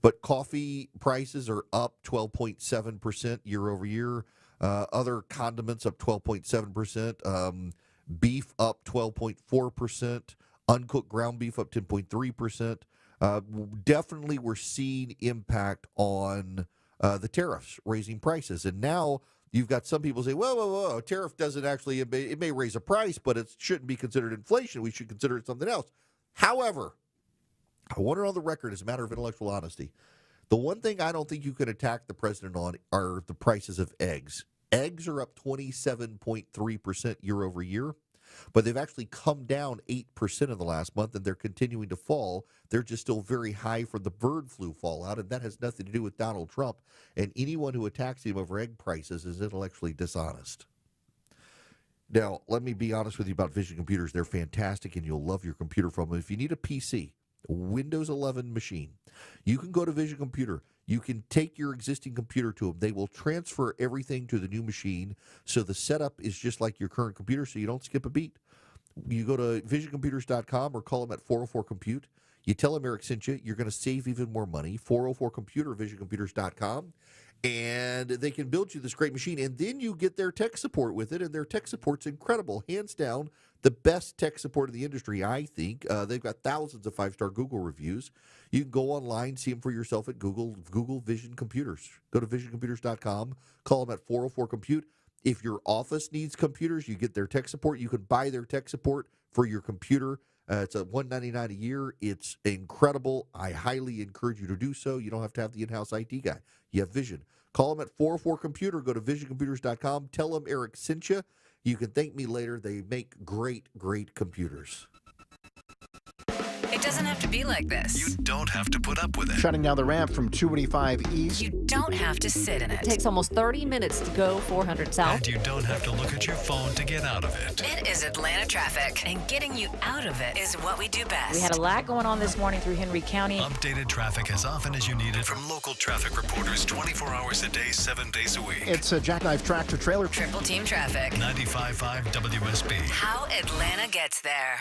But coffee prices are up 12.7% year over year. Other condiments up 12.7%. Beef up 12.4%. Uncooked ground beef up 10.3%. Definitely we're seeing impact on the tariffs raising prices. And now you've got some people say, whoa, a tariff doesn't actually, it may raise a price, but it shouldn't be considered inflation. We should consider it something else. However, I want it on the record as a matter of intellectual honesty. The one thing I don't think you can attack the president on are the prices of eggs. Eggs are up 27.3% year over year, but they've actually come down 8% in the last month, and they're continuing to fall. They're just still very high from the bird flu fallout, and that has nothing to do with Donald Trump. And anyone who attacks him over egg prices is intellectually dishonest. Now, let me be honest with you about Vision computers. They're fantastic, and you'll love your computer from them. If you need a PC, a Windows 11 machine, you can go to Vision Computer. You can take your existing computer to them. They will transfer everything to the new machine, so the setup is just like your current computer, so you don't skip a beat. You go to visioncomputers.com or call them at 404-COMPUTE. You tell them Eric sent you. You're going to save even more money. 404-COMPUTER, visioncomputers.com. And they can build you this great machine, and then you get their tech support with it, and their tech support's incredible. Hands down, the best tech support in the industry, I think. They've got thousands of 5-star Google reviews. You can go online, see them for yourself at Google Vision Computers. Go to visioncomputers.com, call them at 404-COMPUTE. If your office needs computers, you get their tech support. You can buy their tech support for your computer. It's a $199 a year. It's incredible. I highly encourage you to do so. You don't have to have the in-house IT guy. You have Vision. Call them at 404-COMPUTER. Go to visioncomputers.com. Tell them Eric sent you. You can thank me later. They make great, great computers. It doesn't have to be like this. You don't have to put up with it. Shutting down the ramp from 285 east. You don't have to sit in it. It takes almost 30 minutes to go 400 south. And you don't have to look at your phone to get out of it. It is Atlanta traffic, and getting you out of it is what we do best. We had a lot going on this morning through Henry County. Updated traffic as often as you need it from local traffic reporters 24 hours a day, 7 days a week. It's a jackknife tractor trailer. Triple team traffic. 95.5 WSB. How Atlanta gets there.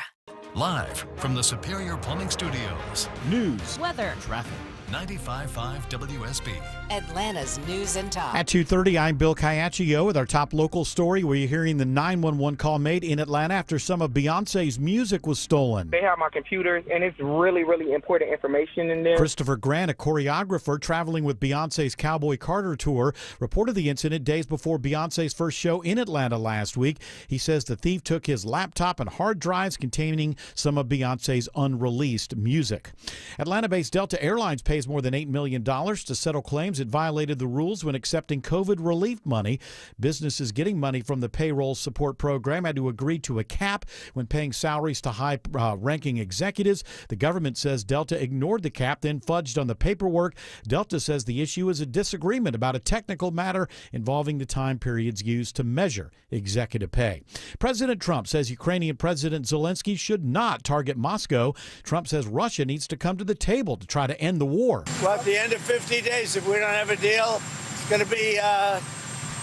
Live from the Superior Plumbing Studios. News. Weather. Traffic. 95.5 WSB. Atlanta's news and talk. At 2:30, I'm Bill Caiaccio with our top local story. We're hearing the 911 call made in Atlanta after some of Beyonce's music was stolen. They have my computers, and it's really, really important information in there. Christopher Grant, a choreographer traveling with Beyonce's Cowboy Carter tour, reported the incident days before Beyonce's first show in Atlanta last week. He says the thief took his laptop and hard drives containing some of Beyonce's unreleased music. Atlanta-based Delta Airlines pays more than $8 million to settle claims it violated the rules when accepting COVID relief money. Businesses getting money from the payroll support program had to agree to a cap when paying salaries to high-ranking executives. The government says Delta ignored the cap, then fudged on the paperwork. Delta says the issue is a disagreement about a technical matter involving the time periods used to measure executive pay. President Trump says Ukrainian President Zelensky should not target Moscow. Trump says Russia needs to come to the table to try to end the war. Well, at the end of 50 days, if we don't have a deal, it's going to be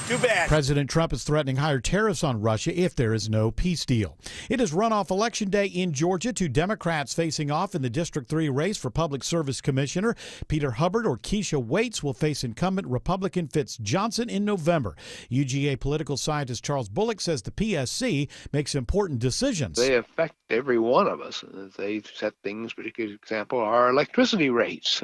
too bad. President Trump is threatening higher tariffs on Russia if there is no peace deal. It is runoff election day in Georgia. Two Democrats facing off in the District 3 race for Public Service Commissioner. Peter Hubbard or Keisha Waits will face incumbent Republican Fitz Johnson in November. UGA political scientist Charles Bullock says the PSC makes important decisions. They affect every one of us. They set things, particularly example, our electricity rates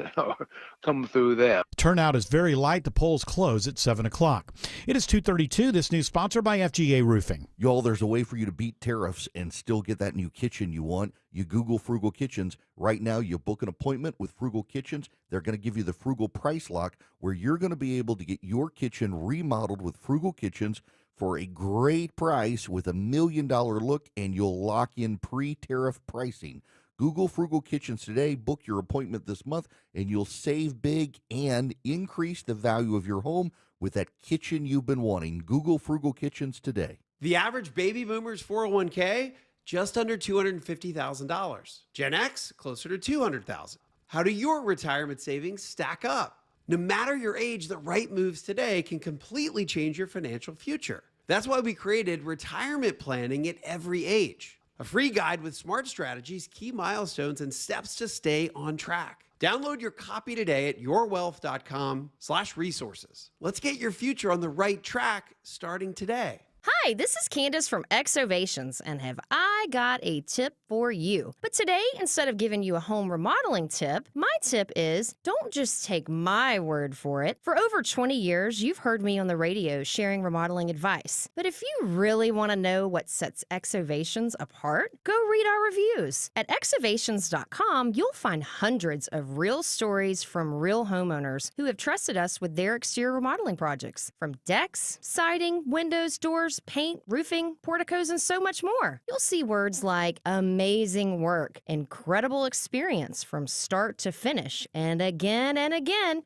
come through them. Turnout is very light. The polls close at 7 o'clock. It is 2:32. This news sponsored by FGA Roofing. Y'all, there's a way for you to beat tariffs and still get that new kitchen you want. You Google Frugal Kitchens. Right now, you book an appointment with Frugal Kitchens. They're going to give you the Frugal Price Lock, where you're going to be able to get your kitchen remodeled with Frugal Kitchens for a great price with $1 million look, and you'll lock in pre-tariff pricing. Google Frugal Kitchens today, book your appointment this month, and you'll save big and increase the value of your home with that kitchen you've been wanting. Google Frugal Kitchens today. The average baby boomer's 401k, just under $250,000. Gen X, closer to $200,000. How do your retirement savings stack up? No matter your age, the right moves today can completely change your financial future. That's why we created retirement planning at every age. A free guide with smart strategies, key milestones, and steps to stay on track. Download your copy today at yourwealth.com/resources. Let's get your future on the right track starting today. Hi, this is Candace from Exovations, and have I got a tip for you. But today, instead of giving you a home remodeling tip, my tip is don't just take my word for it. For over 20 years, you've heard me on the radio sharing remodeling advice. But if you really want to know what sets Exovations apart, go read our reviews. At exovations.com, you'll find hundreds of real stories from real homeowners who have trusted us with their exterior remodeling projects. From decks, siding, windows, doors, paint, roofing, porticos, and so much more. You'll see words like amazing work, incredible experience from start to finish, and again,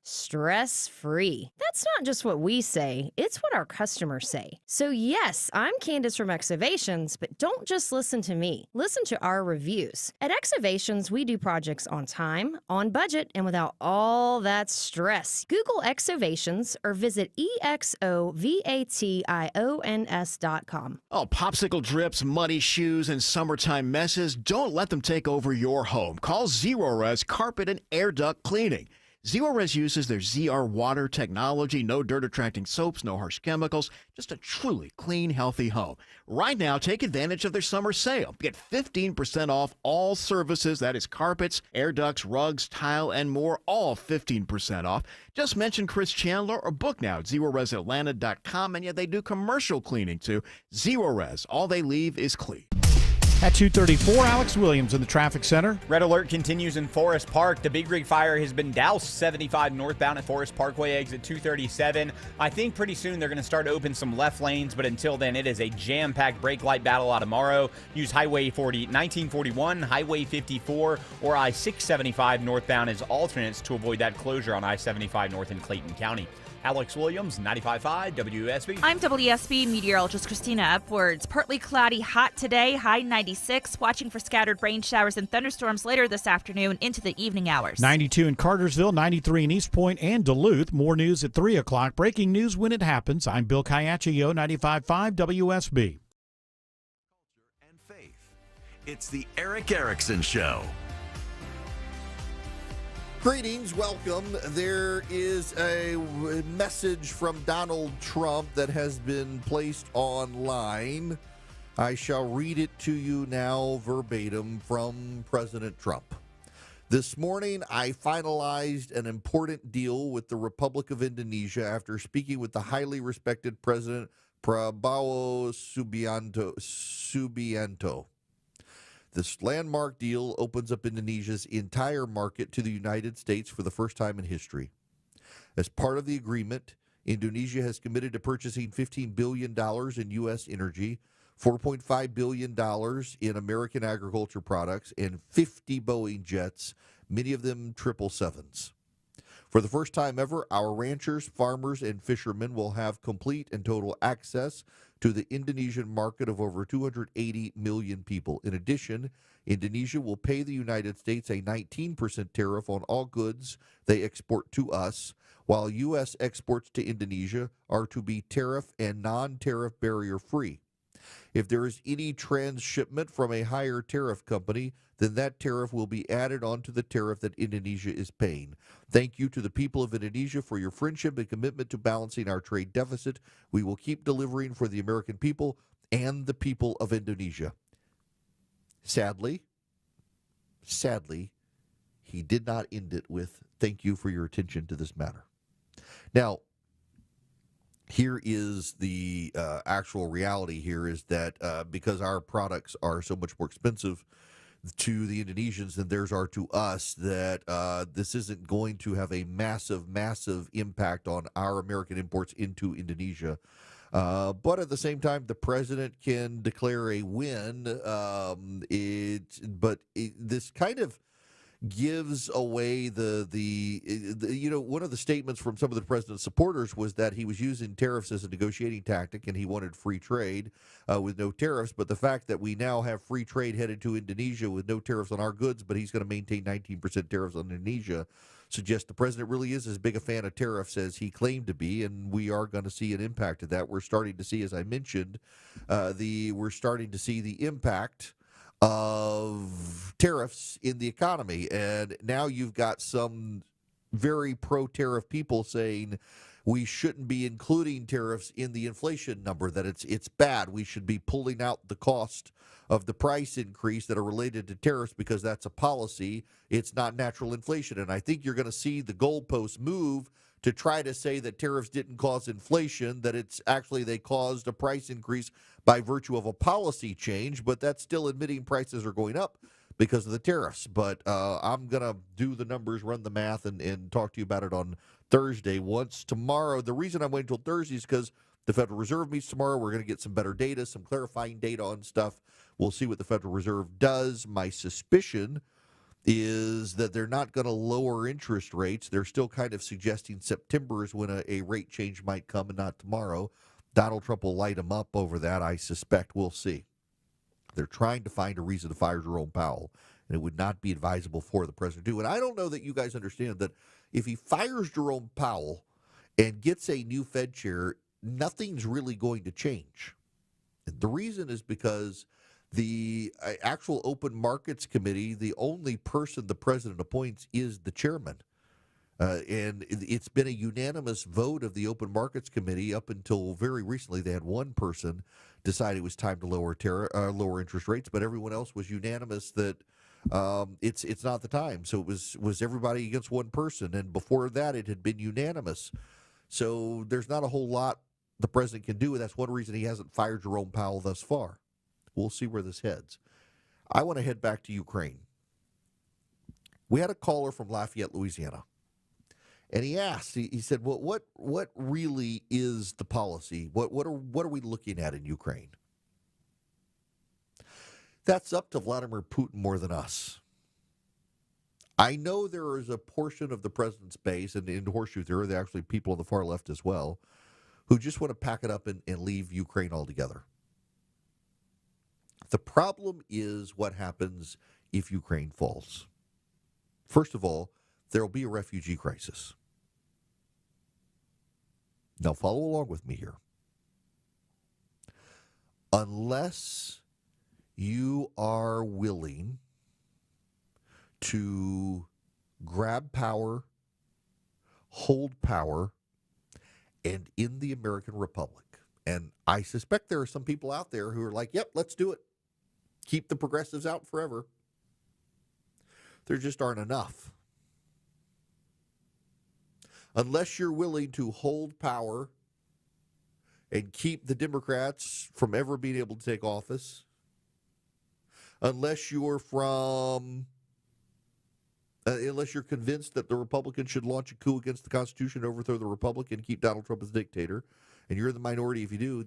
stress-free. That's not just what we say, it's what our customers say. So yes, I'm Candace from Exovations, but don't just listen to me. Listen to our reviews. At Exovations, we do projects on time, on budget, and without all that stress. Google Exovations or visit EXOVATIONS.com. Oh, popsicle drips, muddy shoes, and summertime messes, don't let them take over your home. Call Zerorez Carpet and Air Duct Cleaning. Zerorez uses their ZR water technology, no dirt-attracting soaps, no harsh chemicals, just a truly clean, healthy home. Right now, take advantage of their summer sale. Get 15% off all services, that is carpets, air ducts, rugs, tile, and more, all 15% off. Just mention Chris Chandler or book now at ZerorezAtlanta.com, and yeah, they do commercial cleaning too. Zerorez, all they leave is clean. At 2:34, Alex Williams in the traffic center. Red alert continues in Forest Park. The Big Rig fire has been doused 75 northbound at Forest Parkway exit 237. I think pretty soon they're going to start to open some left lanes, but until then, it is a jam-packed brake light battle out of Morrow. Use Highway 1941, Highway 54, or I-675 northbound as alternates to avoid that closure on I-75 north in Clayton County. Alex Williams, 95.5 WSB. I'm WSB meteorologist Christina Upwards. Partly cloudy, hot today, high 96. Watching for scattered rain showers and thunderstorms later this afternoon into the evening hours. 92 in Cartersville, 93 in East Point and Duluth. More news at 3 o'clock. Breaking news when it happens. I'm Bill Caiaccio, 95.5 WSB. And faith. It's the Eric Erickson Show. Greetings, welcome. There is a message from Donald Trump that has been placed online. I shall read it to you now verbatim from President Trump. This morning, I finalized an important deal with the Republic of Indonesia after speaking with the highly respected President Prabowo Subianto. This landmark deal opens up Indonesia's entire market to the United States for the first time in history. As part of the agreement, Indonesia has committed to purchasing $15 billion in U.S. energy, $4.5 billion in American agriculture products, and 50 Boeing jets, many of them 777s. For the first time ever, our ranchers, farmers, and fishermen will have complete and total access to the Indonesian market of over 280 million people. In addition, Indonesia will pay the United States a 19% tariff on all goods they export to us, while U.S. exports to Indonesia are to be tariff and non-tariff barrier free. If there is any transshipment from a higher tariff company, then that tariff will be added onto the tariff that Indonesia is paying. Thank you to the people of Indonesia for your friendship and commitment to balancing our trade deficit. We will keep delivering for the American people and the people of Indonesia. Sadly, he did not end it with, thank you for your attention to this matter. Now, here is the actual reality here is that because our products are so much more expensive to the Indonesians than theirs are to us, that this isn't going to have a massive impact on our American imports into Indonesia. But at the same time, the president can declare a win. This kind of gives away the one of the statements from some of the president's supporters was that he was using tariffs as a negotiating tactic and he wanted free trade with no tariffs. But the fact that we now have free trade headed to Indonesia with no tariffs on our goods, but he's going to maintain 19% tariffs on Indonesia, suggests the president really is as big a fan of tariffs as he claimed to be, and we are going to see an impact of that. We're starting to see, as I mentioned, we're starting to see the impact of tariffs in the economy. And now you've got some very pro-tariff people saying, we shouldn't be including tariffs in the inflation number, that it's bad. We should be pulling out the cost of the price increase that are related to tariffs because that's a policy. It's not natural inflation. And I think you're going to see the goalposts move to try to say that tariffs didn't cause inflation, that it's actually they caused a price increase by virtue of a policy change, but that's still admitting prices are going up because of the tariffs. But I'm going to do the numbers, run the math, and talk to you about it on Thursday. Once tomorrow, the reason I'm waiting until Thursday is because the Federal Reserve meets tomorrow. We're going to get some better data, some clarifying data on stuff. We'll see what the Federal Reserve does. My suspicion is that they're not going to lower interest rates. They're still kind of suggesting September is when a rate change might come and not tomorrow. Donald Trump will light them up over that, I suspect. We'll see. They're trying to find a reason to fire Jerome Powell, and it would not be advisable for the president to do. And I don't know that you guys understand that if he fires Jerome Powell and gets a new Fed chair, nothing's really going to change. And the reason is because the actual Open Markets Committee, the only person the president appoints is the chairman. And it's been a unanimous vote of the Open Markets Committee up until very recently. They had one person decide it was time to lower interest rates, but everyone else was unanimous that it's not the time. So it was everybody against one person, and before that it had been unanimous. So there's not a whole lot the president can do, and that's one reason he hasn't fired Jerome Powell thus far. We'll see where this heads. I want to head back to Ukraine. We had a caller from Lafayette, Louisiana. And he asked, he said, well, what really is the policy? What are we looking at in Ukraine? That's up to Vladimir Putin more than us. I know there is a portion of the president's base, and in Horseshoe there are actually people on the far left as well, who just want to pack it up and leave Ukraine altogether. The problem is what happens if Ukraine falls. First of all, there will be a refugee crisis. Now, follow along with me here. Unless you are willing to grab power, hold power, and in the American Republic, and I suspect there are some people out there who are like, yep, let's do it. Keep the progressives out forever. There just aren't enough. Unless you're willing to hold power and keep the Democrats from ever being able to take office, unless you're convinced that the Republicans should launch a coup against the Constitution, overthrow the Republic, and keep Donald Trump as dictator, and you're in the minority if you do,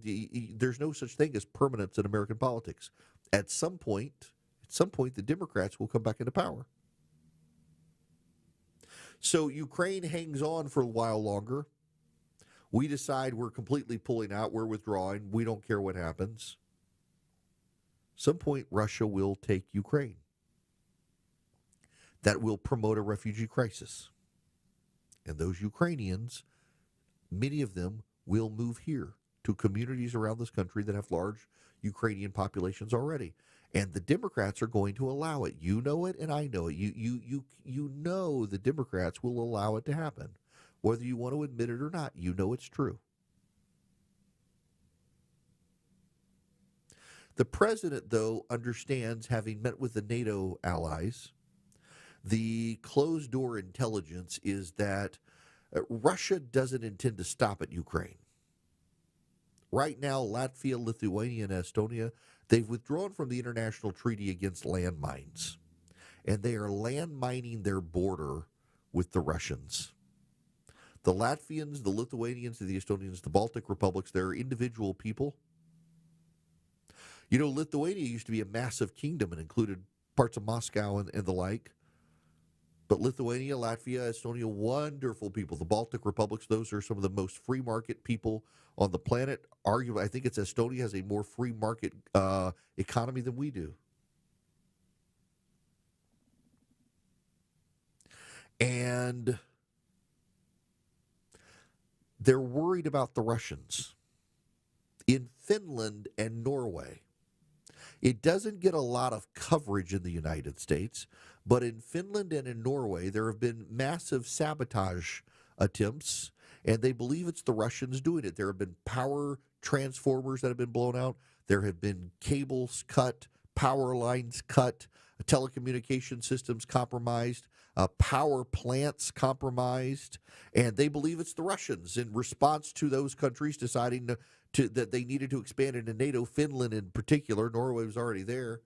there's no such thing as permanence in American politics. At some point, the Democrats will come back into power. So Ukraine hangs on for a while longer. We decide we're completely pulling out, we're withdrawing, we don't care what happens. Some point, Russia will take Ukraine. That will promote a refugee crisis. And those Ukrainians, many of them will move here to communities around this country that have large Ukrainian populations already. And the Democrats are going to allow it. You know it, and I know it. You know the Democrats will allow it to happen. Whether you want to admit it or not, you know it's true. The president, though, understands, having met with the NATO allies, the closed-door intelligence is that Russia doesn't intend to stop at Ukraine. Right now, Latvia, Lithuania, and Estonia, they've withdrawn from the international treaty against landmines, and they are landmining their border with the Russians. The Latvians, the Lithuanians, the Estonians, the Baltic republics, they're individual people. You know, Lithuania used to be a massive kingdom and included parts of Moscow and the like. But Lithuania, Latvia, Estonia, wonderful people. The Baltic republics, those are some of the most free market people on the planet. Arguably, I think it's Estonia has a more free market economy than we do. And they're worried about the Russians. In Finland and Norway, it doesn't get a lot of coverage in the United States, but in Finland and in Norway, there have been massive sabotage attempts And they believe it's the Russians doing it. There have been power transformers that have been blown out. There have been cables cut, power lines cut, telecommunication systems compromised, power plants compromised. And they believe it's the Russians in response to those countries deciding that they needed to expand into NATO, Finland in particular. Norway was already there.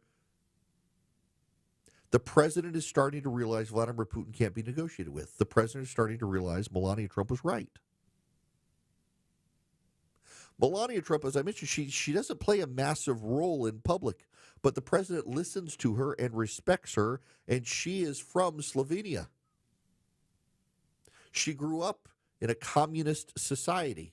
The president is starting to realize Vladimir Putin can't be negotiated with. The president is starting to realize Melania Trump was right. Melania Trump, as I mentioned, she doesn't play a massive role in public, but the president listens to her and respects her, and she is from Slovenia. She grew up in a communist society.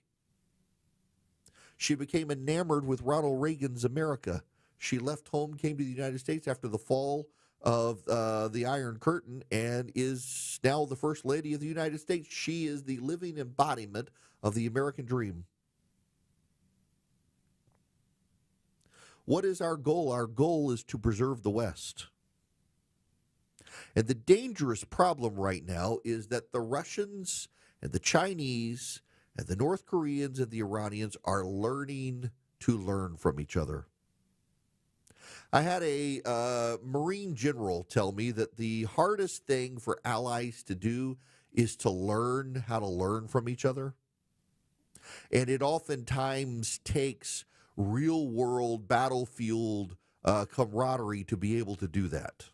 She became enamored with Ronald Reagan's America. She left home, came to the United States after the fall of the Iron Curtain, and is now the First Lady of the United States. She is the living embodiment of the American dream. What is our goal? Our goal is to preserve the West. And the dangerous problem right now is that the Russians and the Chinese and the North Koreans and the Iranians are learning to learn from each other. I had a Marine general tell me that the hardest thing for allies to do is to learn how to learn from each other. And it oftentimes takes real-world battlefield camaraderie to be able to do that.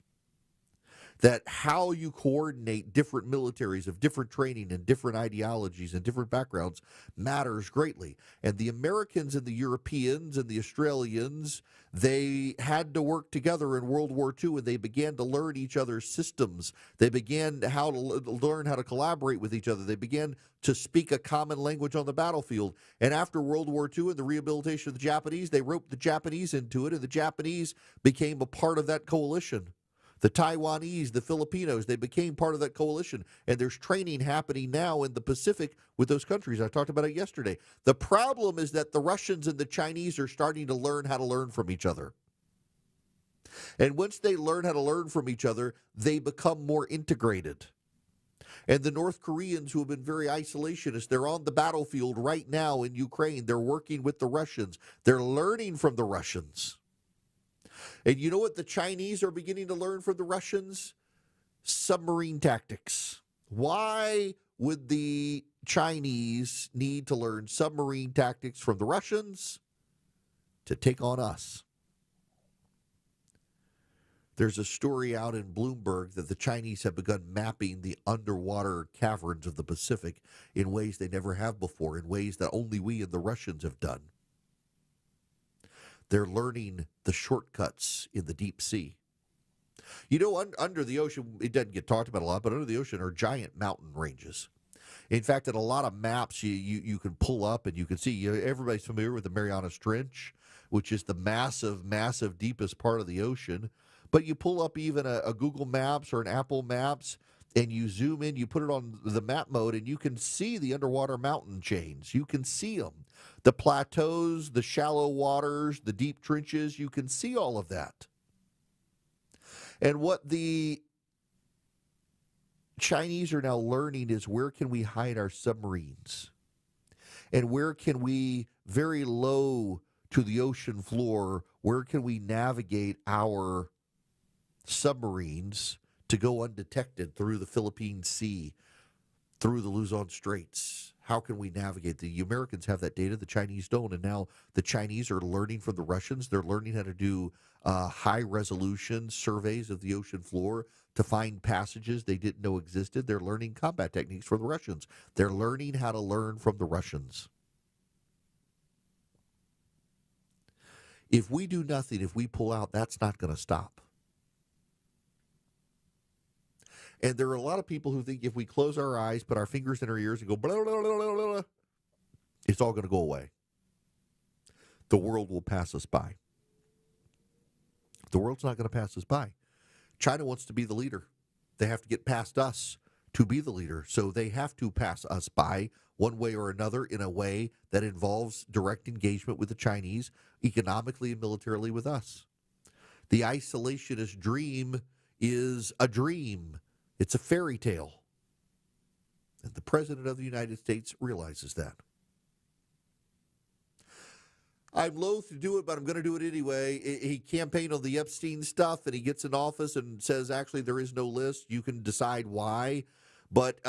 That how you coordinate different militaries of different training and different ideologies and different backgrounds matters greatly. And the Americans and the Europeans and the Australians, they had to work together in World War II, and they began to learn each other's systems. They began how to learn how to collaborate with each other. They began to speak a common language on the battlefield. And after World War II and the rehabilitation of the Japanese, they roped the Japanese into it, and the Japanese became a part of that coalition. The Taiwanese, the Filipinos, they became part of that coalition. And there's training happening now in the Pacific with those countries. I talked about it yesterday. The problem is that the Russians and the Chinese are starting to learn how to learn from each other. And once they learn how to learn from each other, they become more integrated. And the North Koreans, who have been very isolationist, they're on the battlefield right now in Ukraine. They're working with the Russians. They're learning from the Russians. And you know what the Chinese are beginning to learn from the Russians? Submarine tactics. Why would the Chinese need to learn submarine tactics from the Russians? To take on us. There's a story out in Bloomberg that the Chinese have begun mapping the underwater caverns of the Pacific in ways they never have before, in ways that only we and the Russians have done. They're learning the shortcuts in the deep sea. You know, under the ocean, it doesn't get talked about a lot, but under the ocean are giant mountain ranges. In fact, in a lot of maps, you can pull up and you can see, everybody's familiar with the Marianas Trench, which is the massive, massive, deepest part of the ocean. But you pull up even a Google Maps or an Apple Maps, and you zoom in, you put it on the map mode, and you can see the underwater mountain chains. You can see them. The plateaus, the shallow waters, the deep trenches, you can see all of that. And what the Chinese are now learning is, where can we hide our submarines? And where can we, very low to the ocean floor, where can we navigate our submarines to go undetected through the Philippine Sea, through the Luzon Straits? How can we navigate? The Americans have that data, the Chinese don't, and now the Chinese are learning from the Russians. They're learning how to do high-resolution surveys of the ocean floor to find passages they didn't know existed. They're learning combat techniques from the Russians. They're learning how to learn from the Russians. If we do nothing, if we pull out, that's not going to stop. And there are a lot of people who think if we close our eyes, put our fingers in our ears, and go blah, blah, blah, blah, blah, it's all going to go away. The world will pass us by. The world's not going to pass us by. China wants to be the leader. They have to get past us to be the leader. So they have to pass us by one way or another, in a way that involves direct engagement with the Chinese, economically and militarily with us. The isolationist dream is a dream. It's a fairy tale. And the President of the United States realizes that. I'm loath to do it, but I'm going to do it anyway. He campaigned on the Epstein stuff, and he gets in office and says, actually, there is no list. You can decide why. But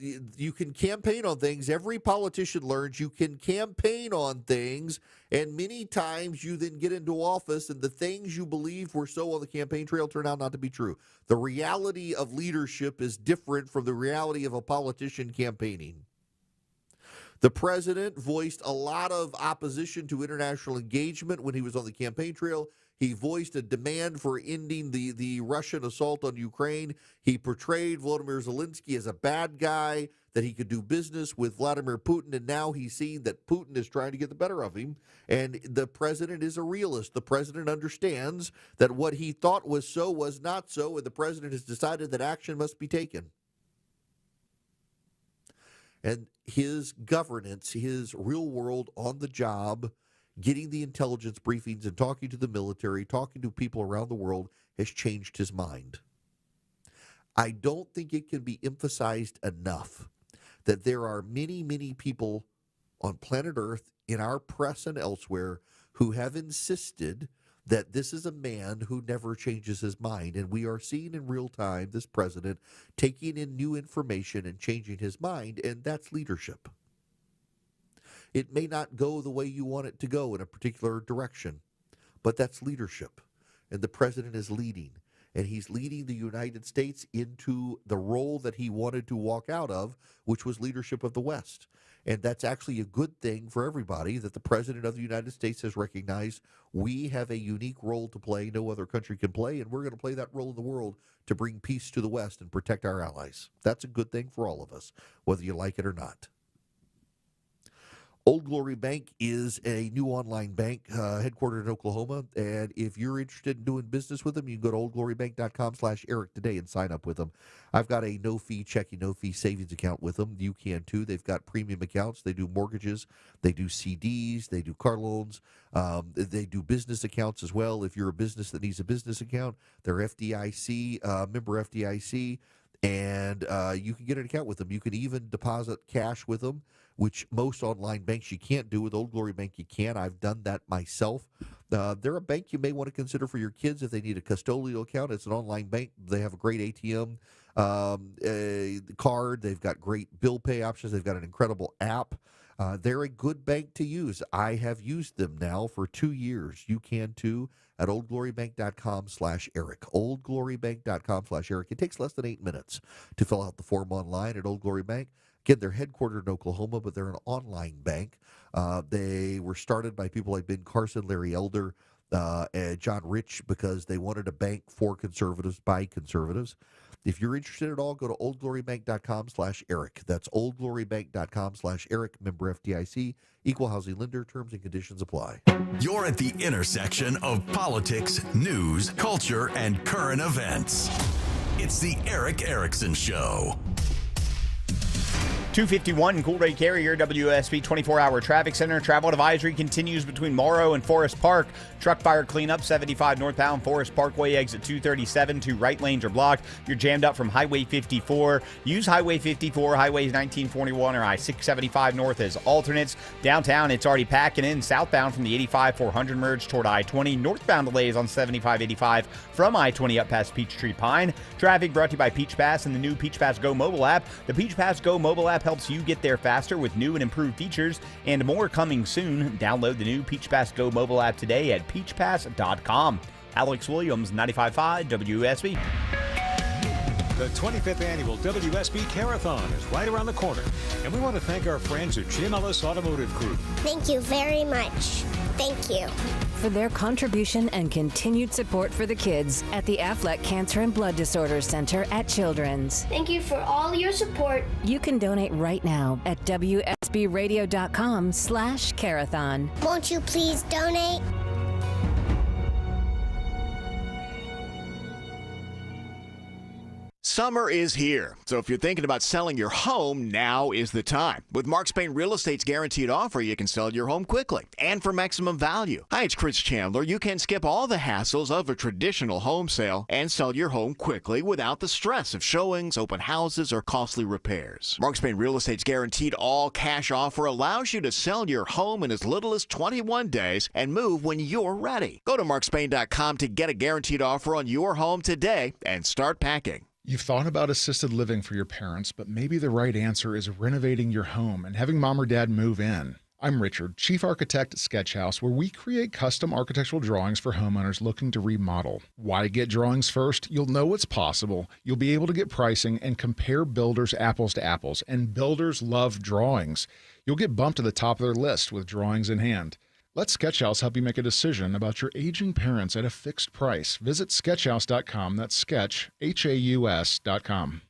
you can campaign on things. Every politician learns you can campaign on things, and many times you then get into office, and the things you believe were so on the campaign trail turn out not to be true. The reality of leadership is different from the reality of a politician campaigning. The president voiced a lot of opposition to international engagement when he was on the campaign trail. He voiced a demand for ending the Russian assault on Ukraine. He portrayed Volodymyr Zelensky as a bad guy, that he could do business with Vladimir Putin, and now he's seen that Putin is trying to get the better of him. And the president is a realist. The president understands that what he thought was so was not so, and the president has decided that action must be taken. And his governance, his real world on the job, getting the intelligence briefings and talking to the military, talking to people around the world, has changed his mind. I don't think it can be emphasized enough that there are many, many people on planet Earth, in our press and elsewhere, who have insisted that this is a man who never changes his mind. And we are seeing in real time this president taking in new information and changing his mind, and that's leadership. It may not go the way you want it to go in a particular direction, but that's leadership. And the president is leading. And he's leading the United States into the role that he wanted to walk out of, which was leadership of the West. And that's actually a good thing for everybody, that the President of the United States has recognized we have a unique role to play no other country can play, and we're going to play that role in the world to bring peace to the West and protect our allies. That's a good thing for all of us, whether you like it or not. Old Glory Bank is a new online bank headquartered in Oklahoma, and if you're interested in doing business with them, you can go to oldglorybank.com/Eric today and sign up with them. I've got a no-fee checking, no-fee savings account with them. You can too. They've got premium accounts. They do mortgages. They do CDs. They do car loans. They do business accounts as well. If you're a business that needs a business account, they're FDIC, member FDIC. And you can get an account with them. You can even deposit cash with them, which most online banks you can't do. With Old Glory Bank, you can. I've done that myself. They're a bank you may want to consider for your kids if they need a custodial account. It's an online bank. They have a great ATM card. They've got great bill pay options. They've got an incredible app. They're a good bank to use. I have used them now for 2 years. You can too at oldglorybank.com/Eric. Oldglorybank.com/Eric. It takes less than 8 minutes to fill out the form online at Old Glory Bank. Again, they're headquartered in Oklahoma, but they're an online bank. They were started by people like Ben Carson, Larry Elder, and John Rich, because they wanted a bank for conservatives by conservatives. If you're interested at all, go to oldglorybank.com/Eric. That's oldglorybank.com/Eric. Member FDIC, equal housing lender. Terms and conditions apply. You're at the intersection of politics, news, culture, and current events. It's the Erick Erickson Show. 251 Cool Ray Carrier, WSB 24-hour traffic center. Travel advisory continues between Morrow and Forest Park. Truck fire cleanup 75 northbound Forest Parkway exit 237. 2 right lanes are blocked. You're jammed up from Highway 54. Use Highway 54, Highways 1941 or I-675 north as alternates. Downtown, it's already packing in. Southbound from the 85-400 merge toward I-20. Northbound delays on 75-85 from I-20 up past Peachtree Pine. Traffic brought to you by Peach Pass and the new Peach Pass Go mobile app. The Peach Pass Go mobile app helps you get there faster with new and improved features, and more coming soon. Download the new Peach Pass Go mobile app today at peachpass.com. Alex Williams, 95.5 WSB. The 25th annual WSB Carathon is right around the corner, and we want to thank our friends at Jim Ellis Automotive Group. Thank you very much. Thank you for their contribution and continued support for the kids at the Affleck Cancer and Blood Disorders Center at Children's. Thank you for all your support. You can donate right now at WSBradio.com/Carathon. Won't you please donate? Summer is here, so if you're thinking about selling your home, now is the time. With Mark Spain Real Estate's guaranteed offer, you can sell your home quickly and for maximum value. Hi, it's Chris Chandler. You can skip all the hassles of a traditional home sale and sell your home quickly without the stress of showings, open houses, or costly repairs. Mark Spain Real Estate's guaranteed all-cash offer allows you to sell your home in as little as 21 days and move when you're ready. Go to markspain.com to get a guaranteed offer on your home today and start packing. You've thought about assisted living for your parents, but maybe the right answer is renovating your home and having mom or dad move in. I'm Richard, chief architect at Sketch House, where we create custom architectural drawings for homeowners looking to remodel. Why get drawings first? You'll know what's possible. You'll be able to get pricing and compare builders apples to apples, and builders love drawings. You'll get bumped to the top of their list with drawings in hand. Let Sketchhouse help you make a decision about your aging parents at a fixed price. Visit sketchhouse.com. That's sketch, HAUS.com.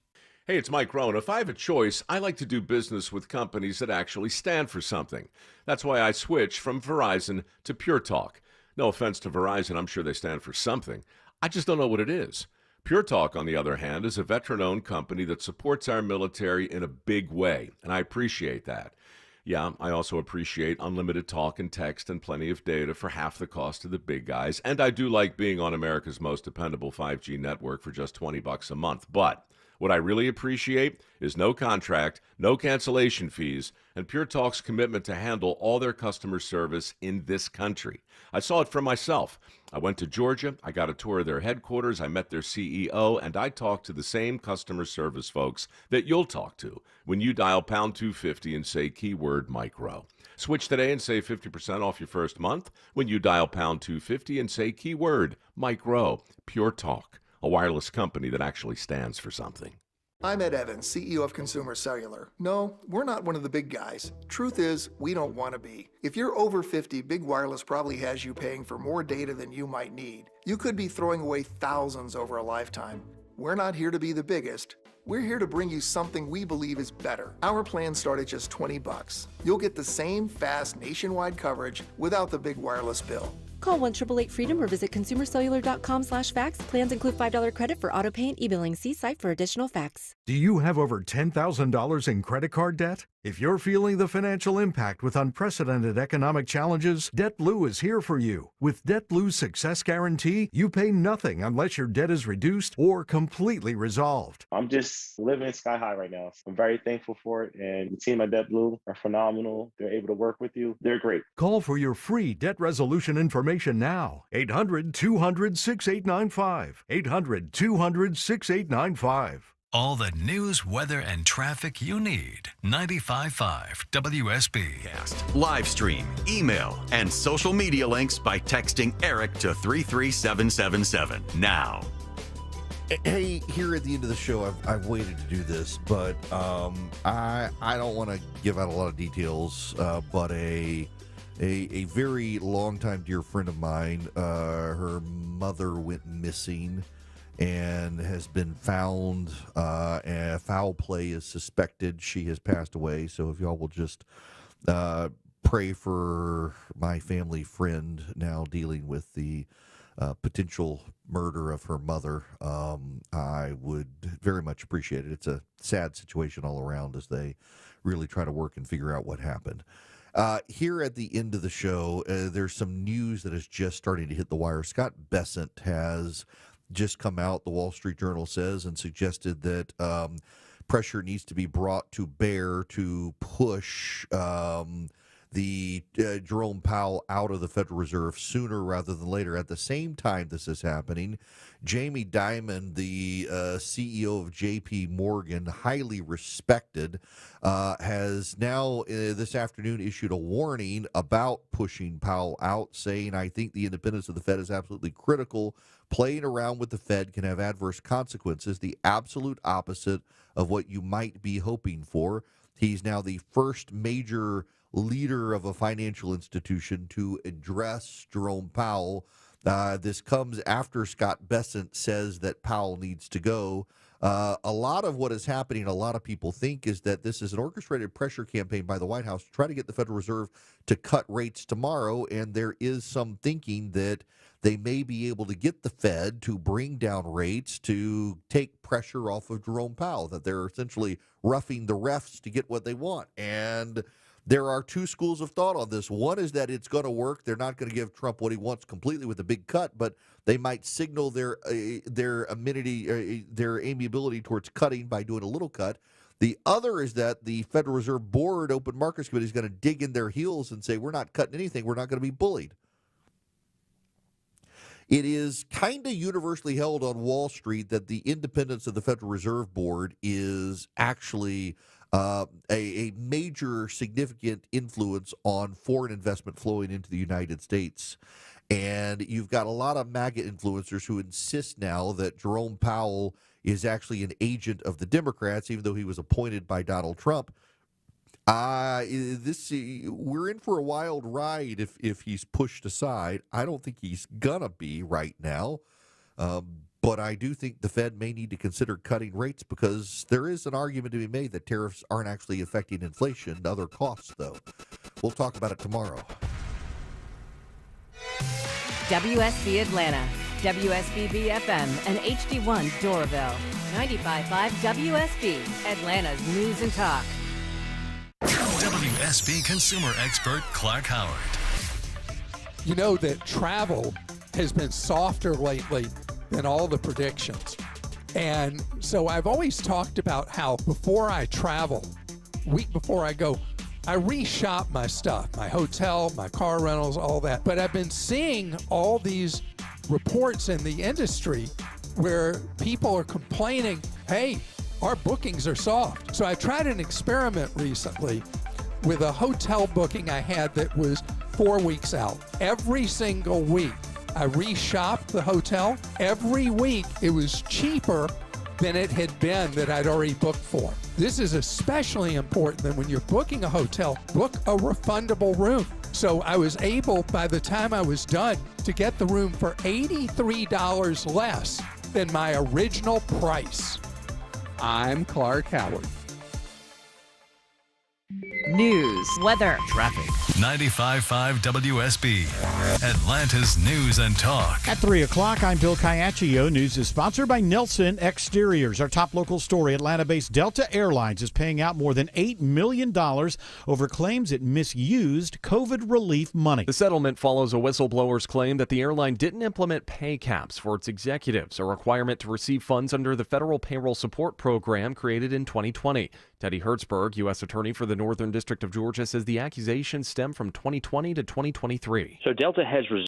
Hey, it's Mike Rohn. If I have a choice, I like to do business with companies that actually stand for something. That's why I switched from Verizon to Pure Talk. No offense to Verizon, I'm sure they stand for something. I just don't know what it is. Pure Talk, on the other hand, is a veteran-owned company that supports our military in a big way, and I appreciate that. Yeah, I also appreciate unlimited talk and text and plenty of data for half the cost of the big guys. And I do like being on America's most dependable 5G network for just $20 a month. But what I really appreciate is no contract, no cancellation fees, and Pure Talk's commitment to handle all their customer service in this country. I saw it for myself. I went to Georgia, I got a tour of their headquarters, I met their CEO, and I talked to the same customer service folks that you'll talk to when you dial pound 250 and say keyword micro. Switch today and save 50% off your first month when you dial pound 250 and say keyword micro. Pure Talk, a wireless company that actually stands for something. I'm Ed Evans, CEO of Consumer Cellular. No, we're not one of the big guys. Truth is, we don't want to be. If you're over 50, Big Wireless probably has you paying for more data than you might need. You could be throwing away thousands over a lifetime. We're not here to be the biggest. We're here to bring you something we believe is better. Our plans start at just $20. You'll get the same fast nationwide coverage without the big wireless bill. Call 1-888-FREEDOM or visit consumercellular.com/facts. Plans include $5 credit for auto pay and e-billing. See site for additional facts. Do you have over $10,000 in credit card debt? If you're feeling the financial impact with unprecedented economic challenges, DebtBlue is here for you. With DebtBlue's Success Guarantee, you pay nothing unless your debt is reduced or completely resolved. I'm just living sky high right now. I'm very thankful for it, and the team at DebtBlue are phenomenal. They're able to work with you. They're great. Call for your free debt resolution information now. 800-200-6895. 800-200-6895. All the news, weather, and traffic you need. 95.5 WSB. Live stream, email, and social media links by texting Eric to 33777 now. Hey, here at the end of the show, I've waited to do this, but I don't want to give out a lot of details, but a very longtime dear friend of mine, her mother went missing and has been found, and foul play is suspected. She has passed away, so if y'all will just pray for my family friend now dealing with the potential murder of her mother, I would very much appreciate it. It's a sad situation all around as they really try to work and figure out what happened. Here at the end of the show, there's some news that is just starting to hit the wire. Scott Bessent has just come out, the Wall Street Journal says, and suggested that pressure needs to be brought to bear to push the Jerome Powell out of the Federal Reserve sooner rather than later. At the same time this is happening, Jamie Dimon, the CEO of J.P. Morgan, highly respected, has now this afternoon issued a warning about pushing Powell out, saying, I think the independence of the Fed is absolutely critical. Playing around with the Fed can have adverse consequences, the absolute opposite of what you might be hoping for. He's now the first major leader of a financial institution to address Jerome Powell. This comes after Scott Bessent says that Powell needs to go. A lot of what is happening, a lot of people think, is that this is an orchestrated pressure campaign by the White House to try to get the Federal Reserve to cut rates tomorrow. And there is some thinking that they may be able to get the Fed to bring down rates to take pressure off of Jerome Powell, that they're essentially roughing the refs to get what they want. And there are two schools of thought on this. One is that it's going to work. They're not going to give Trump what he wants completely with a big cut, but they might signal their amenity, their amiability towards cutting by doing a little cut. The other is that the Federal Reserve Board Open Markets Committee is going to dig in their heels and say, we're not cutting anything. We're not going to be bullied. It is kind of universally held on Wall Street that the independence of the Federal Reserve Board is actually a major significant influence on foreign investment flowing into the United States. And you've got a lot of MAGA influencers who insist now that Jerome Powell is actually an agent of the Democrats, even though he was appointed by Donald Trump. We're in for a wild ride if he's pushed aside. I don't think he's gonna be right now. But I do think the Fed may need to consider cutting rates because there is an argument to be made that tariffs aren't actually affecting inflation, other costs, though. We'll talk about it tomorrow. WSB Atlanta, WSBB FM, and HD1 Doraville. 95.5 WSB, Atlanta's news and talk. WSB consumer expert Clark Howard. You know that travel has been softer lately than all the predictions. And so I've always talked about how before I travel, week before I go, I reshop my stuff, my hotel, my car rentals, all that. But I've been seeing all these reports in the industry where people are complaining, hey, our bookings are soft. So I tried an experiment recently with a hotel booking I had that was 4 weeks out. Every single week, I reshopped the hotel. Every week, it was cheaper than it had been that I'd already booked for. This is especially important that when you're booking a hotel, book a refundable room. So I was able, by the time I was done, to get the room for $83 less than my original price. I'm Clark Howard. News, weather, traffic. 95.5 WSB, Atlanta's news and talk. At 3 o'clock, I'm Bill Caiaccio. News is sponsored by Nelson Exteriors. Our top local story, Atlanta-based Delta Airlines is paying out more than $8 million over claims it misused COVID relief money. The settlement follows a whistleblower's claim that the airline didn't implement pay caps for its executives, a requirement to receive funds under the federal payroll support program created in 2020. Teddy Hertzberg, U.S. Attorney for the Northern District of Georgia, says the accusations stem from 2020 to 2023. So Delta has